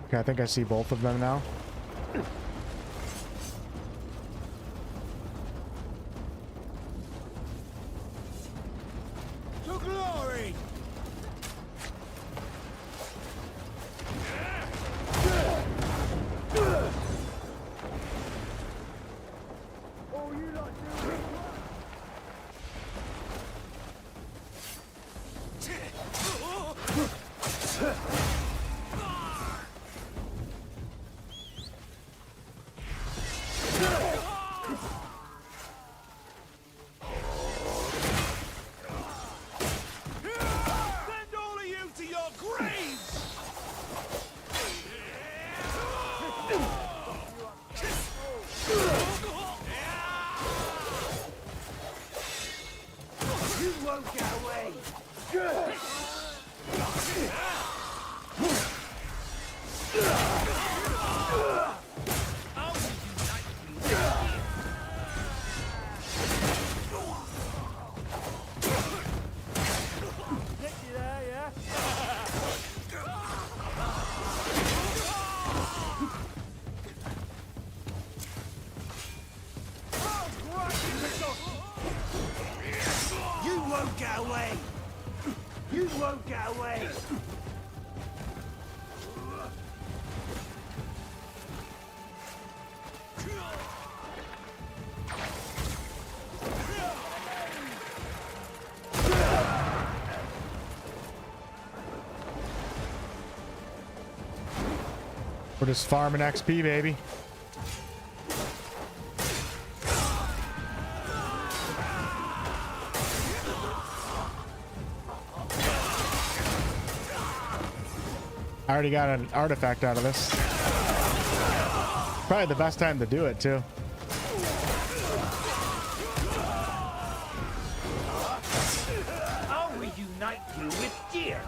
A: Okay, I think I see both of them now.
B: To glory! Send all of you to your graves! You won't get away! You won't get away! You won't get away!
A: We're just farming XP, baby. I already got an artifact out of this. Probably the best time to do it, too.
B: I'll reunite you with deer!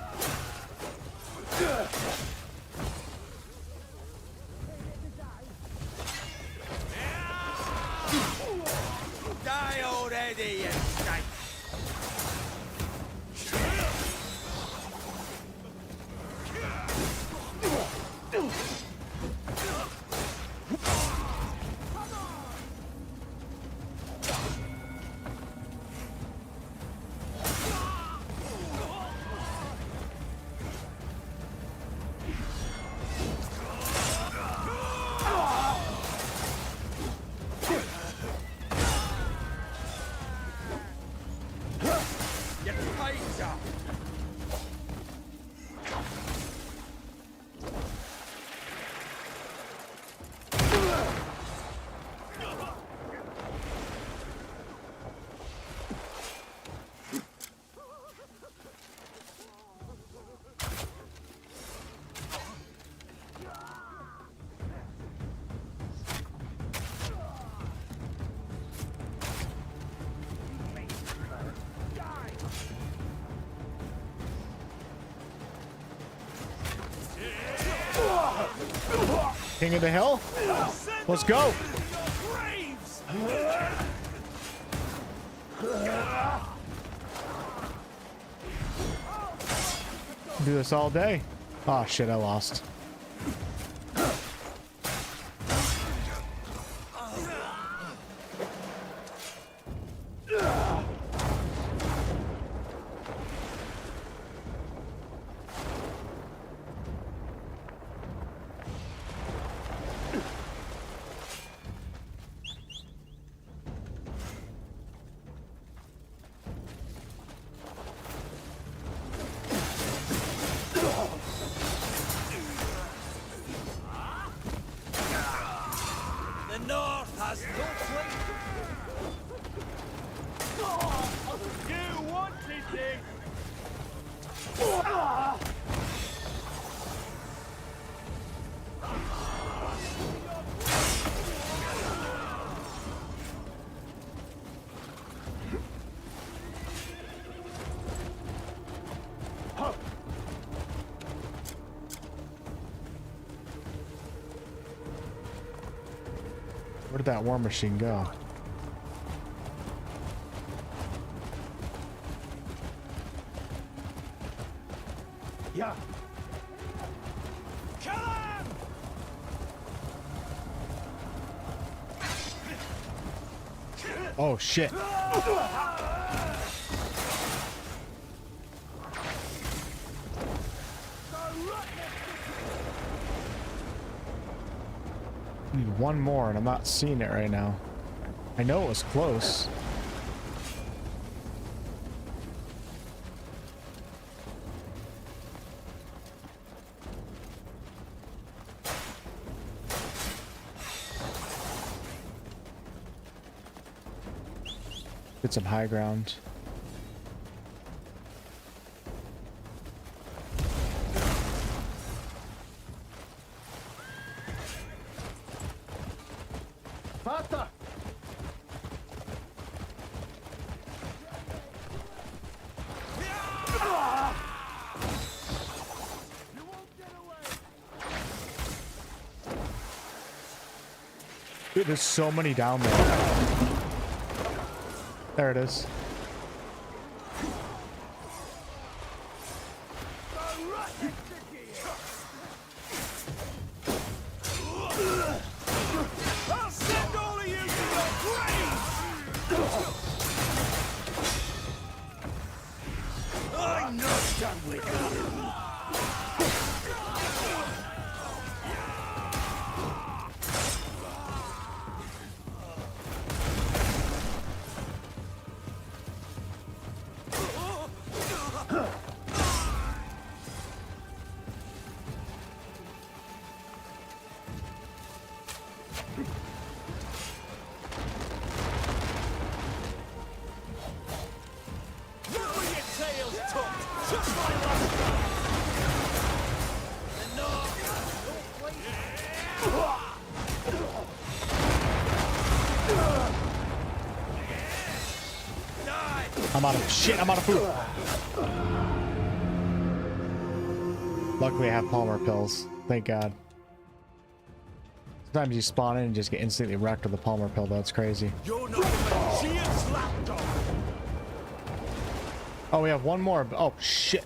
B: Die already, you snake!
A: King of the hill. Let's go. Do this all day. Oh shit, I lost. Where did that war machine go?
G: Yeah. Kill him!
A: Oh shit. Need one more and I'm not seeing it right now. I know it was close. Get some high ground.
G: Faster!
A: Dude, there's so many down there. There it is.
G: I'll send all of you to your graves! I'm not done with you!
A: I'm out of shit. I'm out of food. Luckily, I have Palmer pills. Thank God. Sometimes you spawn in and just get instantly wrecked with a Palmer pill. That's crazy.
G: You're not gonna see it slapped off!
A: Oh, we have one more. Oh, shit.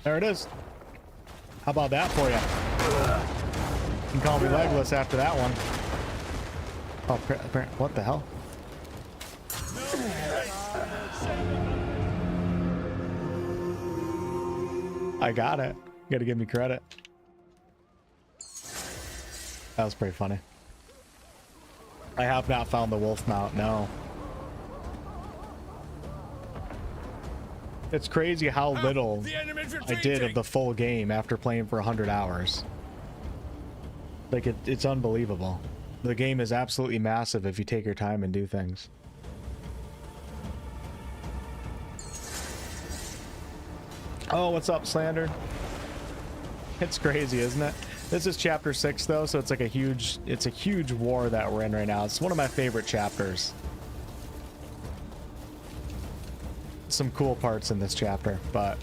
A: There it is. How about that for you? You can call me legless after that one. Oh, what the hell? I got it. You gotta give me credit. That was pretty funny. I have not found the wolf mount, no. It's crazy how little I did of the full game after playing for 100 hours. Like, it's unbelievable. The game is absolutely massive if you take your time and do things. Oh, what's up, Slander? It's crazy, isn't it? This is chapter 6 though, so it's like a huge war that we're in right now. It's one of my favorite chapters. Some cool parts in this chapter, but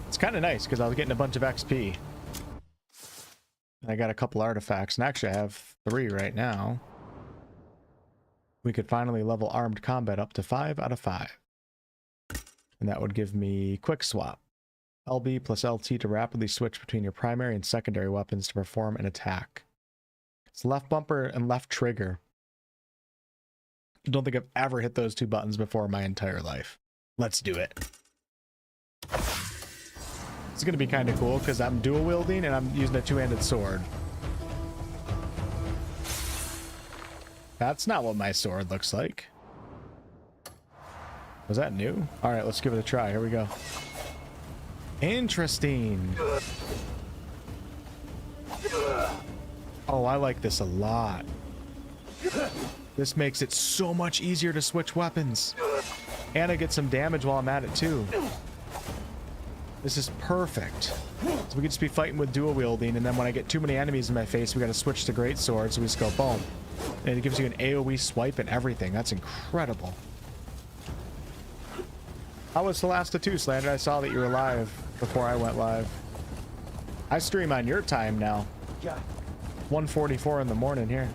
A: it's kind of nice because I was getting a bunch of XP. I got a couple artifacts, and actually I have 3 right now. We could finally level armed combat up to 5 out of 5. And that would give me quick swap. LB plus LT to rapidly switch between your primary and secondary weapons to perform an attack. It's left bumper and left trigger. I don't think I've ever hit those 2 buttons before in my entire life. Let's do it. It's going to be kind of cool because I'm dual wielding and I'm using a 2-handed sword. That's not what my sword looks like. Was that new? All right, let's give it a try. Here we go. Interesting. Oh, I like this a lot. This makes it so much easier to switch weapons. And I get some damage while I'm at it too. This is perfect. So we could just be fighting with dual wielding, and then when I get too many enemies in my face, we got to switch to great sword, so we just go boom. And it gives you an AoE swipe and everything. That's incredible. How was Celasta 2, Slander? I saw that you were live before I went live. I stream on your time now. 1:44 in the morning here.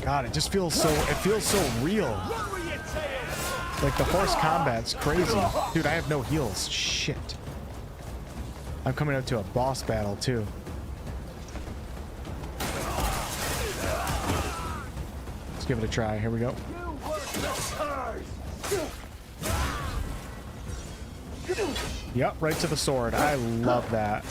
A: God, it just feels so, it feels so real. Like the horse combat's crazy. Dude, I have no heals. Shit. I'm coming up to a boss battle too. Let's give it a try. Here we go. Yep, right to the sword. I love that.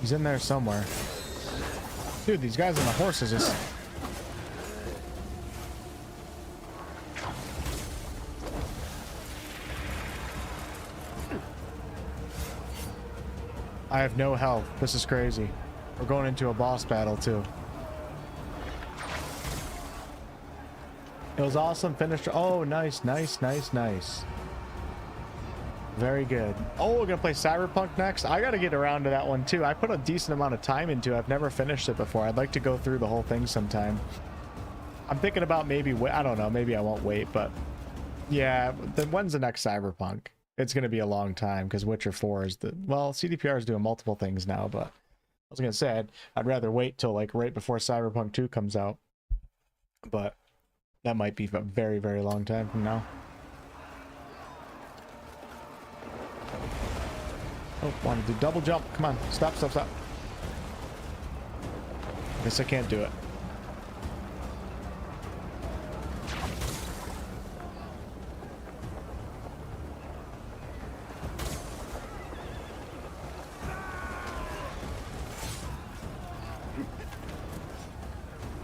A: He's in there somewhere. Dude, these guys on the horses just... I have no health. This is crazy. We're going into a boss battle too. It was awesome. Finished. Oh, nice, nice, nice, nice. Very good. Oh, we're gonna play Cyberpunk next. I gotta get around to that one too. I put a decent amount of time into it. I've never finished it before. I'd like to go through the whole thing sometime. I'm thinking about maybe, I don't know, maybe I won't wait, but yeah, then when's the next Cyberpunk? It's gonna be a long time because Witcher 4 is the, well, CDPR is doing multiple things now, but I was gonna say I'd rather wait till like right before Cyberpunk 2 comes out, but that might be a very, very long time from now. Oh, wanted to double jump. Come on. Stop, stop, stop. Guess I can't do it.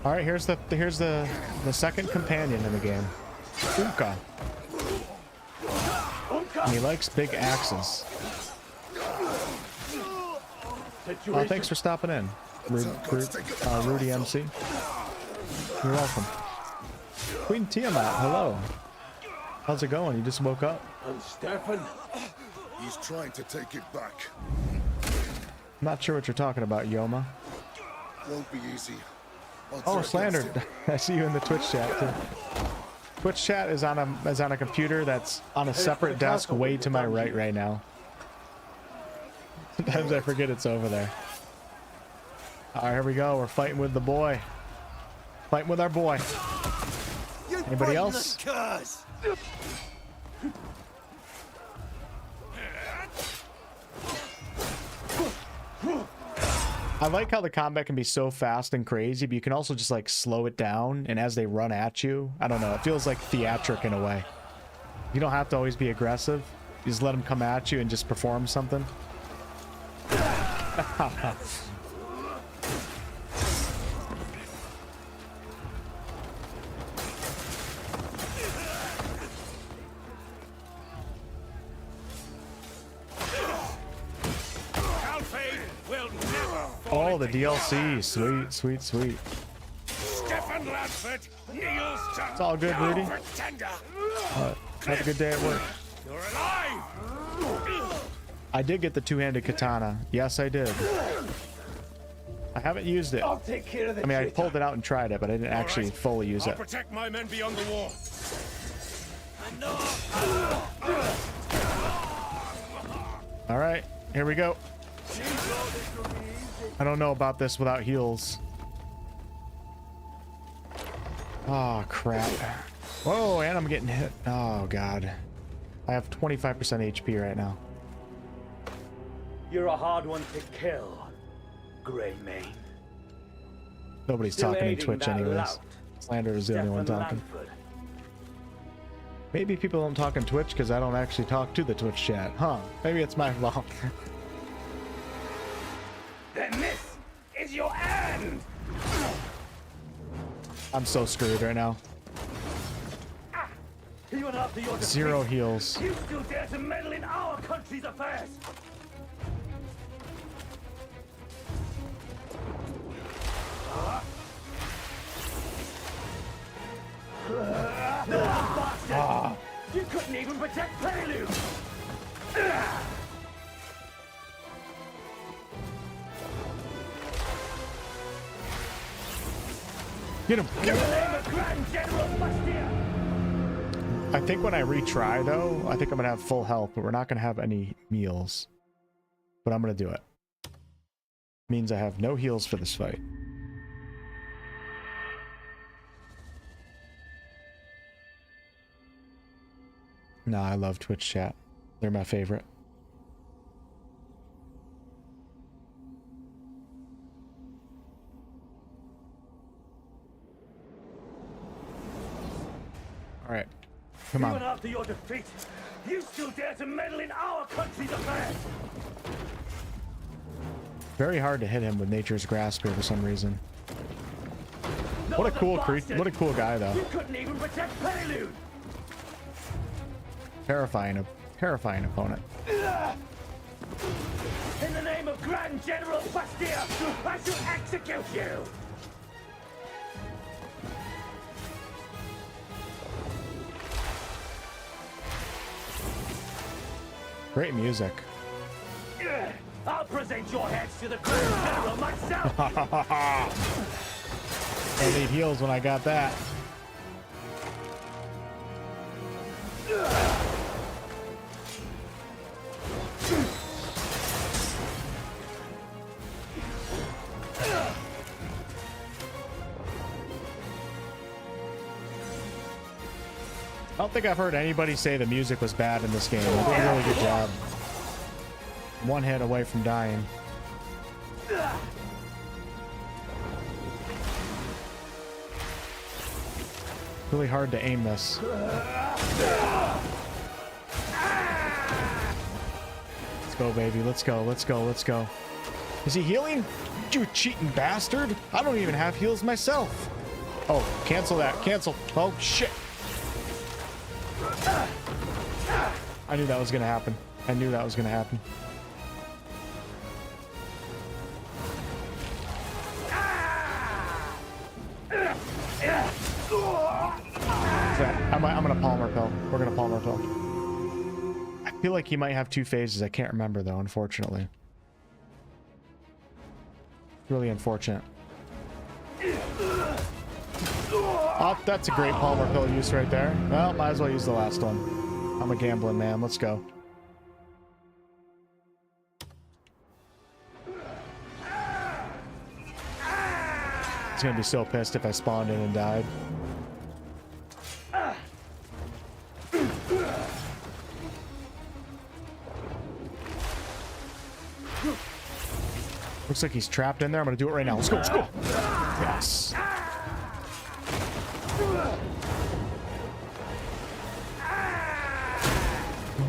A: All right, here's the second companion in the game. Unka. And he likes big axes. Oh, thanks for stopping in, Rudy MC. You're welcome. Queen Tiamat, hello. How's it going? You just woke up?
D: And Stefan?
I: He's trying to take it back.
A: I'm not sure what you're talking about, Yoma.
I: Won't be easy.
A: Oh, Slandered. I see you in the Twitch chat too. Twitch chat is on a computer that's on a separate desk way to my right now. Sometimes I forget it's over there. All right, here we go. We're fighting with the boy. Fighting with our boy. Anybody else? I like how the combat can be so fast and crazy, but you can also just like slow it down, and as they run at you, I don't know, it feels like theatric in a way. You don't have to always be aggressive. You just let them come at you and just perform something. Oh, the DLC. Sweet, sweet, sweet. It's all good, Rudy. Have a good day at work.
C: You're alive!
A: I did get the two-handed katana. Yes, I did. I haven't used it.
G: I'll take care of the
A: I mean, I pulled it out and tried it, but I didn't actually fully use
C: I'll
A: it.
C: protect my men beyond the wall.
A: All right, here we go. I don't know about this without heals. Oh, crap. Whoa, and I'm getting hit. Oh, God. I have 25% HP right now.
G: You're a hard one to kill, Greymane.
A: Nobody's
G: Still
A: talking in
G: aiding
A: Twitch
G: that
A: anyways.
G: lout,
A: Slander is the only one
G: Stefan
A: talking.
G: Lanford.
A: Maybe people don't talk in Twitch because I don't actually talk to the Twitch chat. Huh. Maybe it's my fault.
G: Then this is your end!
A: I'm so screwed right now.
G: Even after your
A: Zero
G: defeat,
A: heals.
G: you still dare to meddle in our country's affairs! Bastard! You couldn't even protect Prelude!
A: Get him! Get him!
G: Name of Grand General Bastia!
A: I think when I retry, though, I think I'm going to have full health, but we're not going to have any meals. But I'm going to do it. Means I have no heals for this fight. Nah, I love Twitch chat. They're my favorite. All right. Come
G: Even
A: on.
G: after your defeat, you still dare to meddle in our country's affairs!
A: Very hard to hit him with Nature's Grasper for some reason. What a cool creature. What a cool guy, though.
G: You couldn't even protect Prelude!
A: Terrifying opponent.
G: In the name of Grand General Bastia, I shall execute you!
A: Great music.
G: I'll present your heads to the Grand General myself!
A: I need heals when I got that. I don't think I've heard anybody say the music was bad in this game. They did a really good job. One hit away from dying. Really hard to aim this. Let's go, baby. Let's go. Let's go. Let's go. Is he healing? You cheating bastard. I don't even have heals myself. Oh, cancel that. Cancel. Oh, shit. I knew that was going to happen. I knew that was going to happen. I'm going to Palmer Pill. We're going to Palmer Pill. I feel like he might have two phases. I can't remember, though, unfortunately. Really unfortunate. Oh, that's a great Palmer Pill use right there. Well, might as well use the last one. I'm a gambling man. Let's go. He's gonna be so pissed if I spawned in and died. Looks like he's trapped in there. I'm gonna do it right now. Let's go, let's go. Yes.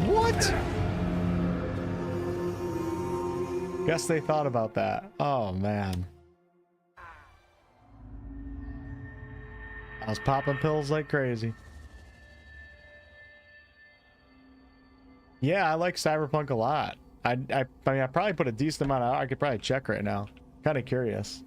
A: What? Guess they thought about that. Oh man. I was popping pills like crazy. Yeah, I like Cyberpunk a lot. I mean, I probably put a decent amount of. I could probably check right now. Kind of curious.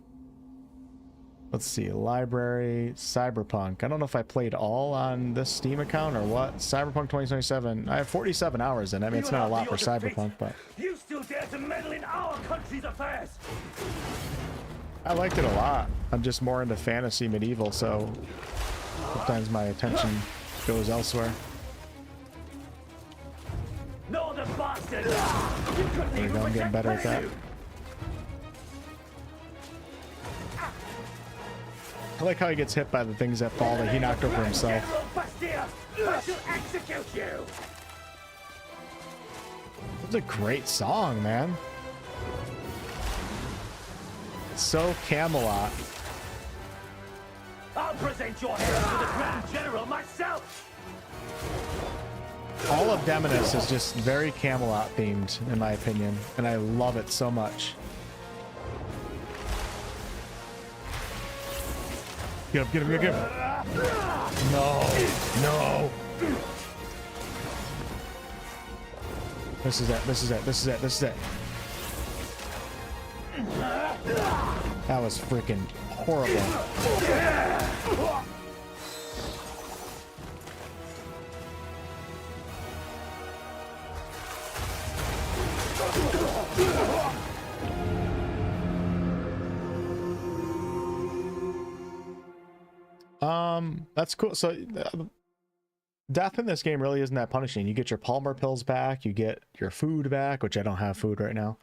A: Let's see, library, Cyberpunk. I don't know if I played all on this Steam account or what. Cyberpunk 2027. I have 47 hours in it. I mean, it's not a lot for Cyberpunk, but
G: You still dare to meddle in our country's affairs?
A: I liked it a lot. I'm just more into fantasy medieval, so sometimes my attention goes elsewhere.
G: No, the bastard! You couldn't
A: There we
G: even
A: go, I'm getting better at that.
G: prelude.
A: I like how he gets hit by the things that fall that he knocked over himself.
G: General Bastille, I shall execute you!
A: It's a great song, man. It's so Camelot.
G: I'll present your head to the Grand General myself!
A: All of Demonis is just very Camelot themed, in my opinion, and I love it so much. Get him, get him, get him. No, no. This is it, this is it, this is it, this is it. That was freaking horrible. That's cool. So death in this game really isn't that punishing. You get your Palmer pills back, you get your food back, which I don't have food right now.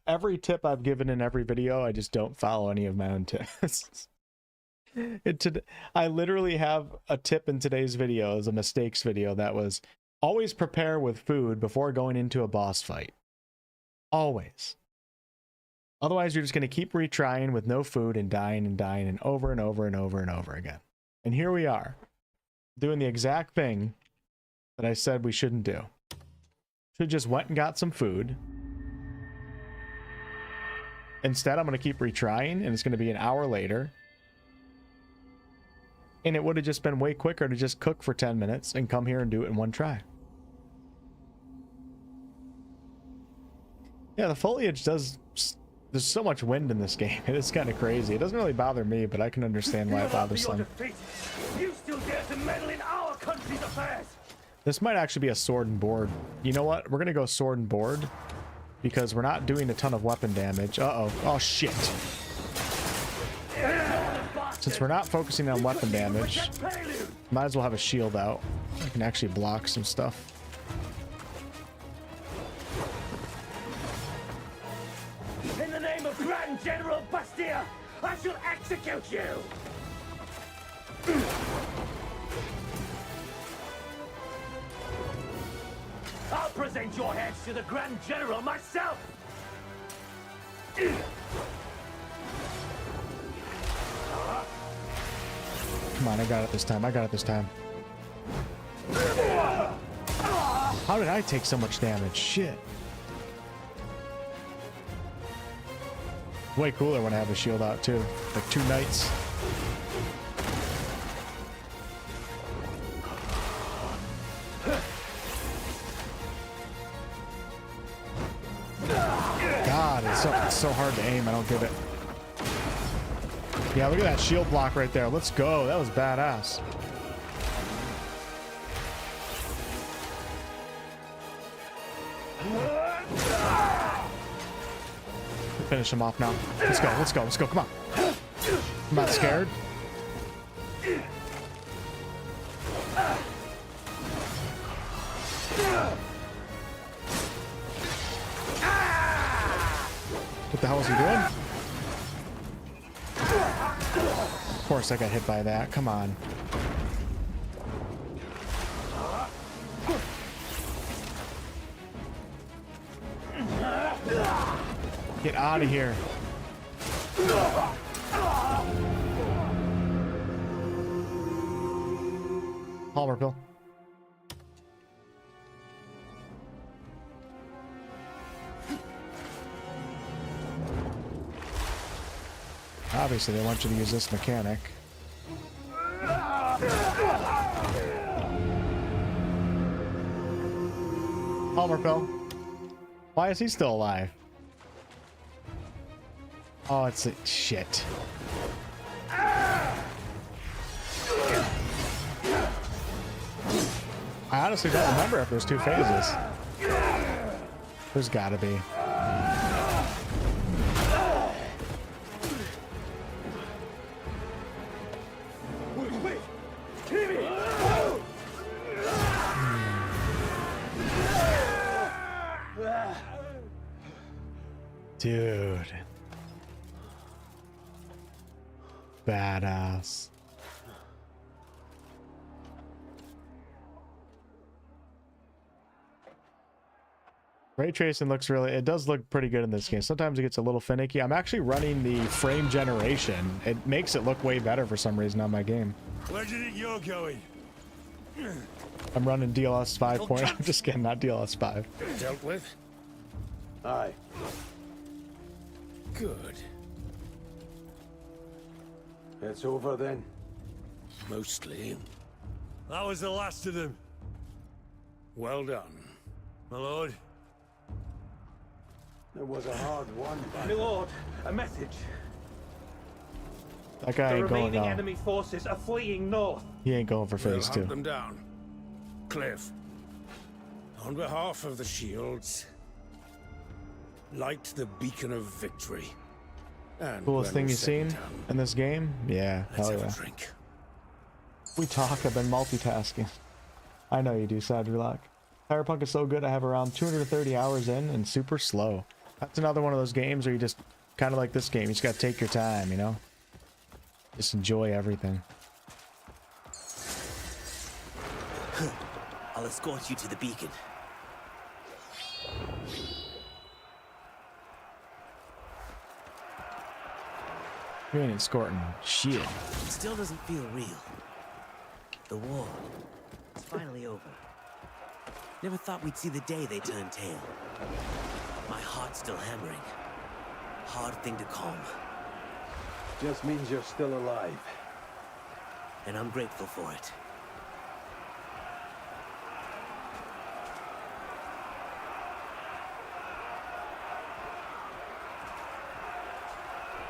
A: Every tip I've given in every video, I just don't follow any of my own tips. I literally have a tip in today's video, as a mistakes video, that was always prepare with food before going into a boss fight. Always. Otherwise, you're just going to keep retrying with no food and dying and over and over and over and over again. And here we are, doing the exact thing that I said we shouldn't do. Should just went and got some food. Instead, I'm going to keep retrying, and it's going to be an hour later. And it would have just been way quicker to just cook for 10 minutes and come here and do it in one try. Yeah, the foliage does... There's so much wind in this game. It is kind of crazy. It doesn't really bother me, but I can understand why it bothers some.
G: You still dare to meddle in our country's affairs?
A: This might actually be a sword and board. You know what? We're going to go sword and board because we're not doing a ton of weapon damage. Uh-oh. Oh, shit. Since we're not focusing on weapon damage, might as well have a shield out. I can actually block some stuff.
G: In the name of Grand General Bastille, I shall execute you! I'll present your heads to the Grand General myself!
A: Come on, I got it this time. I got it this time. How did I take so much damage? Shit. Way cooler when I have a shield out too. Like 2 knights. God, it's so hard to aim. I don't get it. Yeah, look at that shield block right there. Let's go. That was badass. Finish him off now. Let's go, let's go, let's go. Come on. I'm not scared. What the hell is he doing? Of course I got hit by that. Come on. Get out of here. Palmer pill. Obviously, they want you to use this mechanic. Palmer pill. Why is he still alive? Oh, it's a shit. I honestly don't remember if there's two phases. There's gotta be. Dude. Badass. Ray tracing looks really, it does look pretty good in this game. Sometimes it gets a little finicky. I'm actually running the frame generation. It makes it look way better for some reason on my game.
C: Where do you think you're going?
A: I'm running DLS 5. I'm just kidding, not DLS 5.
F: Dealt with?
D: Aye.
F: Good.
D: It's over then.
F: Mostly.
C: That was the last of them.
F: Well done.
C: My lord.
D: It was a hard one,
J: My
D: but
J: lord, a message.
A: That guy
J: The
A: ain't going
J: remaining
A: down.
J: enemy forces are fleeing north.
A: He ain't going for
F: We'll
A: phase
F: hunt
A: 2.
F: them down. Cliff, on behalf of the shields, light the beacon of victory. And
A: Coolest
F: when
A: thing
F: we're
A: you've
F: said
A: seen
F: and done,
A: in this game? Yeah,
F: let's
A: hell
F: have
A: yeah.
F: a drink.
A: We talk, I've been multitasking. I know you do, Sadrulak. Cyberpunk is so good, I have around 230 hours in and super slow. That's another one of those games where you just, kind of like this game, you just gotta take your time, you know? Just enjoy everything.
B: I'll escort you to the beacon.
A: You ain't escorting shit.
B: It still doesn't feel real. The war, it's finally over. Never thought we'd see the day they turned tail. My heart's still hammering. Hard thing to calm.
D: just means you're still alive.
B: And I'm grateful for it.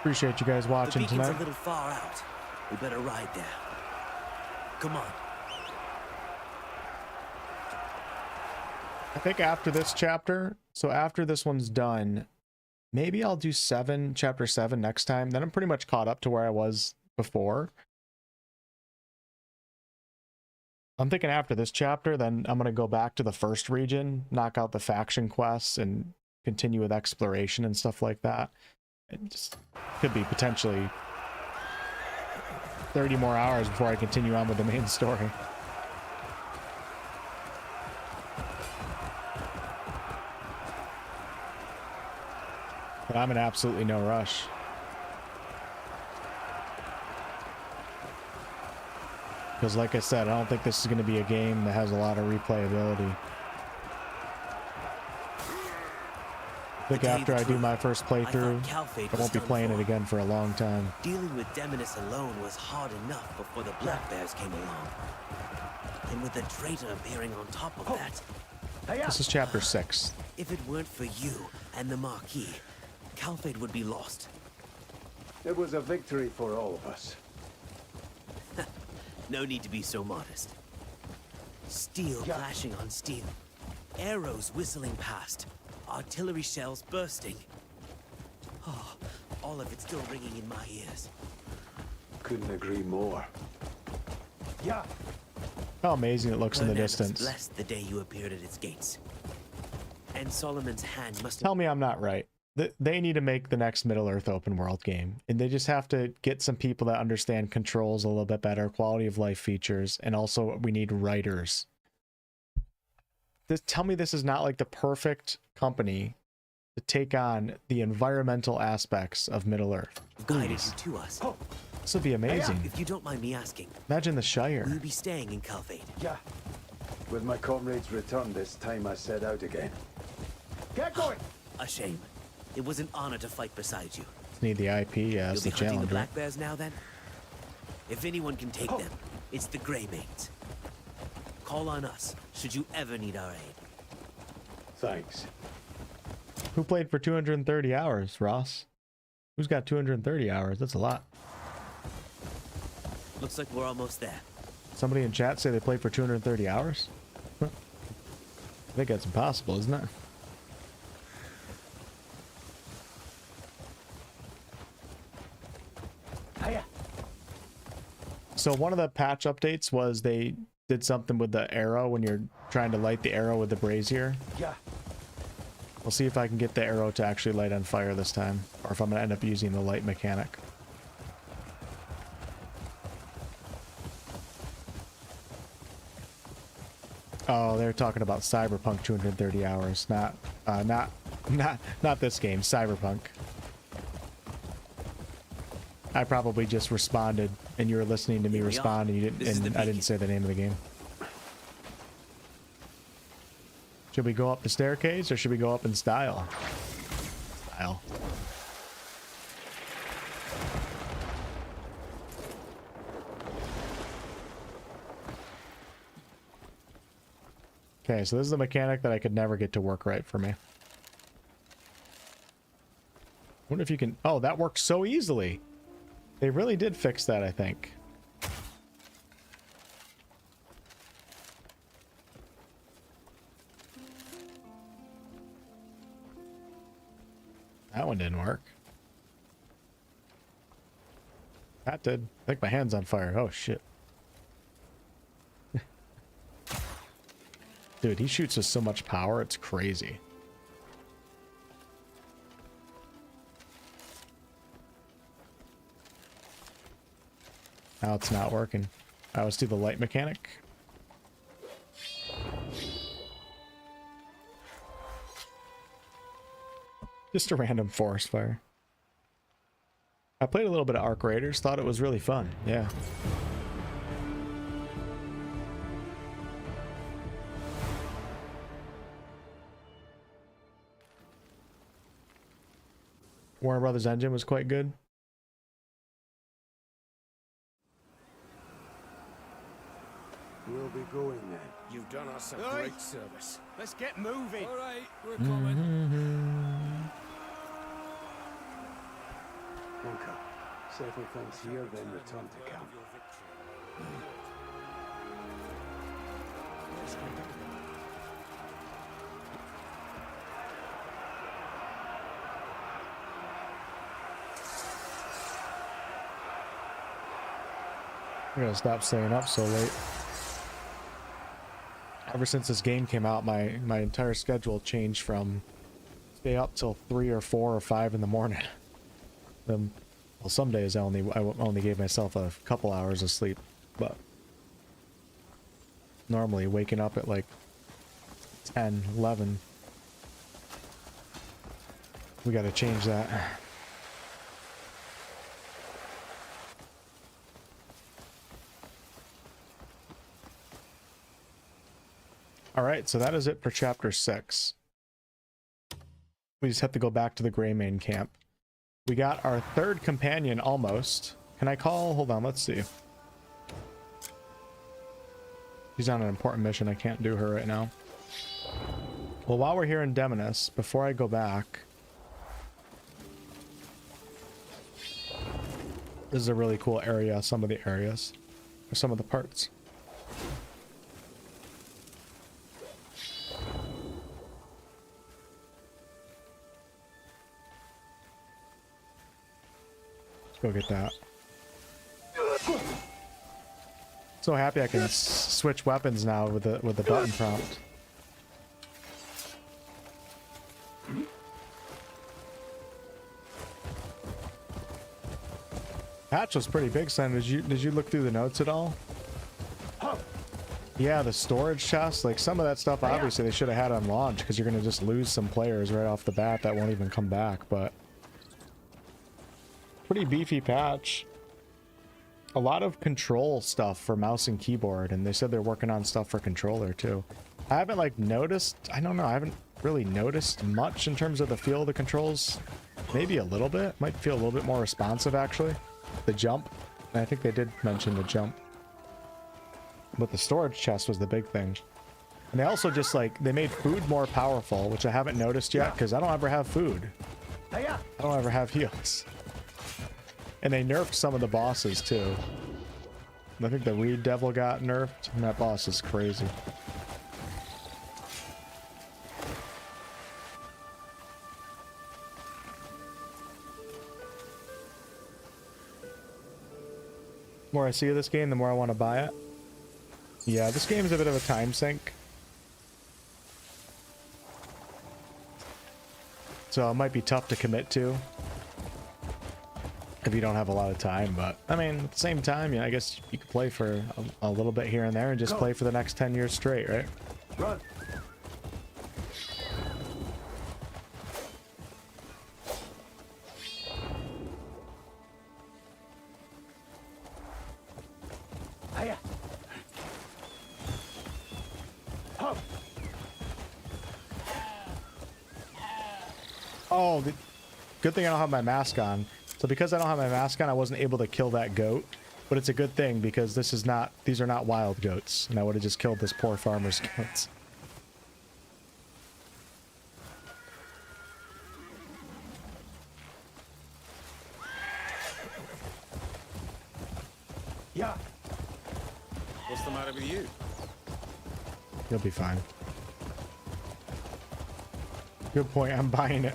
A: Appreciate you guys
B: The
A: watching
B: beacon's
A: tonight.
B: a little far out. We better ride there. Come on.
A: I think after this chapter, so after this one's done, maybe I'll do chapter 7 next time. Then I'm pretty much caught up to where I was before. I'm thinking after this chapter, then I'm going to go back to the first region, knock out the faction quests, and continue with exploration and stuff like that. It just could be potentially 30 more hours before I continue on with the main story. But I'm in absolutely no rush. Because like I said, I don't think this is going to be a game that has a lot of replayability. I think after I do my first playthrough, I won't be playing it again for a long time.
B: Dealing with Demonis alone was hard enough before the Black Bears came along. And with the traitor appearing on top of that,
A: This is chapter 6.
B: if it weren't for you and the Marquis, Calphate would be lost.
D: It was a victory for all of us.
B: No need to be so modest. Steel clashing on steel, arrows whistling past, artillery shells bursting. Oh, all of it still ringing in my ears.
D: Couldn't agree more.
J: Yeah.
A: How amazing it looks in the
B: Bernard was
A: distance.
B: blessed the day you appeared at its gates. And Solomon's hand must have...
A: Tell me I'm not right. They need to make the next Middle-earth open world game. And they just have to get some people that understand controls a little bit better, quality of life features, and also we need writers. Tell me this is not like the perfect company to take on the environmental aspects of Middle-earth.
K: Guided you to us.
A: This would be amazing.
K: If you don't mind me asking,
A: Imagine the Shire.
K: will you be staying in 𝑐𝑙𝑝𝑠?
D: Yeah. With my comrades' return this time, I set out again. Get going!
K: A shame. It was an honor to fight beside you.
A: Need the IP, yeah,
K: You'll
A: it's
K: be
A: the
K: hunting the
A: challenge.
K: black bears now then? If anyone can take them, it's the Greymaids. Call on us, should you ever need our aid.
D: Thanks.
A: Who played for 230 hours, Ross? Who's got 230 hours? That's a lot.
K: Looks like we're almost there.
A: Somebody in chat say they played for 230 hours? I think that's impossible, isn't it? So one of the patch updates was they did something with the arrow when you're trying to light the arrow with the brazier.
D: Yeah.
A: We'll see if I can get the arrow to actually light on fire this time, or if I'm gonna end up using the light mechanic. Oh, they're talking about Cyberpunk 230 hours, not this game, Cyberpunk. I probably just responded, and you were listening to me respond, and you didn't, and I didn't say the name of the game. Should we go up the staircase, or should we go up in style? Style. Okay, so this is a mechanic that I could never get to work right for me. Wonder if you can... Oh, that worked so easily. They really did fix that, I think. That one didn't work. That did. I think my hand's on fire. Oh, shit. Dude, he shoots with so much power, it's crazy. Now it's not working. I let's do the light mechanic. Just a random forest fire. I played a little bit of Arc Raiders, thought it was really fun. Yeah. Warner Brothers engine was quite good.
D: We'll be going then.
F: You've done us a great service.
B: Let's get moving.
C: All right, we're coming.
D: Bunker, settle things here, then return to camp.
A: I'm gonna stop staying up so late. Ever since this game came out, my entire schedule changed from stay up till 3 or 4 or 5 in the morning. Well, some days I only gave myself a couple hours of sleep, but normally waking up at like 10, 11. We gotta change that. Alright, so that is it for chapter 6. We just have to go back to the Greymane camp. We got our third companion almost. Can I call? Hold on, let's see. She's on an important mission. I can't do her right now. Well, while we're here in Demonus, before I go back, this is a really cool area, some of the areas, or some of the parts. Go get that. So happy I can switch weapons now with the button prompt. Patch was pretty big, son. Did you look through the notes at all? Yeah, the storage chest, like some of that stuff, obviously they should have had on launch because you're going to just lose some players right off the bat that won't even come back, but pretty beefy patch. A lot of control stuff for mouse and keyboard, and they said they're working on stuff for controller too. I haven't like noticed, I don't know, I haven't really noticed much in terms of the feel of the controls. Maybe a little bit, might feel a little bit more responsive actually. The jump, and I think they did mention the jump. But the storage chest was the big thing. And they also just like, they made food more powerful, which I haven't noticed yet because I don't ever have food. I don't ever have heals. And they nerfed some of the bosses too. I think the Reed Devil got nerfed, and that boss is crazy. The more I see of this game, the more I want to buy it. Yeah, this game is a bit of a time sink. So it might be tough to commit to if you don't have a lot of time, but I mean, at the same time, yeah, I guess you could play for a little bit here and there and just play for the next 10 years straight, right?
D: Run.
A: Oh, good thing I don't have my mask on. So because I don't have my mask on, I wasn't able to kill that goat. But it's a good thing because these are not wild goats. And I would have just killed this poor farmer's goats.
D: Yeah.
F: What's the matter with you?
A: You'll be fine. Good point, I'm buying it.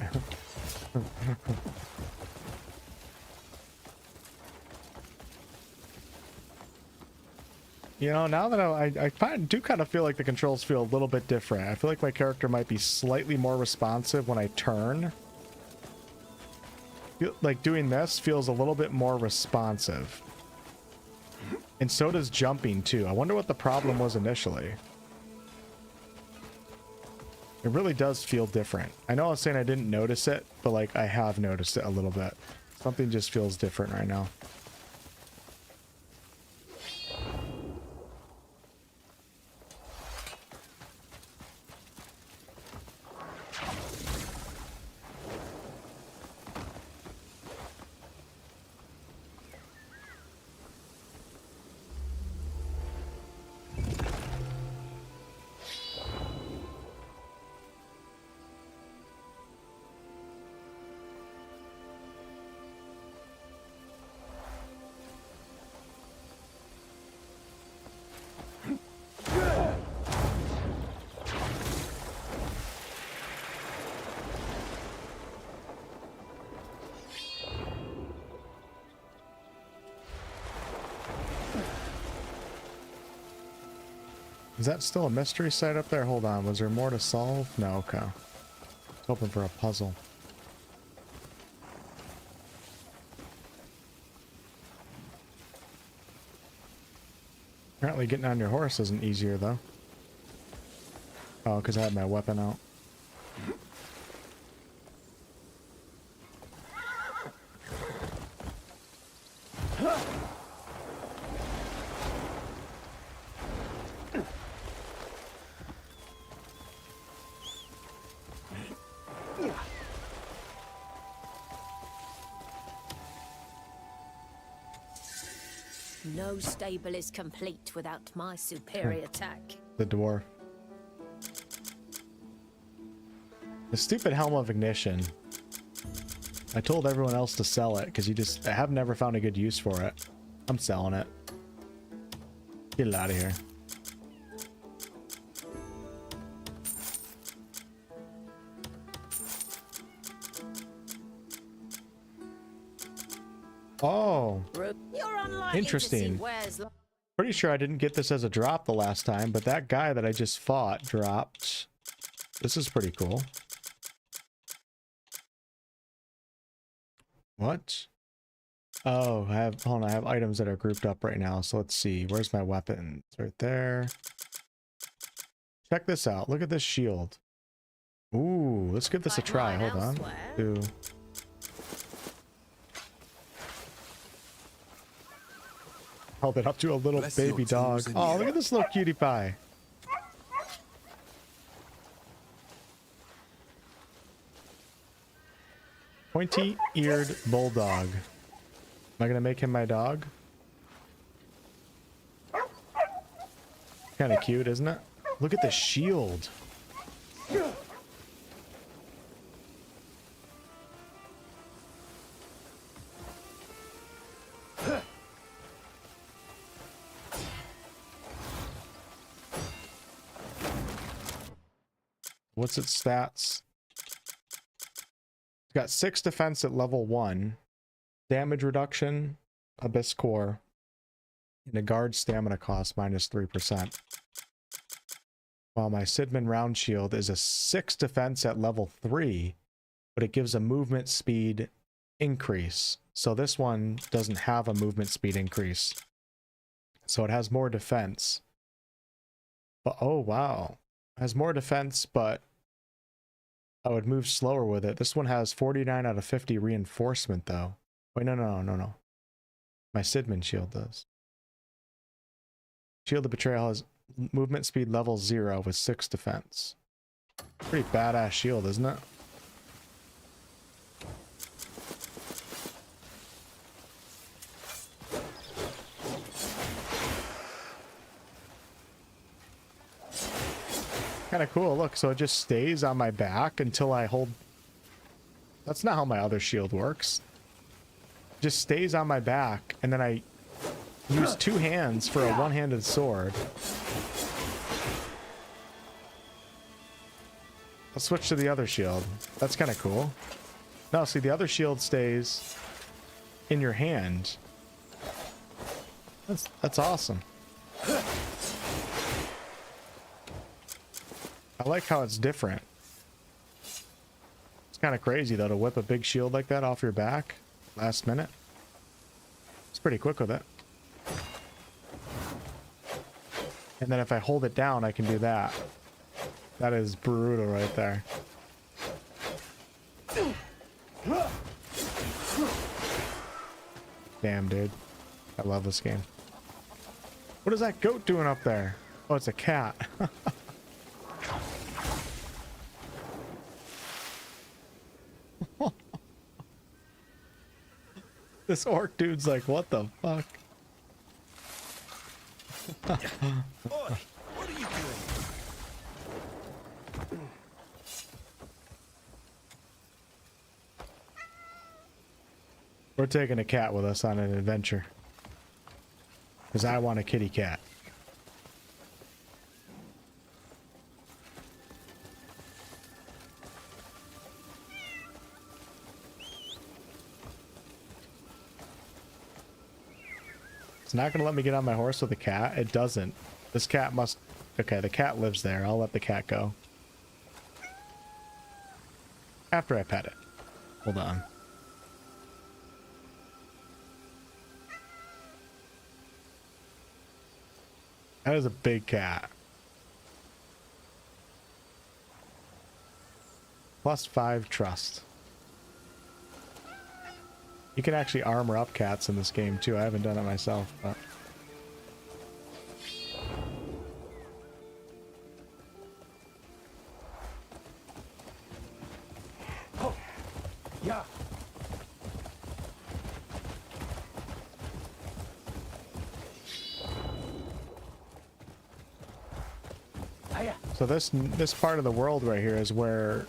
A: You know, now that I do kind of feel like the controls feel a little bit different. I feel like my character might be slightly more responsive when I turn. Like doing this feels a little bit more responsive. And so does jumping too. I wonder what the problem was initially. It really does feel different. I know I was saying I didn't notice it, but like I have noticed it a little bit. Something just feels different right now. Is that still a mystery site up there? Hold on. Was there more to solve? No, okay. I was hoping for a puzzle. Apparently getting on your horse isn't easier, though. Oh, because I had my weapon out.
L: No stable is complete without my superior tech.
A: The dwarf. The stupid helm of ignition. I told everyone else to sell it because I have never found a good use for it. I'm selling it. Get it out of here. Oh, interesting. Pretty sure I didn't get this as a drop the last time, but that guy that I just fought dropped. This is pretty cool. What? Oh, hold on, I have items that are grouped up right now. So let's see. Where's my weapon? It's right there. Check this out. Look at this shield. Ooh, let's give this a try. Hold on. Hold it up to a little baby dog. Oh, look at this little cutie pie. Pointy-eared bulldog. Am I gonna make him my dog? Kind of cute, isn't it? Look at the shield. What's its stats? It's got 6 defense at level 1, damage reduction, abyss core, and a guard stamina cost minus 3%. While my Sidman round shield is a 6 defense at level 3, but it gives a movement speed increase. So this one doesn't have a movement speed increase. So it has more defense. But oh wow. It has more defense, but I would move slower with it. This one has 49 out of 50 reinforcement though. Wait, no. My Sidman shield does. Shield of Betrayal has movement speed level 0 with 6 defense. Pretty badass shield, isn't it? Kind of cool. Look, so it just stays on my back until I hold... That's not how my other shield works. It just stays on my back, and then I use 2 hands for a one-handed sword. I'll switch to the other shield. That's kind of cool. No, see, the other shield stays in your hand. That's awesome. I like how it's different. It's kind of crazy though to whip a big shield like that off your back last minute. It's pretty quick with it. And then if I hold it down, I can do that. That is brutal right there. Damn, dude. I love this game. What is that goat doing up there? Oh, it's a cat. This orc dude's like, what the fuck?
B: Oi, what are you doing?
A: We're taking a cat with us on an adventure. Because I want a kitty cat. It's not gonna let me get on my horse with a cat. It doesn't. This cat must... Okay, the cat lives there. I'll let the cat go. After I pet it. Hold on. That is a big cat. +5 trust. You can actually armor up cats in this game too. I haven't done it myself, but...
J: Oh, yeah.
A: So this part of the world right here is where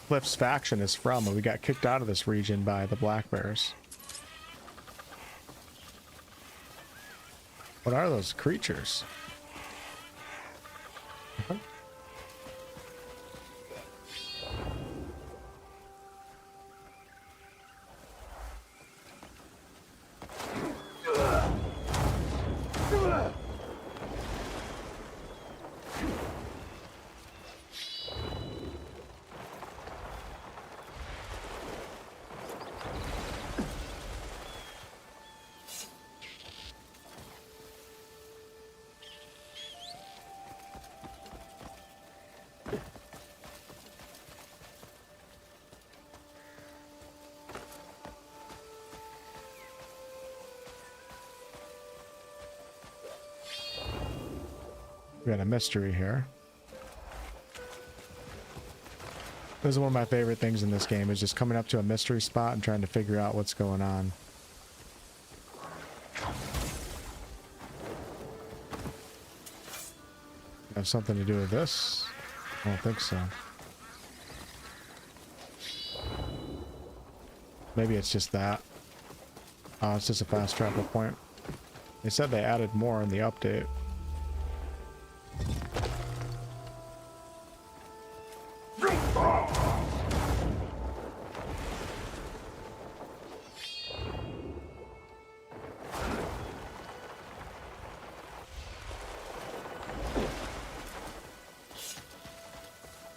A: Cliff's faction is from, and we got kicked out of this region by the Black Bears. What are those creatures? We got a mystery here. This is one of my favorite things in this game, is just coming up to a mystery spot and trying to figure out what's going on. Have something to do with this? I don't think so. Maybe it's just that. Oh, it's just a fast travel point. They said they added more in the update.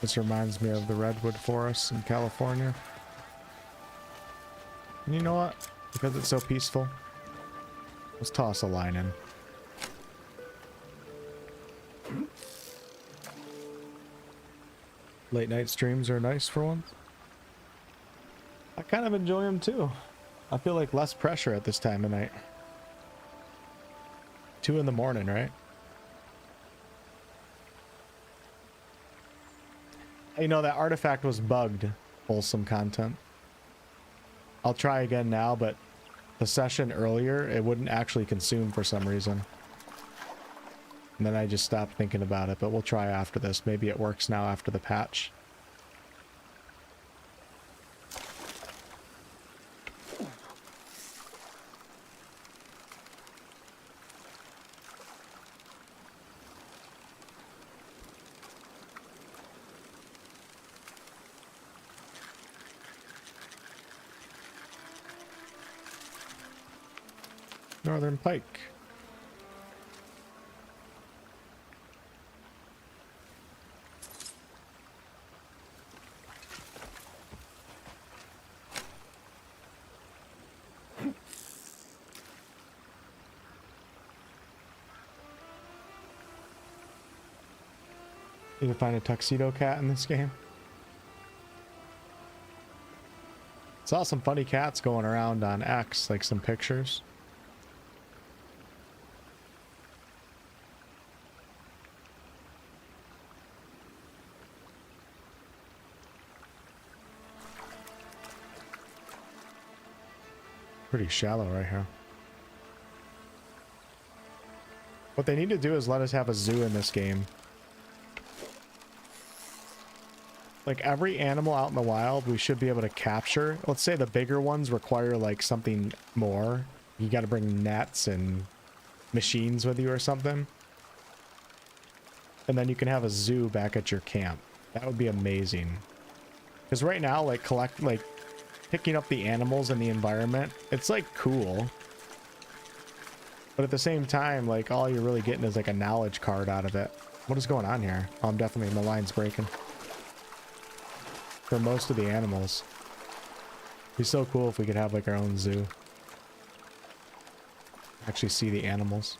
A: This reminds me of the redwood forests in California. And you know what? Because it's so peaceful, let's toss a line in. Late night streams are nice for once. I kind of enjoy them too. I feel like less pressure at this time of night. 2 in the morning, right? You know, that artifact was bugged. Wholesome content. I'll try again now, but the session earlier, it wouldn't actually consume for some reason. And then I just stopped thinking about it, but we'll try after this. Maybe it works now after the patch. Northern Pike. You can find a tuxedo cat in this game. Saw some funny cats going around on X, like some pictures. Pretty shallow right here. What they need to do is let us have a zoo in this game. Like every animal out in the wild, we should be able to capture. Let's say the bigger ones require like something more. You got to bring nets and machines with you or something. And then you can have a zoo back at your camp. That would be amazing. Because right now, like picking up the animals in the environment, it's like cool. But at the same time, like all you're really getting is like a knowledge card out of it. What is going on here? Oh, I'm definitely, my line's breaking. For most of the animals. It'd be so cool if we could have like our own zoo. Actually see the animals.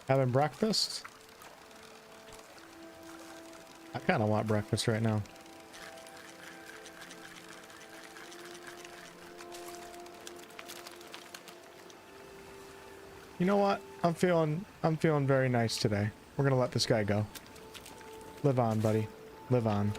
A: Having breakfast? I kind of want breakfast right now. You know what? I'm feeling very nice today. We're gonna let this guy go. Live on, buddy. Live on.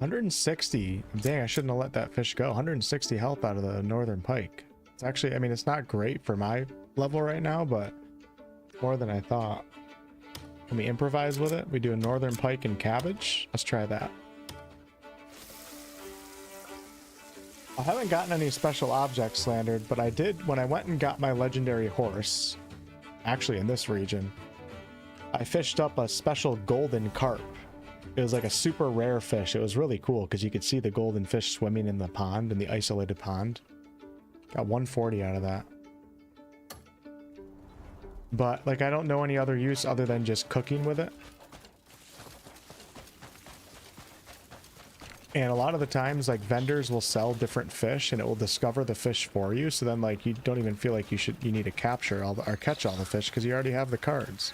A: $160. Dang, I shouldn't have let that fish go. 160 health out of the Northern Pike. It's actually, I mean, it's not great for my level right now, but more than I thought. Can we improvise with it? We do a Northern Pike and cabbage. Let's try that. I haven't gotten any special objects slandered, but I did when I went and got my legendary horse. Actually, in this region, I fished up a special golden carp. It was like a super rare fish. It was really cool because you could see the golden fish swimming in the pond, in the isolated pond. Got 140 out of that. But like, I don't know any other use other than just cooking with it. And a lot of the times, like, vendors will sell different fish and it will discover the fish for you. So then, like, you don't even feel like you need to capture all the, or catch all the fish because you already have the cards.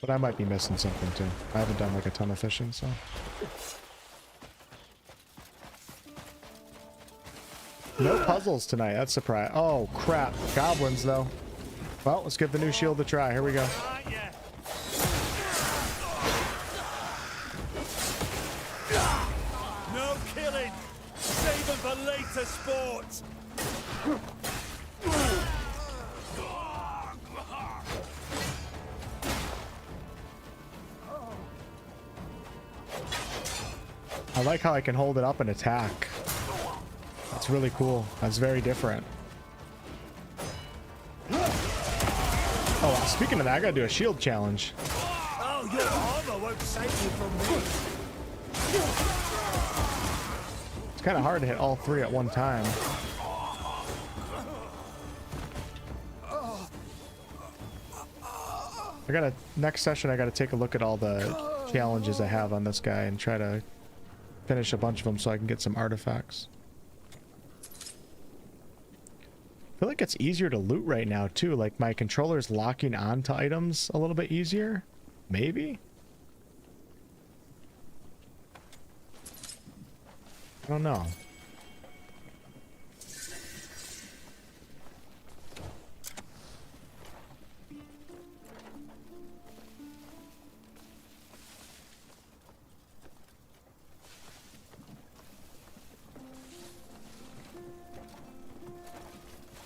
A: But I might be missing something too. I haven't done like a ton of fishing, so. No puzzles tonight. That's a surprise. Oh, crap. Goblins, though. Well, let's give the new shield a try. Here we go.
C: No killing! Save them for later sport!
A: I like how I can hold it up and attack. That's really cool. That's very different. Oh, speaking of that, I gotta do a shield challenge.
C: Oh, your armor won't save you from me.
A: It's kind of hard to hit all three at one time. Next session, I gotta take a look at all the challenges I have on this guy and try to finish a bunch of them so I can get some artifacts. I feel like it's easier to loot right now too. Like my controller's locking onto items a little bit easier. Maybe? I don't know.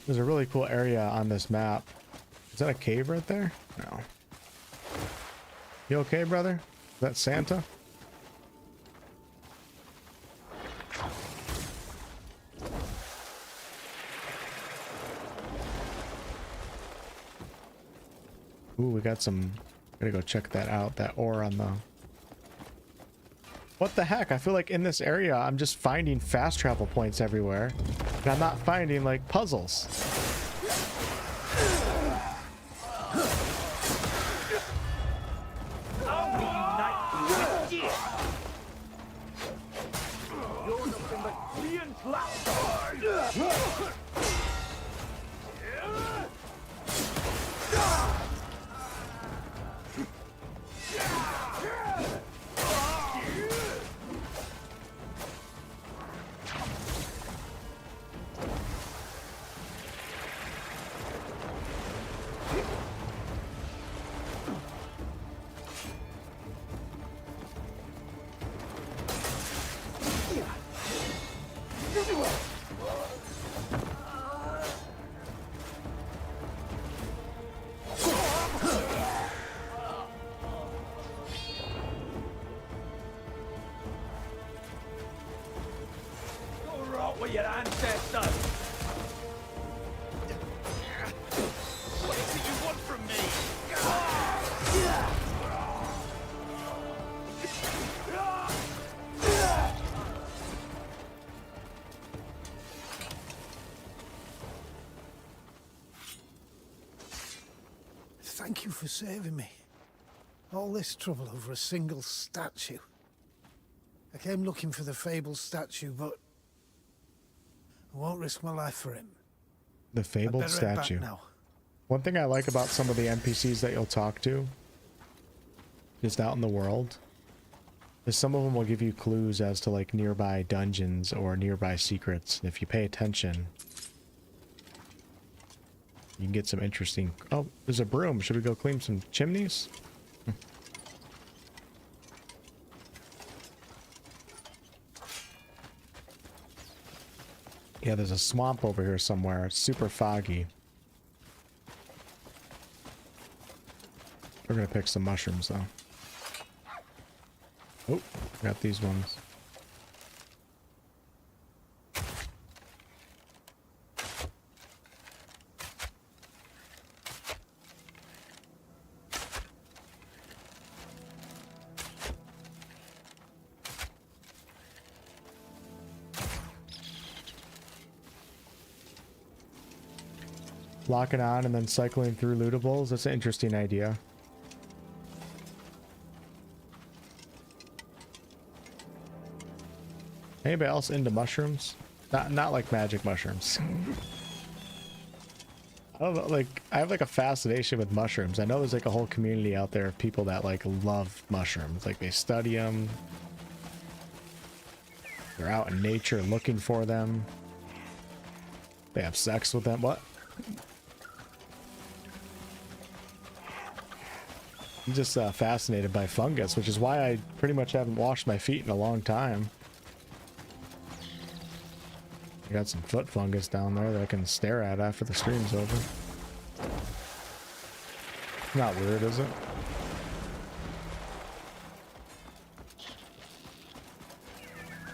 A: There's a really cool area on this map. Is that a cave right there? No. You okay, brother? Is that Santa? Ooh, we got some... Gotta go check that out. That ore on the... What the heck? I feel like in this area, I'm just finding fast travel points everywhere. And I'm not finding, like, puzzles.
J: With your ancestors.
C: What is it you want from me?
M: Thank you for saving me. All this trouble over a single statue. I came looking for the fabled statue, but I won't risk my life for him.
A: The fabled statue.
M: Now.
A: One thing I like about some of the NPCs that you'll talk to, just out in the world, is some of them will give you clues as to like nearby dungeons or nearby secrets. And if you pay attention, you can get some interesting... Oh, there's a broom. Should we go clean some chimneys? Yeah, there's a swamp over here somewhere. It's super foggy. We're gonna pick some mushrooms though. Oh, got these ones. Locking on and then cycling through lootables. That's an interesting idea. Anybody else into mushrooms? Not like magic mushrooms. I don't know, like, I have like a fascination with mushrooms. I know there's like a whole community out there of people that like love mushrooms. Like they study them. They're out in nature looking for them. They have sex with them. What? I'm just fascinated by fungus, which is why I pretty much haven't washed my feet in a long time. I got some foot fungus down there that I can stare at after the stream's over. Not weird, is it?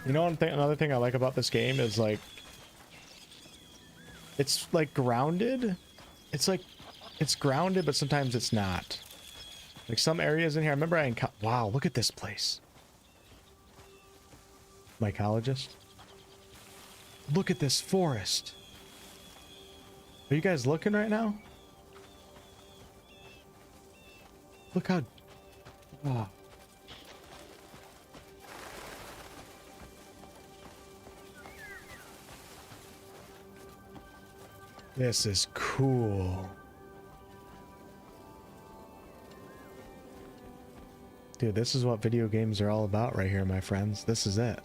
A: You know, another thing I like about this game is like, it's like grounded. It's like, it's grounded, but sometimes it's not. Like some areas in here, I remember wow, look at this place. Mycologist. Look at this forest. Are you guys looking right now? Look how... Wow. This is cool. Dude, this is what video games are all about right here, my friends. This is it.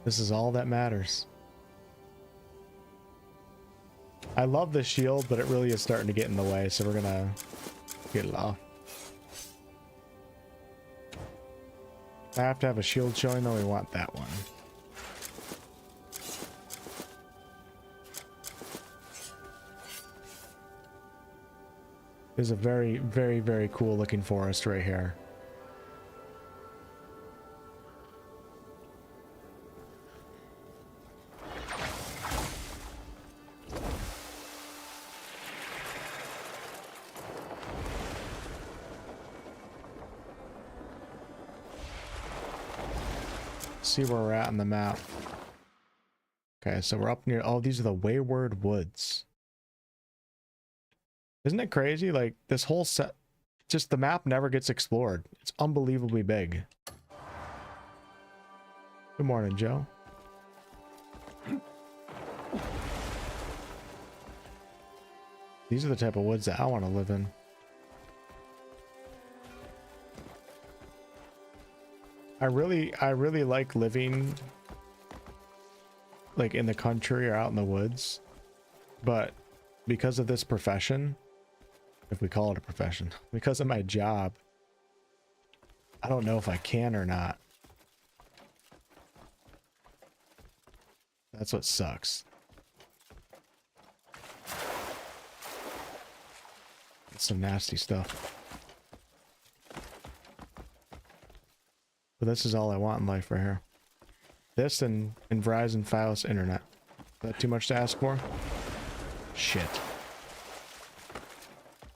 A: This is all that matters. I love the shield, but it really is starting to get in the way, so we're gonna get it off. I have to have a shield showing, though. We want that one. There's a very, very, very cool looking forest right here. See where we're at on the map. Okay, so we're up near... Oh, these are the Wayward Woods. Isn't it crazy? Like, this whole set... Just the map never gets explored. It's unbelievably big. Good morning, Joe. These are the type of woods that I want to live in. I really like living like in the country or out in the woods, but because of this profession, if we call it a profession, because of my job, I don't know if I can or not. That's what sucks. That's some nasty stuff. But this is all I want in life right here. This and Verizon Fios internet. Is that too much to ask for? Shit.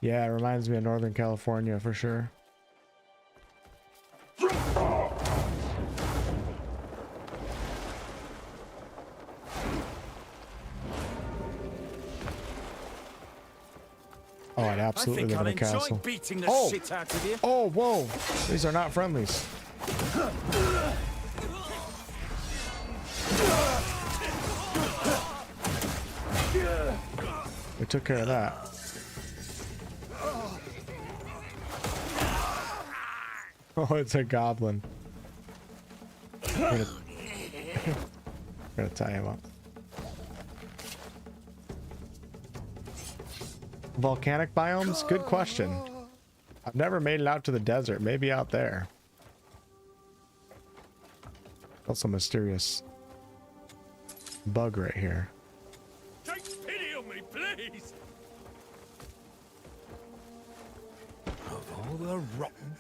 A: Yeah, it reminds me of Northern California for sure. Oh, I'd absolutely live in a castle. Oh!
B: Shit out of you.
A: Oh, whoa! These are not friendlies. We took care of that. Oh, it's a goblin. I'm gonna tie him up. Volcanic biomes? Good question. I've never made it out to the desert. Maybe out there. Also mysterious bug right here.
C: Take pity on me, please! Of all the rotten...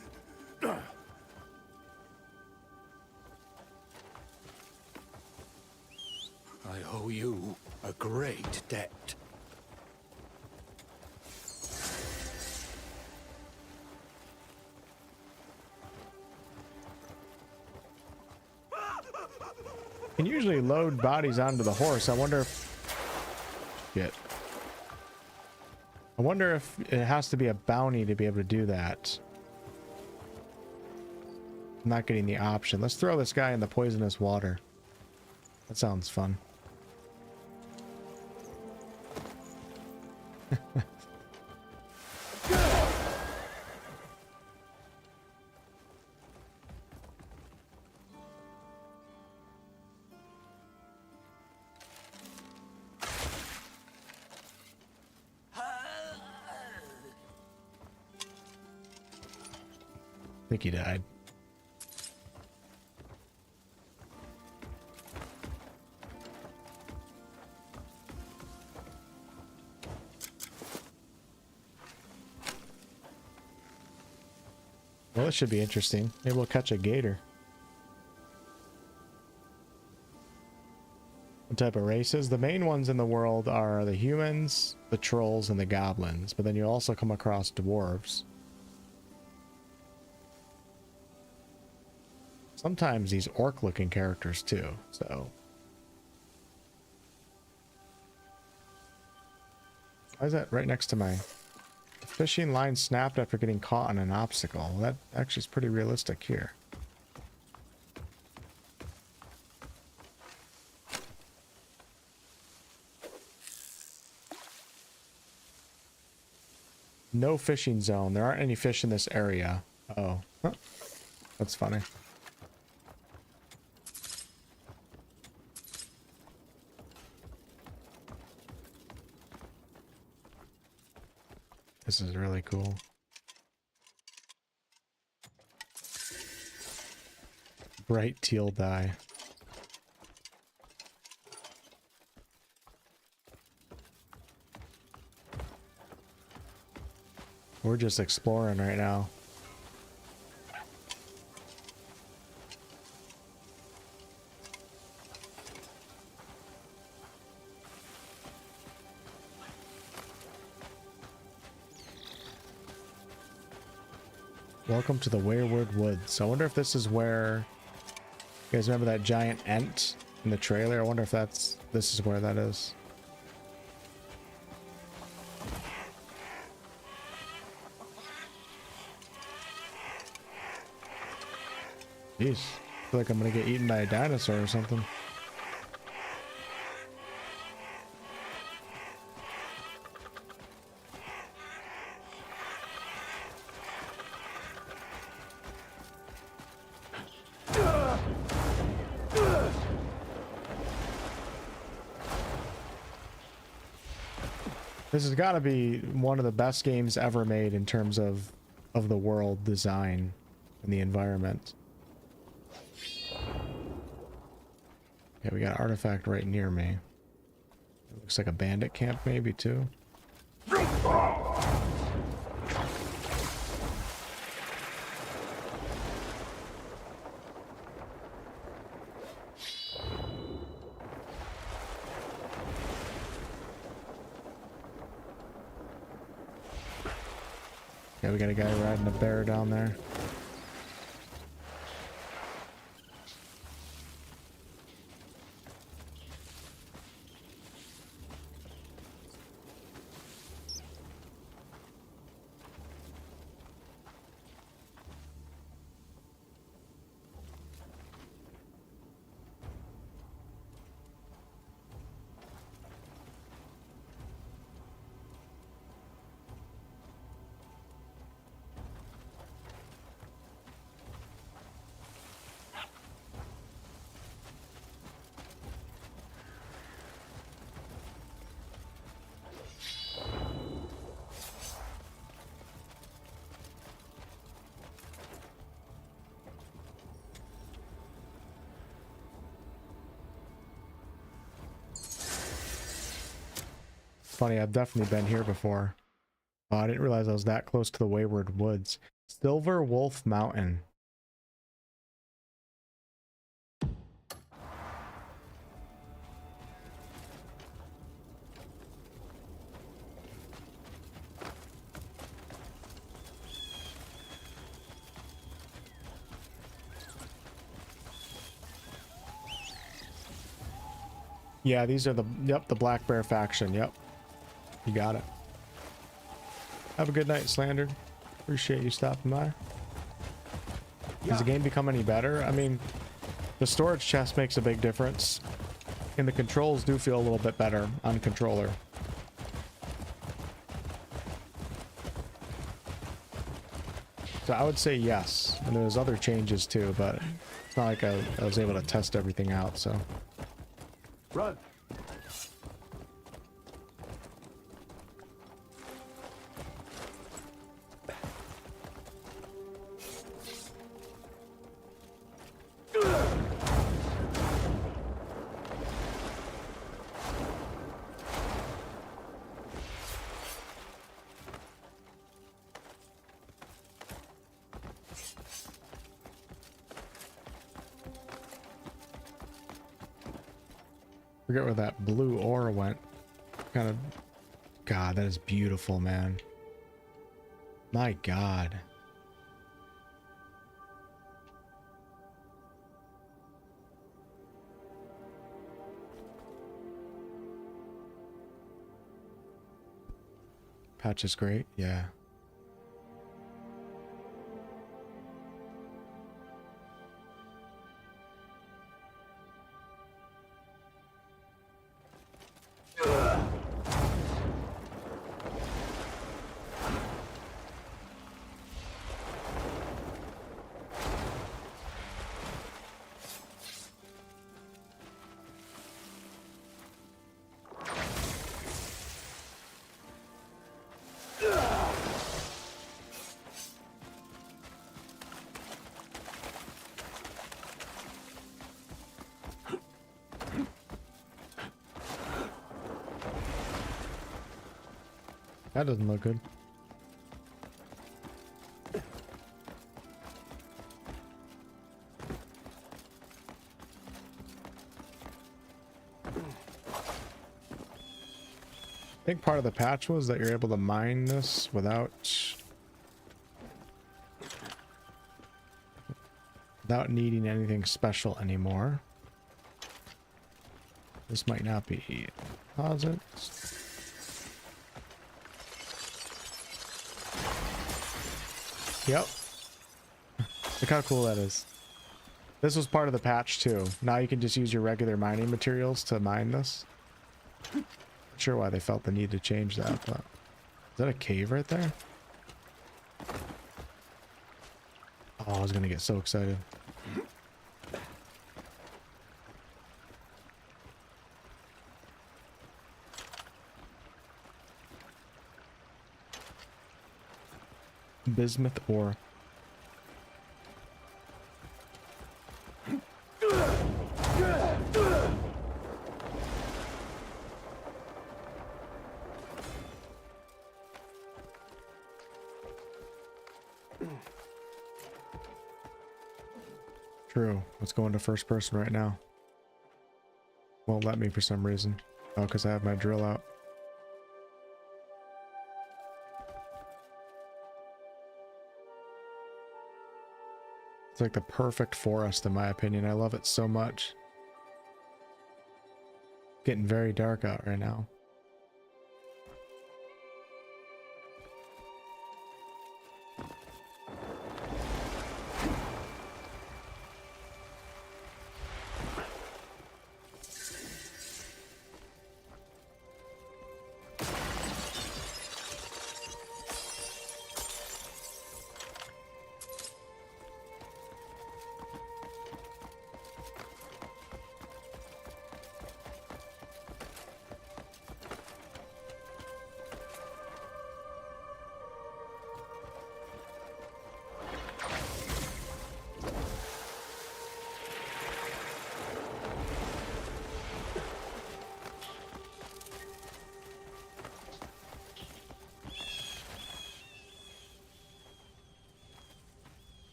C: I owe you a great debt.
A: Can usually load bodies onto the horse. I wonder if... Shit. I wonder if it has to be a bounty to be able to do that. I'm not getting the option. Let's throw this guy in the poisonous water. That sounds fun. I think he died. Well, this should be interesting. Maybe we'll catch a gator. What type of races? The main ones in the world are the humans, the trolls, and the goblins. But then you also come across dwarves. Sometimes these orc-looking characters too, so. Why is that right next to my... Fishing line snapped after getting caught on an obstacle. Well, that actually is pretty realistic here. No fishing zone. There aren't any fish in this area. Oh, huh. That's funny. This is really cool. Bright teal dye. We're just exploring right now. Welcome to the Wayward Woods. I wonder if this is where... You guys remember that giant ent in the trailer? I wonder if this is where that is. Jeez. I feel like I'm gonna get eaten by a dinosaur or something. This has got to be one of the best games ever made in terms of the world design and the environment. Yeah, we got an artifact right near me. It looks like a bandit camp maybe too. Yeah, we got a guy riding a bear down there. Funny, I've definitely been here before. Oh, I didn't realize I was that close to the Wayward Woods. Silver Wolf Mountain. Yeah, these are the, yep, the Black Bear faction, yep. You got it. Have a good night, Slander. Appreciate you stopping by. Does the game become any better? I mean, the storage chest makes a big difference, and the controls do feel a little bit better on controller. So I would say yes, and there's other changes too, but it's not like I was able to test everything out, so.
D: Run!
A: Forget where that blue ore went. Kind of. God, that is beautiful, man. My God. Patch is great, yeah. That doesn't look good. I think part of the patch was that you're able to mine this without needing anything special anymore. This might not be deposits. Yep. Look how cool that is. This was part of the patch too. Now you can just use your regular mining materials to mine this. Not sure why they felt the need to change that, but is that a cave right there? Oh, I was gonna get so excited. Bismuth ore. True. Let's go into first person right now. Won't let me for some reason. Oh, because I have my drill out. It's like the perfect forest in my opinion. I love it so much. Getting very dark out right now.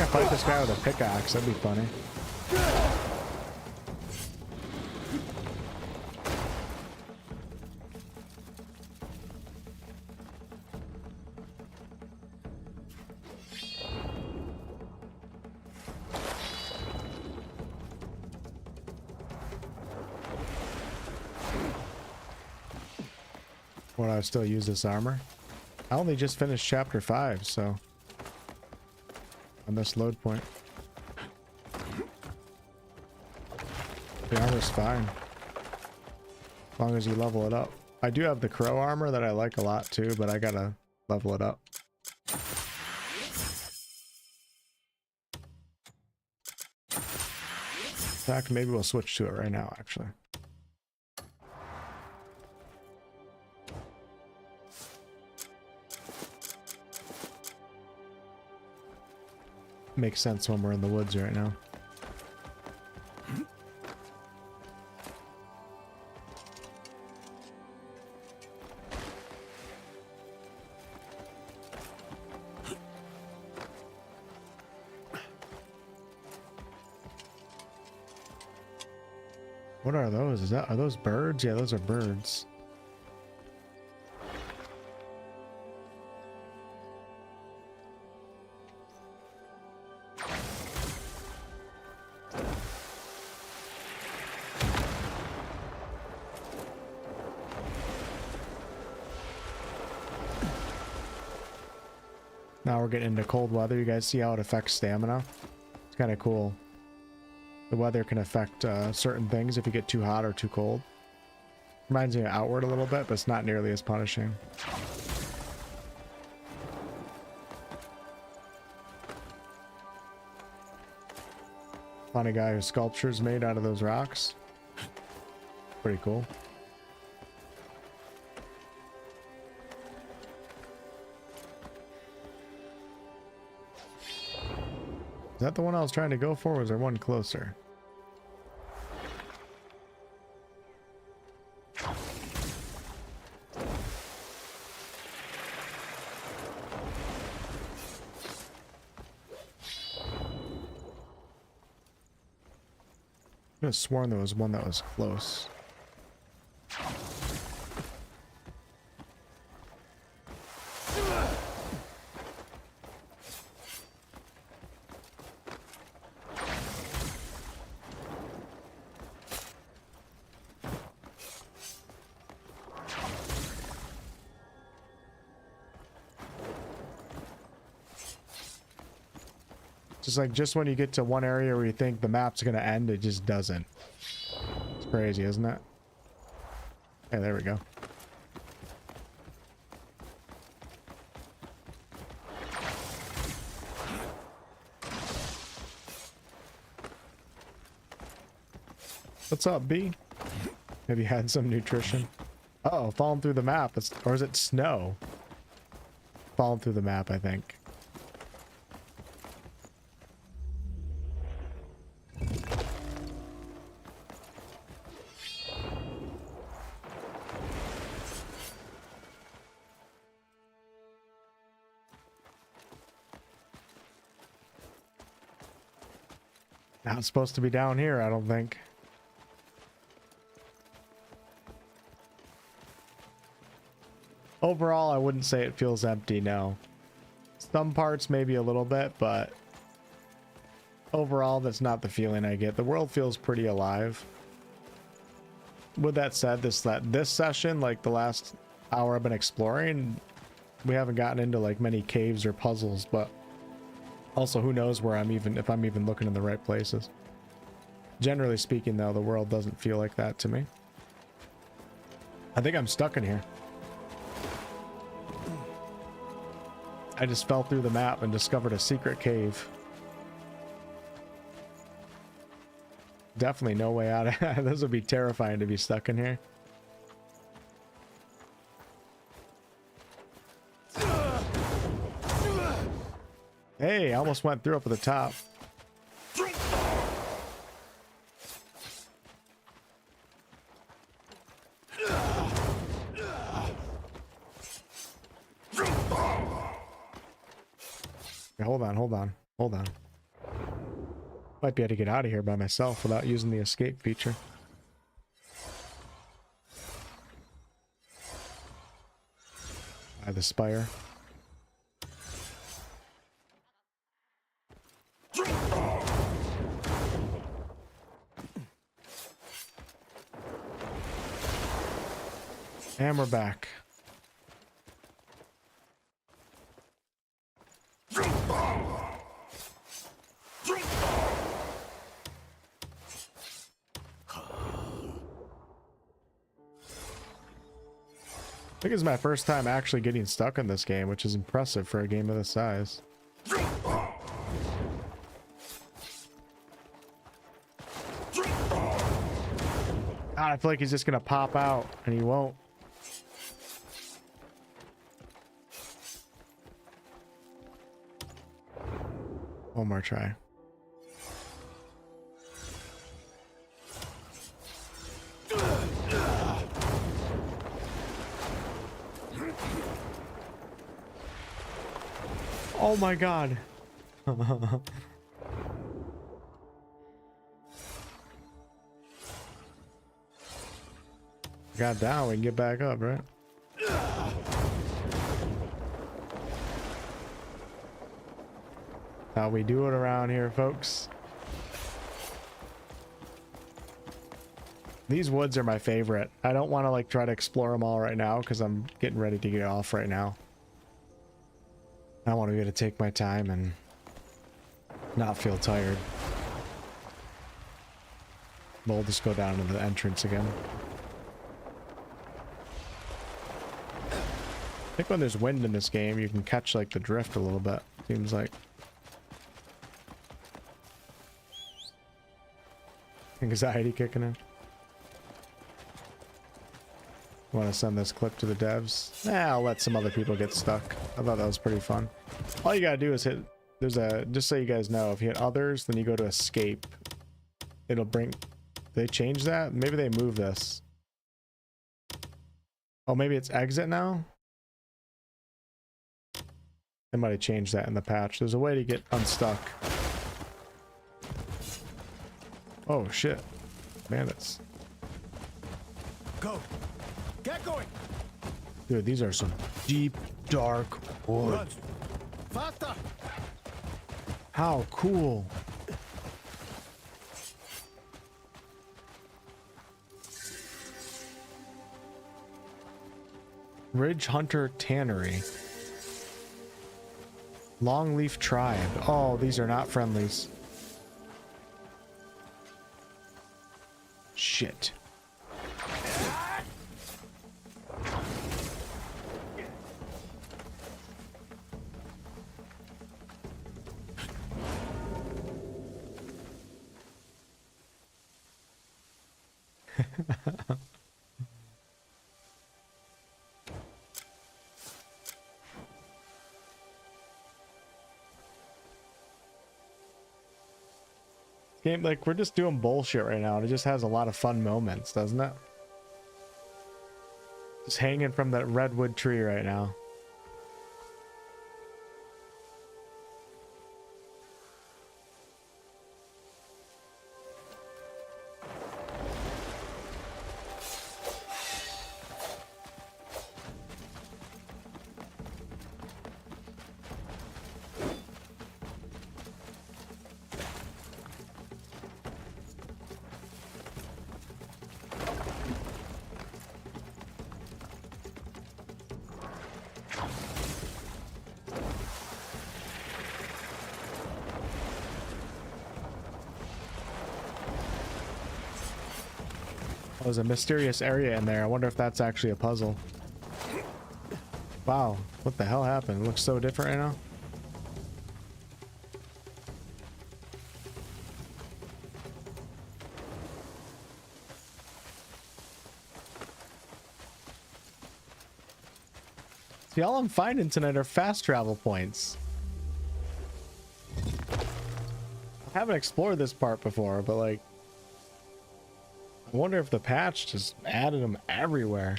A: fight this guy with a pickaxe. That'd be funny. Would I still use this armor? I only just finished chapter 5, so on this load point. The armor's fine. As long as you level it up. I do have the crow armor that I like a lot too, but I gotta level it up. In fact, maybe we'll switch to it right now, actually. Makes sense when we're in the woods right now. What are those? Are those birds? Yeah, those are birds. Now we're getting into cold weather. You guys see how it affects stamina? It's kind of cool. The weather can affect certain things if you get too hot or too cold. Reminds me of Outward a little bit, but it's not nearly as punishing. Funny guy whose sculpture's made out of those rocks. Pretty cool. Is that the one I was trying to go for, or was there one closer? I could have sworn there was one that was close. Just like just when you get to one area where you think the map's gonna end, it just doesn't. It's crazy, isn't it? Yeah, there we go. What's up, B? Have you had some nutrition? Uh-oh, falling through the map. Or is it snow? Falling through the map, I think. Not supposed to be down here, I don't think. Overall, I wouldn't say it feels empty, no. Some parts maybe a little bit, but overall, that's not the feeling I get. The world feels pretty alive. With that said, this session, like the last hour I've been exploring, we haven't gotten into like many caves or puzzles, but also who knows where if I'm even looking in the right places. Generally speaking, though, the world doesn't feel like that to me. I think I'm stuck in here. I just fell through the map and discovered a secret cave. Definitely no way out of this would be terrifying to be stuck in here. Hey, I almost went through up at the top. Okay, hold on. Might be able to get out of here by myself without using the escape feature. By the spire. And we're back. I think it's my first time actually getting stuck in this game, which is impressive for a game of this size. God, I feel like he's just gonna pop out, and he won't. One more try. Oh my god. Got down, we can get back up, right? How we do it around here, folks. These woods are my favorite. I don't want to like try to explore them all right now because I'm getting ready to get off right now. I want to be able to take my time and not feel tired. We'll just go down to the entrance again. I think when there's wind in this game, you can catch like the drift a little bit. Seems like. Anxiety kicking in. Want to send this clip to the devs? I'll let some other people get stuck. I thought that was pretty fun. All you gotta do is hit, there's a, just so you guys know, if you hit others, then you go to escape. It'll bring, they change that? Maybe they move this. Oh, maybe it's exit now? They might have changed that in the patch. There's a way to get unstuck. Oh shit. Bandits.
C: Go. Get going.
A: Dude, these are some deep, dark woods.
C: Faster.
A: How cool. Ridge Hunter Tannery. Longleaf Tribe. Oh, these are not friendlies. Shit. Game, like, we're just doing bullshit right now, and it just has a lot of fun moments, doesn't it? Just hanging from that redwood tree right now. There's a mysterious area in there. I wonder if that's actually a puzzle. Wow, what the hell happened? It looks so different right now. See, all I'm finding tonight are fast travel points. I haven't explored this part before, but like, I wonder if the patch just added them everywhere.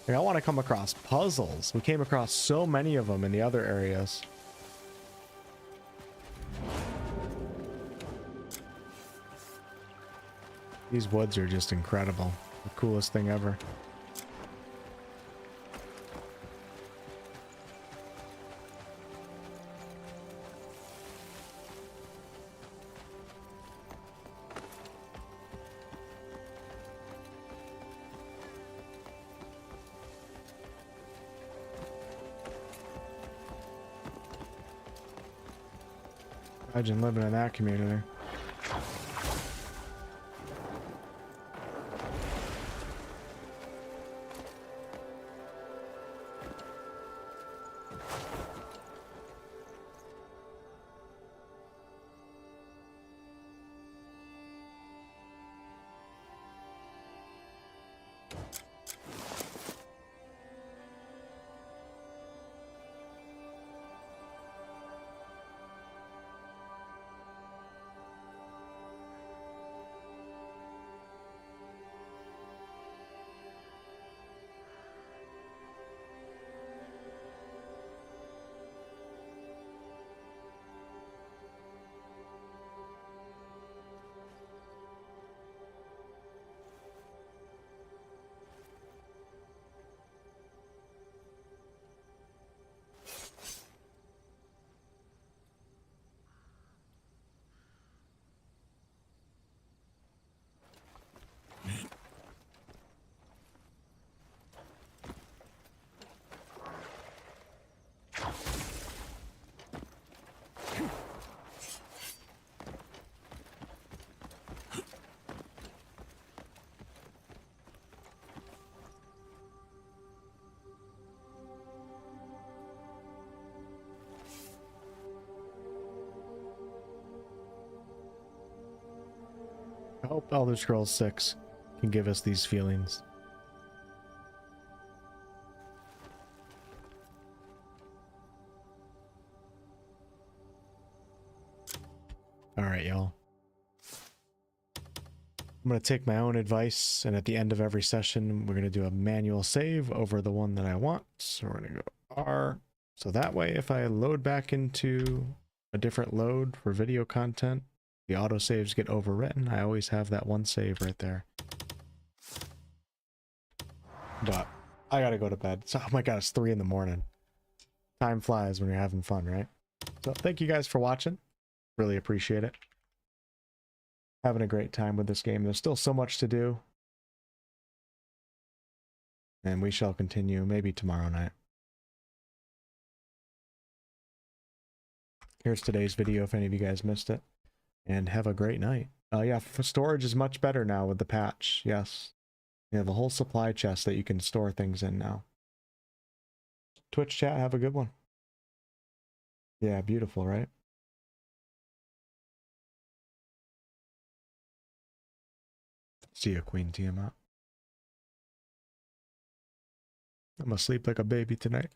A: Like, I want to come across puzzles. We came across so many of them in the other areas. These woods are just incredible. The coolest thing ever. Imagine living in that community. I hope Elder Scrolls 6 can give us these feelings. Alright, y'all. I'm going to take my own advice, and at the end of every session, we're going to do a manual save over the one that I want. So we're going to go R. So that way, if I load back into a different load for video content, the autosaves get overwritten. I always have that one save right there. But I gotta go to bed. So, oh my god, it's 3 in the morning. Time flies when you're having fun, right? So thank you guys for watching. Really appreciate it. Having a great time with this game. There's still so much to do. And we shall continue maybe tomorrow night. Here's today's video if any of you guys missed it. And have a great night. Yeah, storage is much better now with the patch. Yes. You have a whole supply chest that you can store things in now. Twitch chat, have a good one. Yeah, beautiful, right? See ya, Queen Tiamat. I'm gonna sleep like a baby tonight.